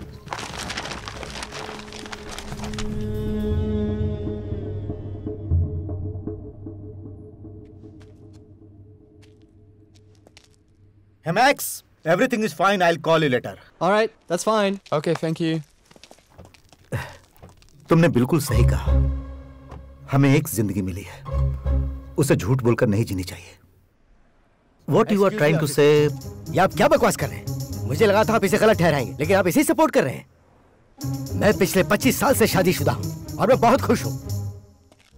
Hey Max, everything is fine. I'll call you later. All right, that's fine. Okay, thank you. तुमने बिल्कुल सही कहा। हमें एक जिंदगी मिली है, उसे झूठ बोलकर नहीं जीनी चाहिए। What you are trying to say? ये आप क्या बकवास कर रहे हैं? मुझे लगा था आप इसे गलत ठहराएंगे, लेकिन आप इसे सपोर्ट कर रहे हैं। मैं पिछले 25 साल से शादीशुदा हूँ और मैं बहुत खुश हूँ।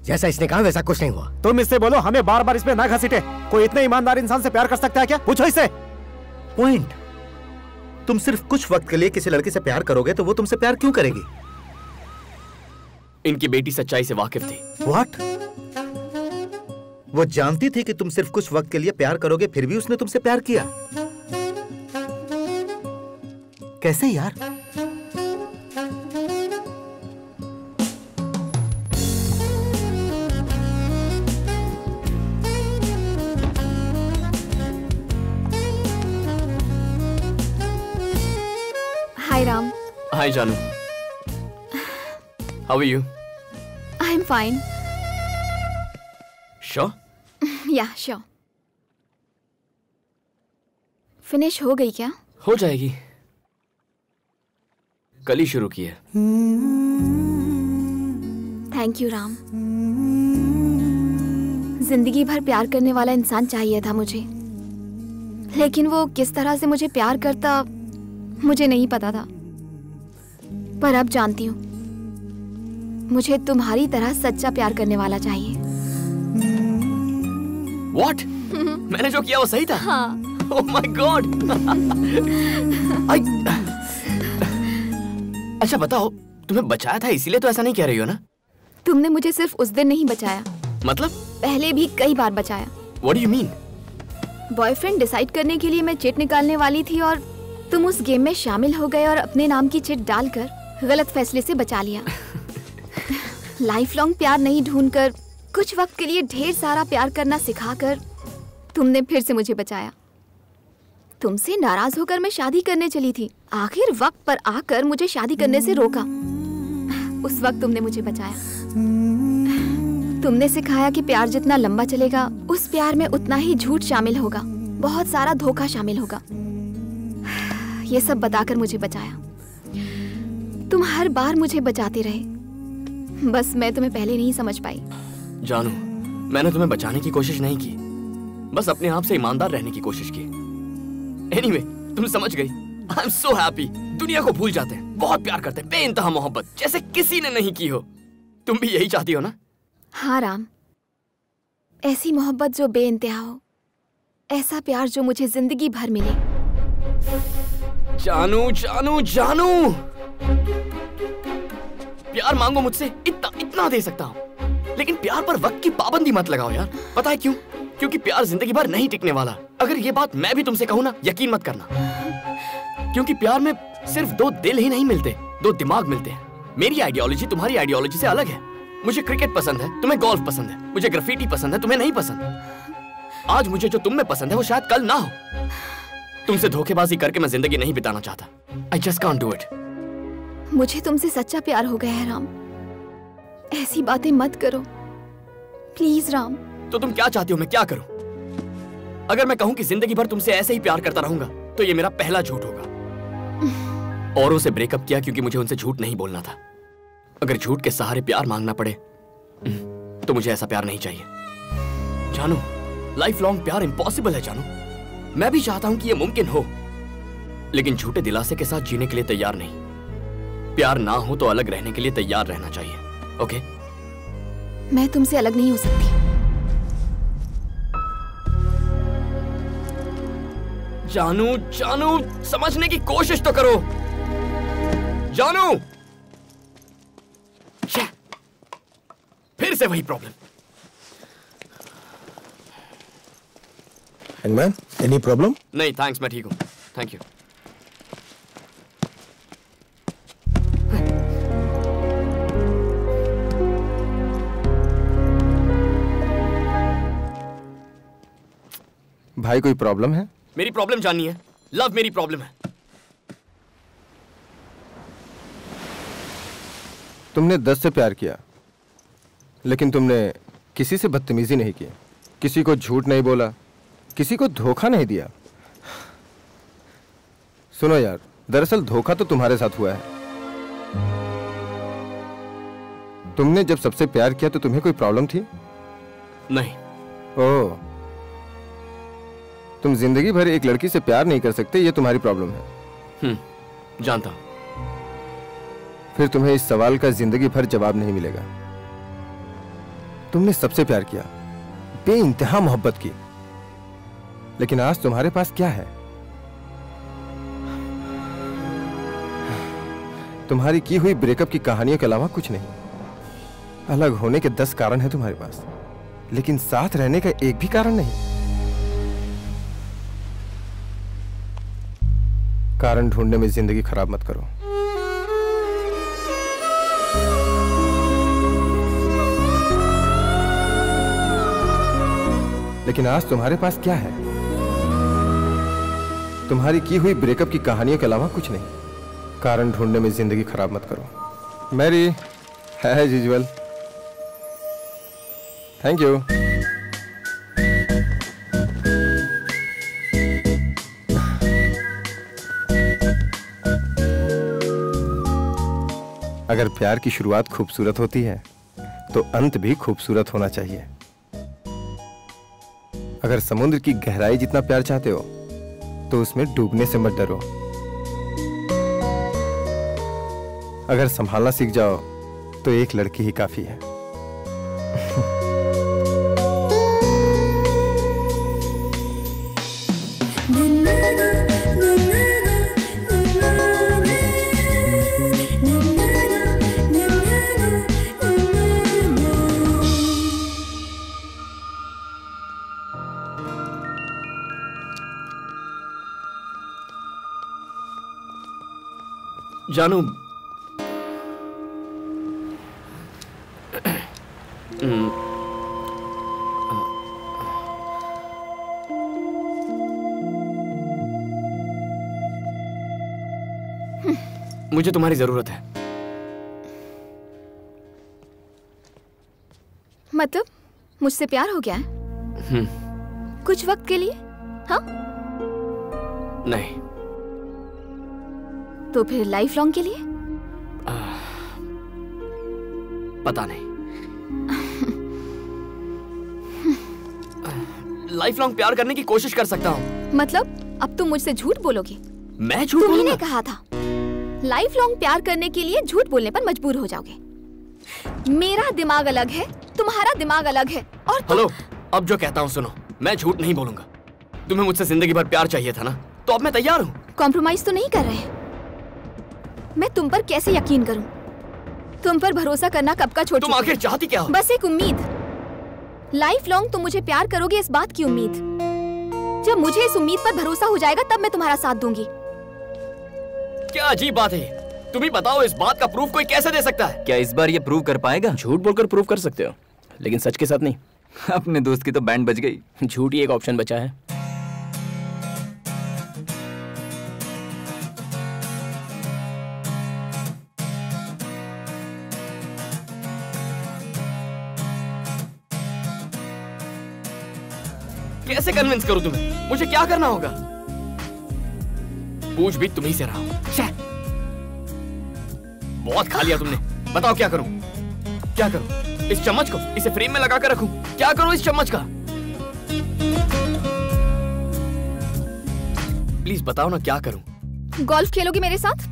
जैसा इसने कहा वैसा कुछ नहीं हुआ। तुम इससे बोलो हमें बार बार इसमें ना घसीटे। कोई इतने ईमानदार इंसान से प्यार कर सकता है क्या? पूछो इससे। पॉइंट। तुम सिर्फ कुछ वक्त के लिए किसी लड़के से प्यार करोगे तो वो तुमसे प्यार क्यों करेगी? इनकी बेटी सच्चाई से वाकिफ थी। What? वो जानती थी कि तुम सिर्फ कुछ वक्त के लिए प्यार करोगे, फिर भी उसने तुमसे प्यार किया। कैसे यार? Hi Ram. Hi Janu. How are you? I'm fine. Sure? Yeah, sure. Finish हो गई क्या? हो जाएगी। कल ही शुरू की है। Thank you Ram. जिंदगी भर प्यार करने वाला इंसान चाहिए था मुझे, लेकिन वो किस तरह से मुझे प्यार करता मुझे नहीं पता था। पर अब जानती हूँ, मुझे तुम्हारी तरह सच्चा प्यार करने वाला चाहिए। What? मैंने जो किया वो सही था? हाँ। Oh my God! अच्छा बताओ, तुम्हें बचाया था इसीलिए तो ऐसा नहीं कह रही हो ना? तुमने मुझे सिर्फ उस दिन नहीं बचाया, मतलब? पहले भी कई बार बचाया। What do you mean? Boyfriend decide करने के लिए मैं चिट निकालने वाली थी और तुम उस गेम में शामिल हो गए और अपने नाम की चिट डालकर गलत फैसले से बचा लिया। लाइफ लॉन्ग प्यार नहीं ढूंढकर कुछ वक्त के लिए ढेर सारा प्यार करना सिखाकर तुमने फिर से मुझे बचाया। तुमसे नाराज होकर मैं शादी करने चली थी, आखिर वक्त पर आकर मुझे शादी करने से रोका। उस वक्त तुमने मुझे बचाया। तुमने सिखाया कि प्यार जितना लंबा चलेगा उस प्यार में उतना ही झूठ शामिल होगा, बहुत सारा धोखा शामिल होगा। ये सब बताकर मुझे बचाया। तुम हर बार मुझे बचाते रहे, बस मैं तुम्हें पहले नहीं समझ पाई। जानू, मैंने तुम्हें बचाने की कोशिश नहीं की, बस अपने आप से ईमानदार रहने की कोशिश की। Anyway, तुम समझ गई। I'm so happy। दुनिया को भूल जाते हैं, बहुत प्यार करते हैं, बेइंतहा मोहब्बत जैसे किसी ने नहीं की हो। तुम भी यही चाहती हो ना? हाँ राम, ऐसी मोहब्बत जो बेइंतहा हो, ऐसा प्यार जो मुझे जिंदगी भर मिले। जानू जानू जानू, प्यार मांगो मुझसे, इतना दे सकता हूँ, लेकिन प्यार पर वक्त की पाबंदी मत लगाओ यार। पता है क्यों? क्योंकि प्यार जिंदगी भर नहीं टिकने वाला। अगर ये बात मैं भी तुमसे कहूँ ना, यकीन मत करना, क्योंकि प्यार में सिर्फ दो दिल ही नहीं मिलते, दो दिमाग मिलते हैं। मेरी आइडियोलॉजी तुम्हारी आइडियोलॉजी से अलग है। मुझे क्रिकेट पसंद है, तुम्हें गोल्फ पसंद है। मुझे ग्राफिटी पसंद है, तुम्हें नहीं पसंद। आज मुझे जो तुम में पसंद है वो शायद कल ना हो। तुमसे धोखेबाजी करके मैं जिंदगी नहीं बिताना चाहता। I just can't do it। मुझे तुमसे सच्चा प्यार हो गया है राम, ऐसी बातें मत करो प्लीज राम। तो तुम क्या चाहती हो मैं क्या करूं? अगर मैं कहूं कि जिंदगी भर तुमसे ऐसे ही प्यार करता रहूंगा तो ये मेरा पहला झूठ होगा। औरों से ब्रेकअप किया क्योंकि मुझे उनसे झूठ नहीं बोलना था। अगर झूठ के सहारे प्यार मांगना पड़े तो मुझे ऐसा प्यार नहीं चाहिए। जानू, लाइफ लॉन्ग प्यार इम्पॉसिबल है जानू। मैं भी चाहता हूं कि यह मुमकिन हो, लेकिन झूठे दिलासे के साथ जीने के लिए तैयार नहीं। प्यार ना हो तो अलग रहने के लिए तैयार रहना चाहिए। ओके? मैं तुमसे अलग नहीं हो सकती। जानू जानू, समझने की कोशिश तो करो। जानू, फिर से वही प्रॉब्लम। Hangman, any problem? नहीं थैंक्स, मैं ठीक हूँ। Thank you. भाई कोई प्रॉब्लम है? मेरी प्रॉब्लम जाननी है? लव मेरी प्रॉब्लम है। तुमने 10 से प्यार किया, लेकिन तुमने किसी से बदतमीजी नहीं की, किसी को झूठ नहीं बोला, किसी को धोखा नहीं दिया। सुनो यार, दरअसल धोखा तो तुम्हारे साथ हुआ है। तुमने जब सबसे प्यार किया तो तुम्हें कोई प्रॉब्लम थी? नहीं। ओह, तुम जिंदगी भर एक लड़की से प्यार नहीं कर सकते, ये तुम्हारी प्रॉब्लम है। जानता हूं। फिर तुम्हें इस सवाल का जिंदगी भर जवाब नहीं मिलेगा। तुमने सबसे प्यार किया, बेइंतहा मोहब्बत की, लेकिन आज तुम्हारे पास क्या है? तुम्हारी की हुई ब्रेकअप की कहानियों के अलावा कुछ नहीं। अलग होने के 10 कारण हैं तुम्हारे पास, लेकिन साथ रहने का एक भी कारण नहीं। कारण ढूंढने में जिंदगी खराब मत करो। लेकिन आज तुम्हारे पास क्या है? तुम्हारी की हुई ब्रेकअप की कहानियों के अलावा कुछ नहीं। कारण ढूंढने में जिंदगी खराब मत करो। Mary as usual. Thank you. अगर प्यार की शुरुआत खूबसूरत होती है तो अंत भी खूबसूरत होना चाहिए। अगर समुद्र की गहराई जितना प्यार चाहते हो तो उसमें डूबने से मत डरो। अगर संभालना सीख जाओ तो एक लड़की ही काफी है। जानू, मुझे तुम्हारी जरूरत है। मतलब मुझसे प्यार हो गया है? कुछ वक्त के लिए? हाँ? नहीं। तो फिर लाइफ लॉन्ग के लिए? पता नहीं। लाइफ लॉन्ग प्यार करने की कोशिश कर सकता हूँ। मतलब अब तुम मुझसे झूठ बोलोगे? मैं झूठ बोलूंगा? तुमने कहा था लाइफ लॉन्ग प्यार करने के लिए झूठ बोलने पर मजबूर हो जाओगे। मेरा दिमाग अलग है, तुम्हारा दिमाग अलग है। और हेलो, अब जो कहता हूँ सुनो, मैं झूठ नहीं बोलूंगा। तुम्हें मुझसे जिंदगी भर प्यार चाहिए था ना, तो अब मैं तैयार हूँ। कॉम्प्रोमाइज तो नहीं कर रहे? मैं तुम पर कैसे यकीन करूं? तुम पर भरोसा करना कब का छोड़ चुका? तुम आखिर चाहती क्या हो? बस एक उम्मीद। लाइफ लॉन्ग तुम मुझे प्यार करोगे इस बात की उम्मीद। जब मुझे इस उम्मीद पर भरोसा हो जाएगा तब मैं तुम्हारा साथ दूंगी। क्या अजीब बात है। तुम ही बताओ, इस बात का प्रूफ कोई कैसे दे सकता है? क्या इस बार ये प्रूव कर पाएगा? झूठ बोलकर प्रूव कर सकते हो, लेकिन सच के साथ नहीं। अपने दोस्त की तो बैंड बज गई। झूठ ही एक ऑप्शन बचा है। कैसे कन्विंस करूं तुम्हें? मुझे क्या करना होगा? पूछ भी तुम्ही से रहा हूं। बहुत खा लिया तुमने। बताओ क्या करूं? क्या करूं? इस चम्मच को इसे फ्रेम में लगा कर रखूं? क्या करूं इस चम्मच का? प्लीज बताओ ना, क्या करूं? गोल्फ खेलोगे मेरे साथ?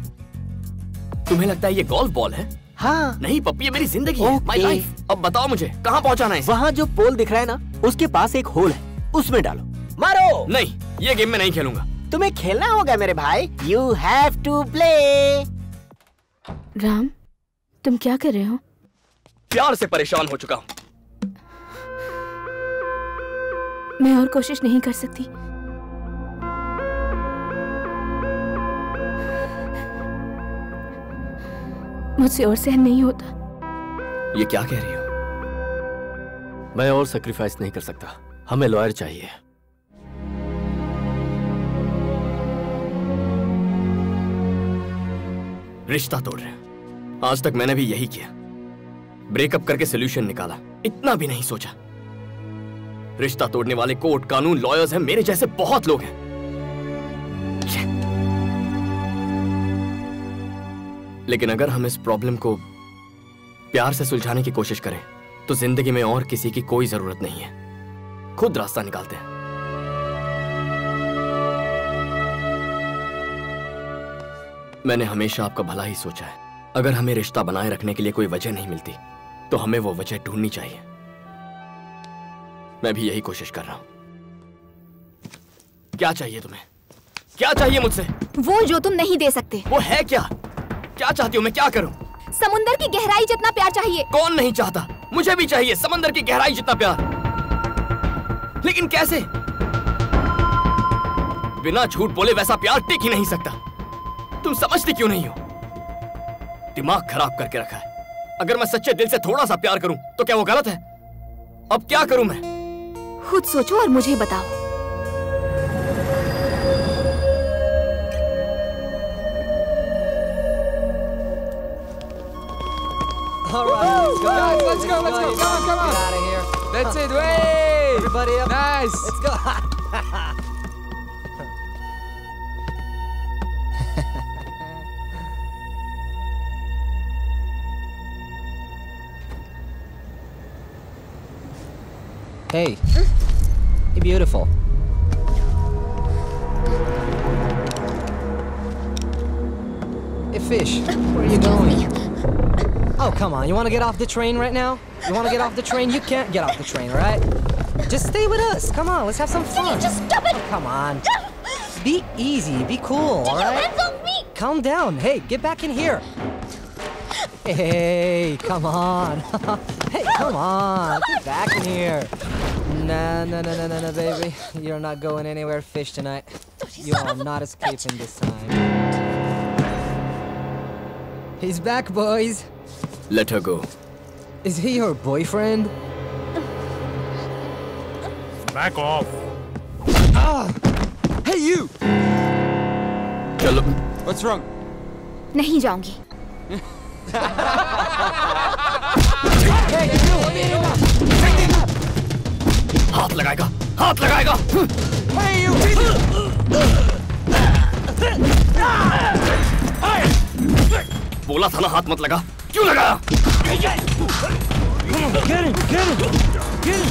तुम्हें लगता है ये गोल्फ बॉल है? हाँ। नहीं पप्पी, ये मेरी जिंदगी है, माय लाइफ। अब बताओ मुझे कहां पहुंचाना है इसे? वहाँ जो पोल दिख रहा है ना, उसके पास एक होल है, उसमें डालो। मारो। नहीं, ये गेम में नहीं खेलूंगा। तुम्हें खेलना होगा मेरे भाई। You have to play। Ram, तुम क्या कर रहे हो? प्यार से परेशान हो चुका हूँ। मैं और कोशिश नहीं कर सकती। मुझसे और सहन नहीं होता। ये क्या कह रही हो? मैं और सैक्रिफाइस नहीं कर सकता। हमें लॉयर चाहिए। रिश्ता तोड़ रहे हैं। आज तक मैंने भी यही किया, ब्रेकअप करके सोल्यूशन निकाला। इतना भी नहीं सोचा। रिश्ता तोड़ने वाले कोर्ट, कानून, लॉयर्स हैं। मेरे जैसे बहुत लोग हैं। लेकिन अगर हम इस प्रॉब्लम को प्यार से सुलझाने की कोशिश करें तो जिंदगी में और किसी की कोई जरूरत नहीं है। खुद रास्ता निकालते हैं। मैंने हमेशा आपका भला ही सोचा है। अगर हमें रिश्ता बनाए रखने के लिए कोई वजह नहीं मिलती तो हमें वो वजह ढूंढनी चाहिए। मैं भी यही कोशिश कर रहा हूं। क्या चाहिए तुम्हें? क्या चाहिए मुझसे? वो जो तुम नहीं दे सकते। वो है क्या? क्या चाहती हो? मैं क्या करूं? समुंदर की गहराई जितना प्यार चाहिए। कौन नहीं चाहता? मुझे भी चाहिए समंदर की गहराई जितना प्यार। लेकिन कैसे? बिना झूठ बोले वैसा प्यार टिक ही नहीं सकता। तुम समझती क्यों नहीं हो? दिमाग खराब करके रखा है। अगर मैं सच्चे दिल से थोड़ा सा प्यार करूं तो क्या वो गलत है? अब क्या करूं मैं? खुद सोचो और मुझे बताओ। All right, let's go. Come on. Get out of here. That's it. Way. Everybody up. Nice. Let's go. Hey, you're beautiful. Hey, fish, where are you going? Oh, come on, you want to get off the train right now? You want to get off the train? You can't get off the train, all right? Just stay with us. Come on, let's have some fun. Just stop it! Come on. Be easy, be cool, all right? Hands off me! Calm down. Hey, get back in here. Hey, come on. Hey, come on. Get back in here. No, baby. You're not going anywhere, fish, tonight. You are not escaping this time. He's back, boys. Let her go. Is he your boyfriend? Back off. Hey, you! चलो. What's wrong? नहीं जाऊंगी. Hey, you! हाथ लगाएगा. हाथ लगाएगा. Hey, you! बोला था ना हाथ मत लगा. क्यों लगाया? Get him! Get him! Get him!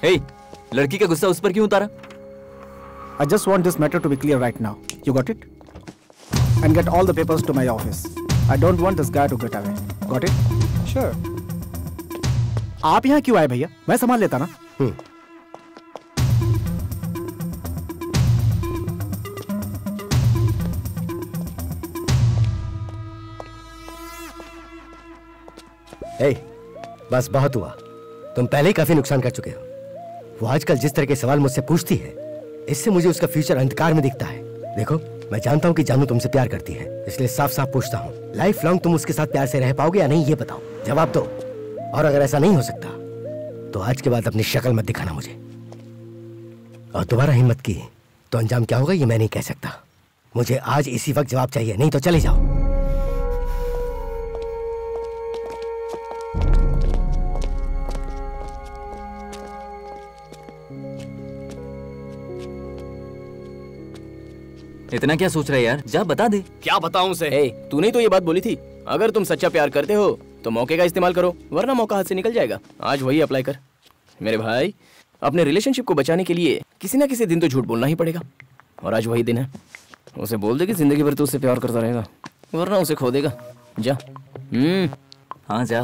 Hey, लड़की का गुस्सा उस पर क्यों उतारा? I just want this matter to be clear right now. You got it? And get all the papers to my office. I don't want this guy to get away. Got it? Sure. आप यहाँ क्यों आए भैया? मैं संभाल लेता ना. Hey, बस बहुत हुआ. तुम पहले ही काफी नुकसान कर चुके हो. वो आजकल जिस तरह के सवाल मुझसे पूछती है, इससे मुझे उसका फ्यूचर अंधकार में दिखता है. देखो, मैं जानता हूँ कि जानू तुमसे प्यार करती है, इसलिए साफ साफ पूछता हूँ, लाइफ लॉन्ग तुम उसके साथ प्यार से रह पाओगे या नहीं, ये बताओ. जवाब दो. और अगर ऐसा नहीं हो सकता तो आज के बाद अपनी शक्ल मत दिखाना मुझे. और दोबारा हिम्मत की तो अंजाम क्या होगा ये मैं नहीं कह सकता. मुझे आज इसी वक्त जवाब चाहिए, नहीं तो चले जाओ. इतना क्या सोच रहा है यार? जा बता दे. क्या बताऊं उसे? तूने तो ये बात बोली थी, अगर तुम सच्चा प्यार करते हो तो मौके का इस्तेमाल करो, वरना मौका हाथ से निकल जाएगा. आज वही अप्लाई कर. मेरे भाई, अपने रिलेशनशिप को बचाने के लिए किसी ना किसी दिन तो झूठ बोलना ही पड़ेगा, और आज वही दिन है. उसे बोल दे कि जिंदगी भर तू उससे प्यार करता रहेगा, वरना उसे खो देगा. जा. हाँ जा.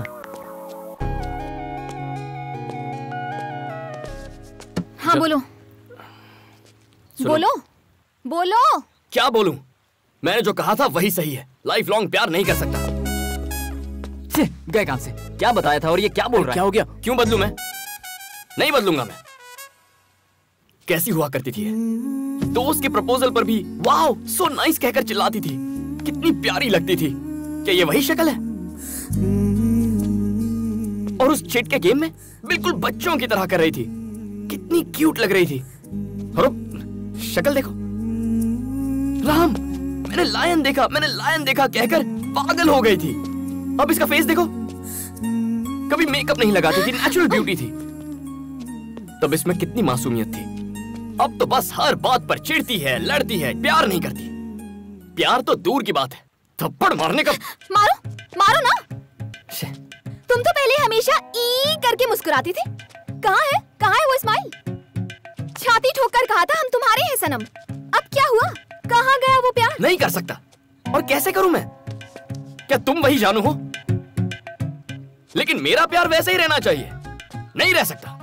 हाँ बोलो. बोलो बोलो. क्या बोलूं? मैंने जो कहा था वही सही है. लाइफ लॉन्ग प्यार नहीं कर सकता. गए काम से. क्या बताया था और ये क्या बोल रहा है? क्या हो गया? क्यों बदलूं मैं? नहीं बदलूंगा मैं. कैसी हुआ करती थी दोस्त के प्रपोजल पर भी वाओ सो नाइस कहकर चिल्लाती थी. कितनी प्यारी लगती थी. क्या ये वही शक्ल है? और उस चिट के गेम में बिल्कुल बच्चों की तरह कर रही थी. कितनी क्यूट लग रही थी. और शक्ल देखो. राम, मैंने लायन देखा कहकर पागल हो गई थी. अब इसका फेस देखो. कभी मेकअप नहीं लगाती थी, नेचुरल ब्यूटी थी. तब इसमें कितनी मासूमियत थी. अब तो बस हर बात पर चिढ़ती है, लड़ती है, प्यार नहीं करती. प्यार तो दूर की बात है, थप्पड़ मारने का. मारो ना. तुम तो पहले हमेशा ई करके मुस्कुराते थे। कहाँ है वो स्माइल? छाती ठोककर कहा था हम तुम्हारे हैं सनम। अब क्या हुआ? कहाँ गया वो प्यार? नहीं कर सकता। और कैसे करूं मैं? क्या तुम वही जानू हो? लेकिन मेरा प्यार वैसे ही रहना चाहिए। नहीं रह सकता।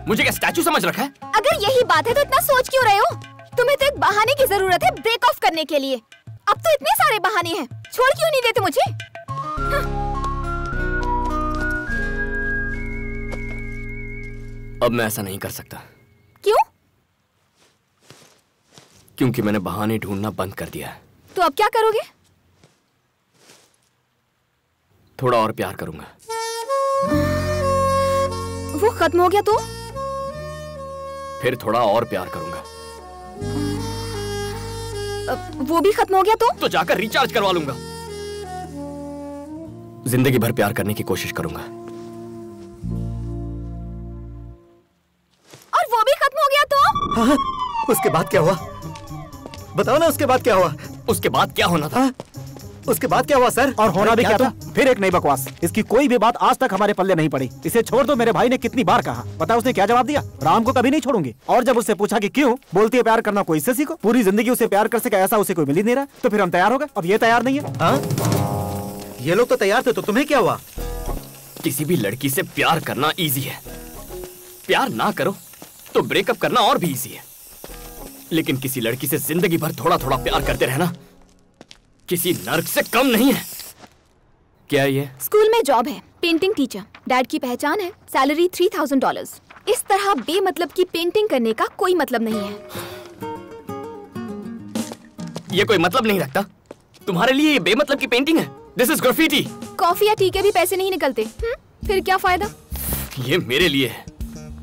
मुझे क्या स्टैचू समझ रखा है? अगर यही बात है तो इतना सोच क्यों रहे हो? तुम्हें तो एक बहाने की जरूरत है ब्रेक ऑफ करने के लिए। अब तो इतने सारे बहाने हैं, छोड़ क्यों नहीं देते मुझे? अब मैं ऐसा नहीं कर सकता। क्यों? क्योंकि मैंने बहाने ढूंढना बंद कर दिया है। तो अब क्या करोगे? थोड़ा और प्यार करूंगा। वो खत्म हो गया तो? फिर थोड़ा और प्यार करूंगा। वो भी खत्म हो गया तो? तो जाकर रिचार्ज करवा लूंगा। जिंदगी भर प्यार करने की कोशिश करूंगा। और वो भी खत्म हो गया तो? हाँ, उसके बाद क्या हुआ? बताओ ना, उसके बाद क्या हुआ? उसके बाद क्या होना था? उसके बाद क्या हुआ सर? और होना भी क्या था? फिर एक नई बकवास। इसकी कोई भी बात आज तक हमारे पल्ले नहीं पड़ी। इसे छोड़ दो, मेरे भाई ने कितनी बार कहा। पता उसने क्या जवाब दिया? राम को कभी नहीं छोड़ूंगी। और जब उससे पूछा कि क्यों, बोलती है प्यार करना कोई इससे सीखो। पूरी जिंदगी उसे प्यार कर सके ऐसा उसे कोई मिल ही नहीं रहा। तो फिर हम तैयार हो गए। अब ये तैयार नहीं है। हाँ? ये लोग तो तैयार थे, तो तुम्हें क्या हुआ? किसी भी लड़की से प्यार करना इजी है। प्यार ना करो तो ब्रेकअप करना और भी इजी है। लेकिन किसी लड़की से जिंदगी भर थोड़ा थोड़ा प्यार करते रहना किसी नर्क से कम नहीं है। क्या ये? स्कूल में जॉब है, पेंटिंग टीचर। डैड की पहचान है, सैलरी $3000। इस तरह बेमतलब की पेंटिंग करने का कोई मतलब नहीं है। ये कोई मतलब नहीं रखता? तुम्हारे लिए ये बेमतलब की पेंटिंग है? This is graffiti. कॉफी या टी के भी पैसे नहीं निकलते। फिर क्या फायदा? ये मेरे लिए है,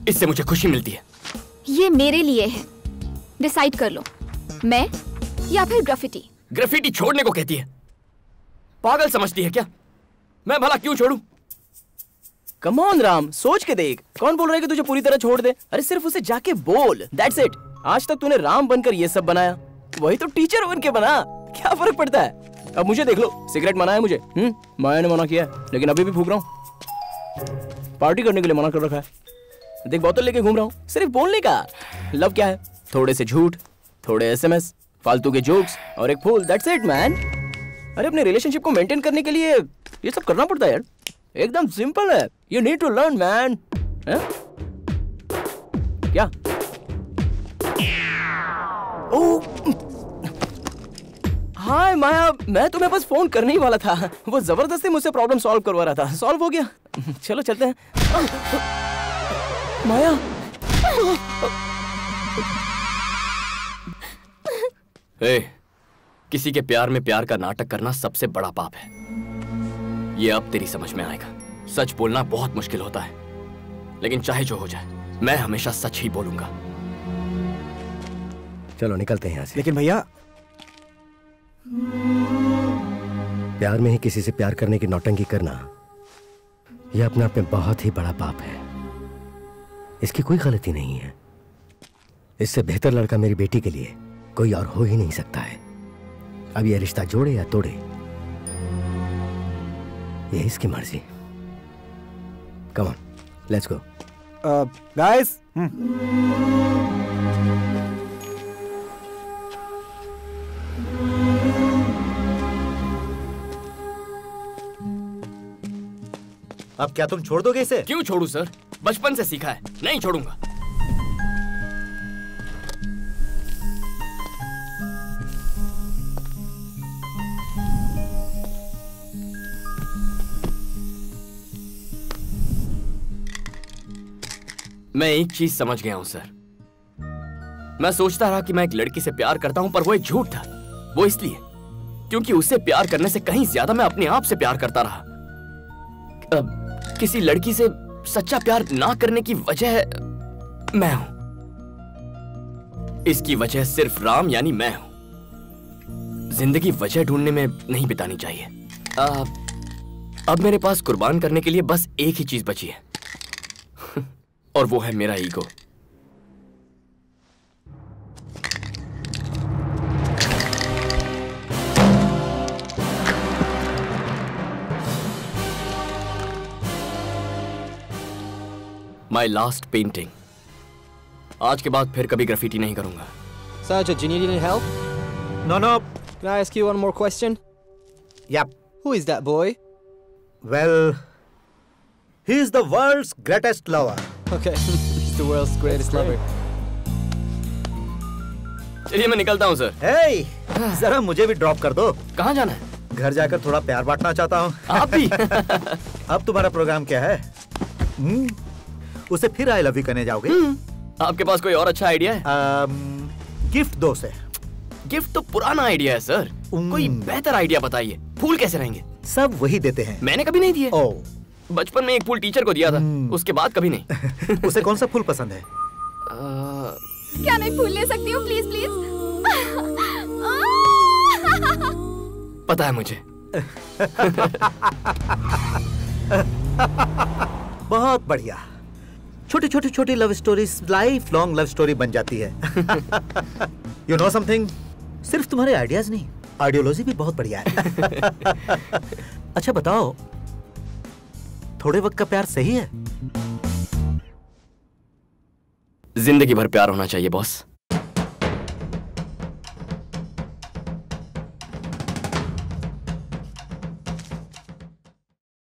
इससे मुझे खुशी मिलती है। ये मेरे लिए है। डिसाइड कर लो, मैं या फिर ग्राफिटी। ग्राफिटी छोड़ने को कहती है। पागल समझती है क्या? मैं भला क्यों छोड़ूं? कम ऑन राम, सोच के देख। कौन बोल रहा है कि तुझे पूरी तरह छोड़ दे? अरे सिर्फ उसे जाके बोल, दैट्स इट। आज तक तूने राम बनकर ये सब बनाया, वही तो टीचर बन के बना। क्या फर्क पड़ता है? अब मुझे देख लो, सिगरेट मना है मुझे। माया ने मना किया है, लेकिन अभी भी फूंक रहा हूँ। पार्टी करने के लिए मना कर रखा है। देख बोतल लेके घूम रहा हूँ, सिर्फ बोलने का। लव क्या है? थोड़े से झूठ, थोड़े SMS, फालतू के जोक्स और एक फूल, दैट्स इट मैन। अरे अपने रिलेशनशिप को मेंटेन करने के लिए ये सब करना पड़ता है यार। एकदम सिंपल है। You need to learn man. क्या? हाय माया, मैं तुम्हें बस फोन करने ही वाला था। वो जबरदस्ती मुझसे प्रॉब्लम सॉल्व करवा रहा था। सॉल्व हो गया। चलो चलते हैं। माया, किसी के प्यार में प्यार का नाटक करना सबसे बड़ा पाप है। ये अब तेरी समझ में आएगा। सच बोलना बहुत मुश्किल होता है, लेकिन चाहे जो हो जाए मैं हमेशा सच ही बोलूंगा। चलो निकलते हैं यहाँ से। लेकिन भैया, प्यार में ही किसी से प्यार करने की नौटंकी करना, यह अपने आप में बहुत ही बड़ा पाप है। इसकी कोई गलती नहीं है। इससे बेहतर लड़का मेरी बेटी के लिए कोई और हो ही नहीं सकता है। अब यह रिश्ता जोड़े या तोड़े, यह इसकी मर्जी। Come on, let's go guys. अब क्या तुम छोड़ दोगे इसे? क्यों छोड़ू सर? बचपन से सीखा है, नहीं छोड़ूंगा। मैं एक चीज समझ गया हूं सर। मैं सोचता रहा कि मैं एक लड़की से प्यार करता हूं, पर वो एक झूठ था। वो इसलिए क्योंकि उससे प्यार करने से कहीं ज्यादा मैं अपने आप से प्यार करता रहा। किसी लड़की से सच्चा प्यार ना करने की वजह मैं हूं। इसकी वजह सिर्फ राम यानी मैं हूं। जिंदगी वजह ढूंढने में नहीं बितानी चाहिए। अब मेरे पास कुर्बान करने के लिए बस एक ही चीज बची है, और वो है मेरा ईगो। My last painting. आज के बाद फिर कभी ग्राफिटी नहीं करूंगा। Sajid, do you need any help? No, no. Can I ask you one more question? Yep. Who is that boy? Well, he is the world's greatest lover. Okay, he's the world's greatest lover. चलिए मैं निकलता हूँ sir. Hey, जरा मुझे भी drop कर दो। कहाँ जाना है? घर जाकर थोड़ा प्यार बांटना चाहता हूँ। आप भी? अब तुम्हारा प्रोग्राम क्या है? उसे फिर आई लव यू करने जाओगे? आपके पास कोई और अच्छा आइडिया है? गिफ्ट दो से। गिफ्ट तो पुराना आइडिया है सर। कोई बेहतर आइडिया बताइए। फूल कैसे रहेंगे? सब वही देते हैं। मैंने कभी नहीं दिए। बचपन में एक फूल टीचर को दिया था, उसके बाद कभी नहीं। उसे कौन सा फूल पसंद है? क्या मैं फूल ले सकती हूँ प्लीज प्लीज? पता है मुझे। बहुत बढ़िया। छोटी छोटी छोटी love stories life long love story बन जाती है। यू नो समथिंग, सिर्फ तुम्हारे आइडियाज नहीं, आइडियोलॉजी भी बहुत बढ़िया है। अच्छा बताओ, थोड़े वक्त का प्यार सही है? जिंदगी भर प्यार होना चाहिए बॉस।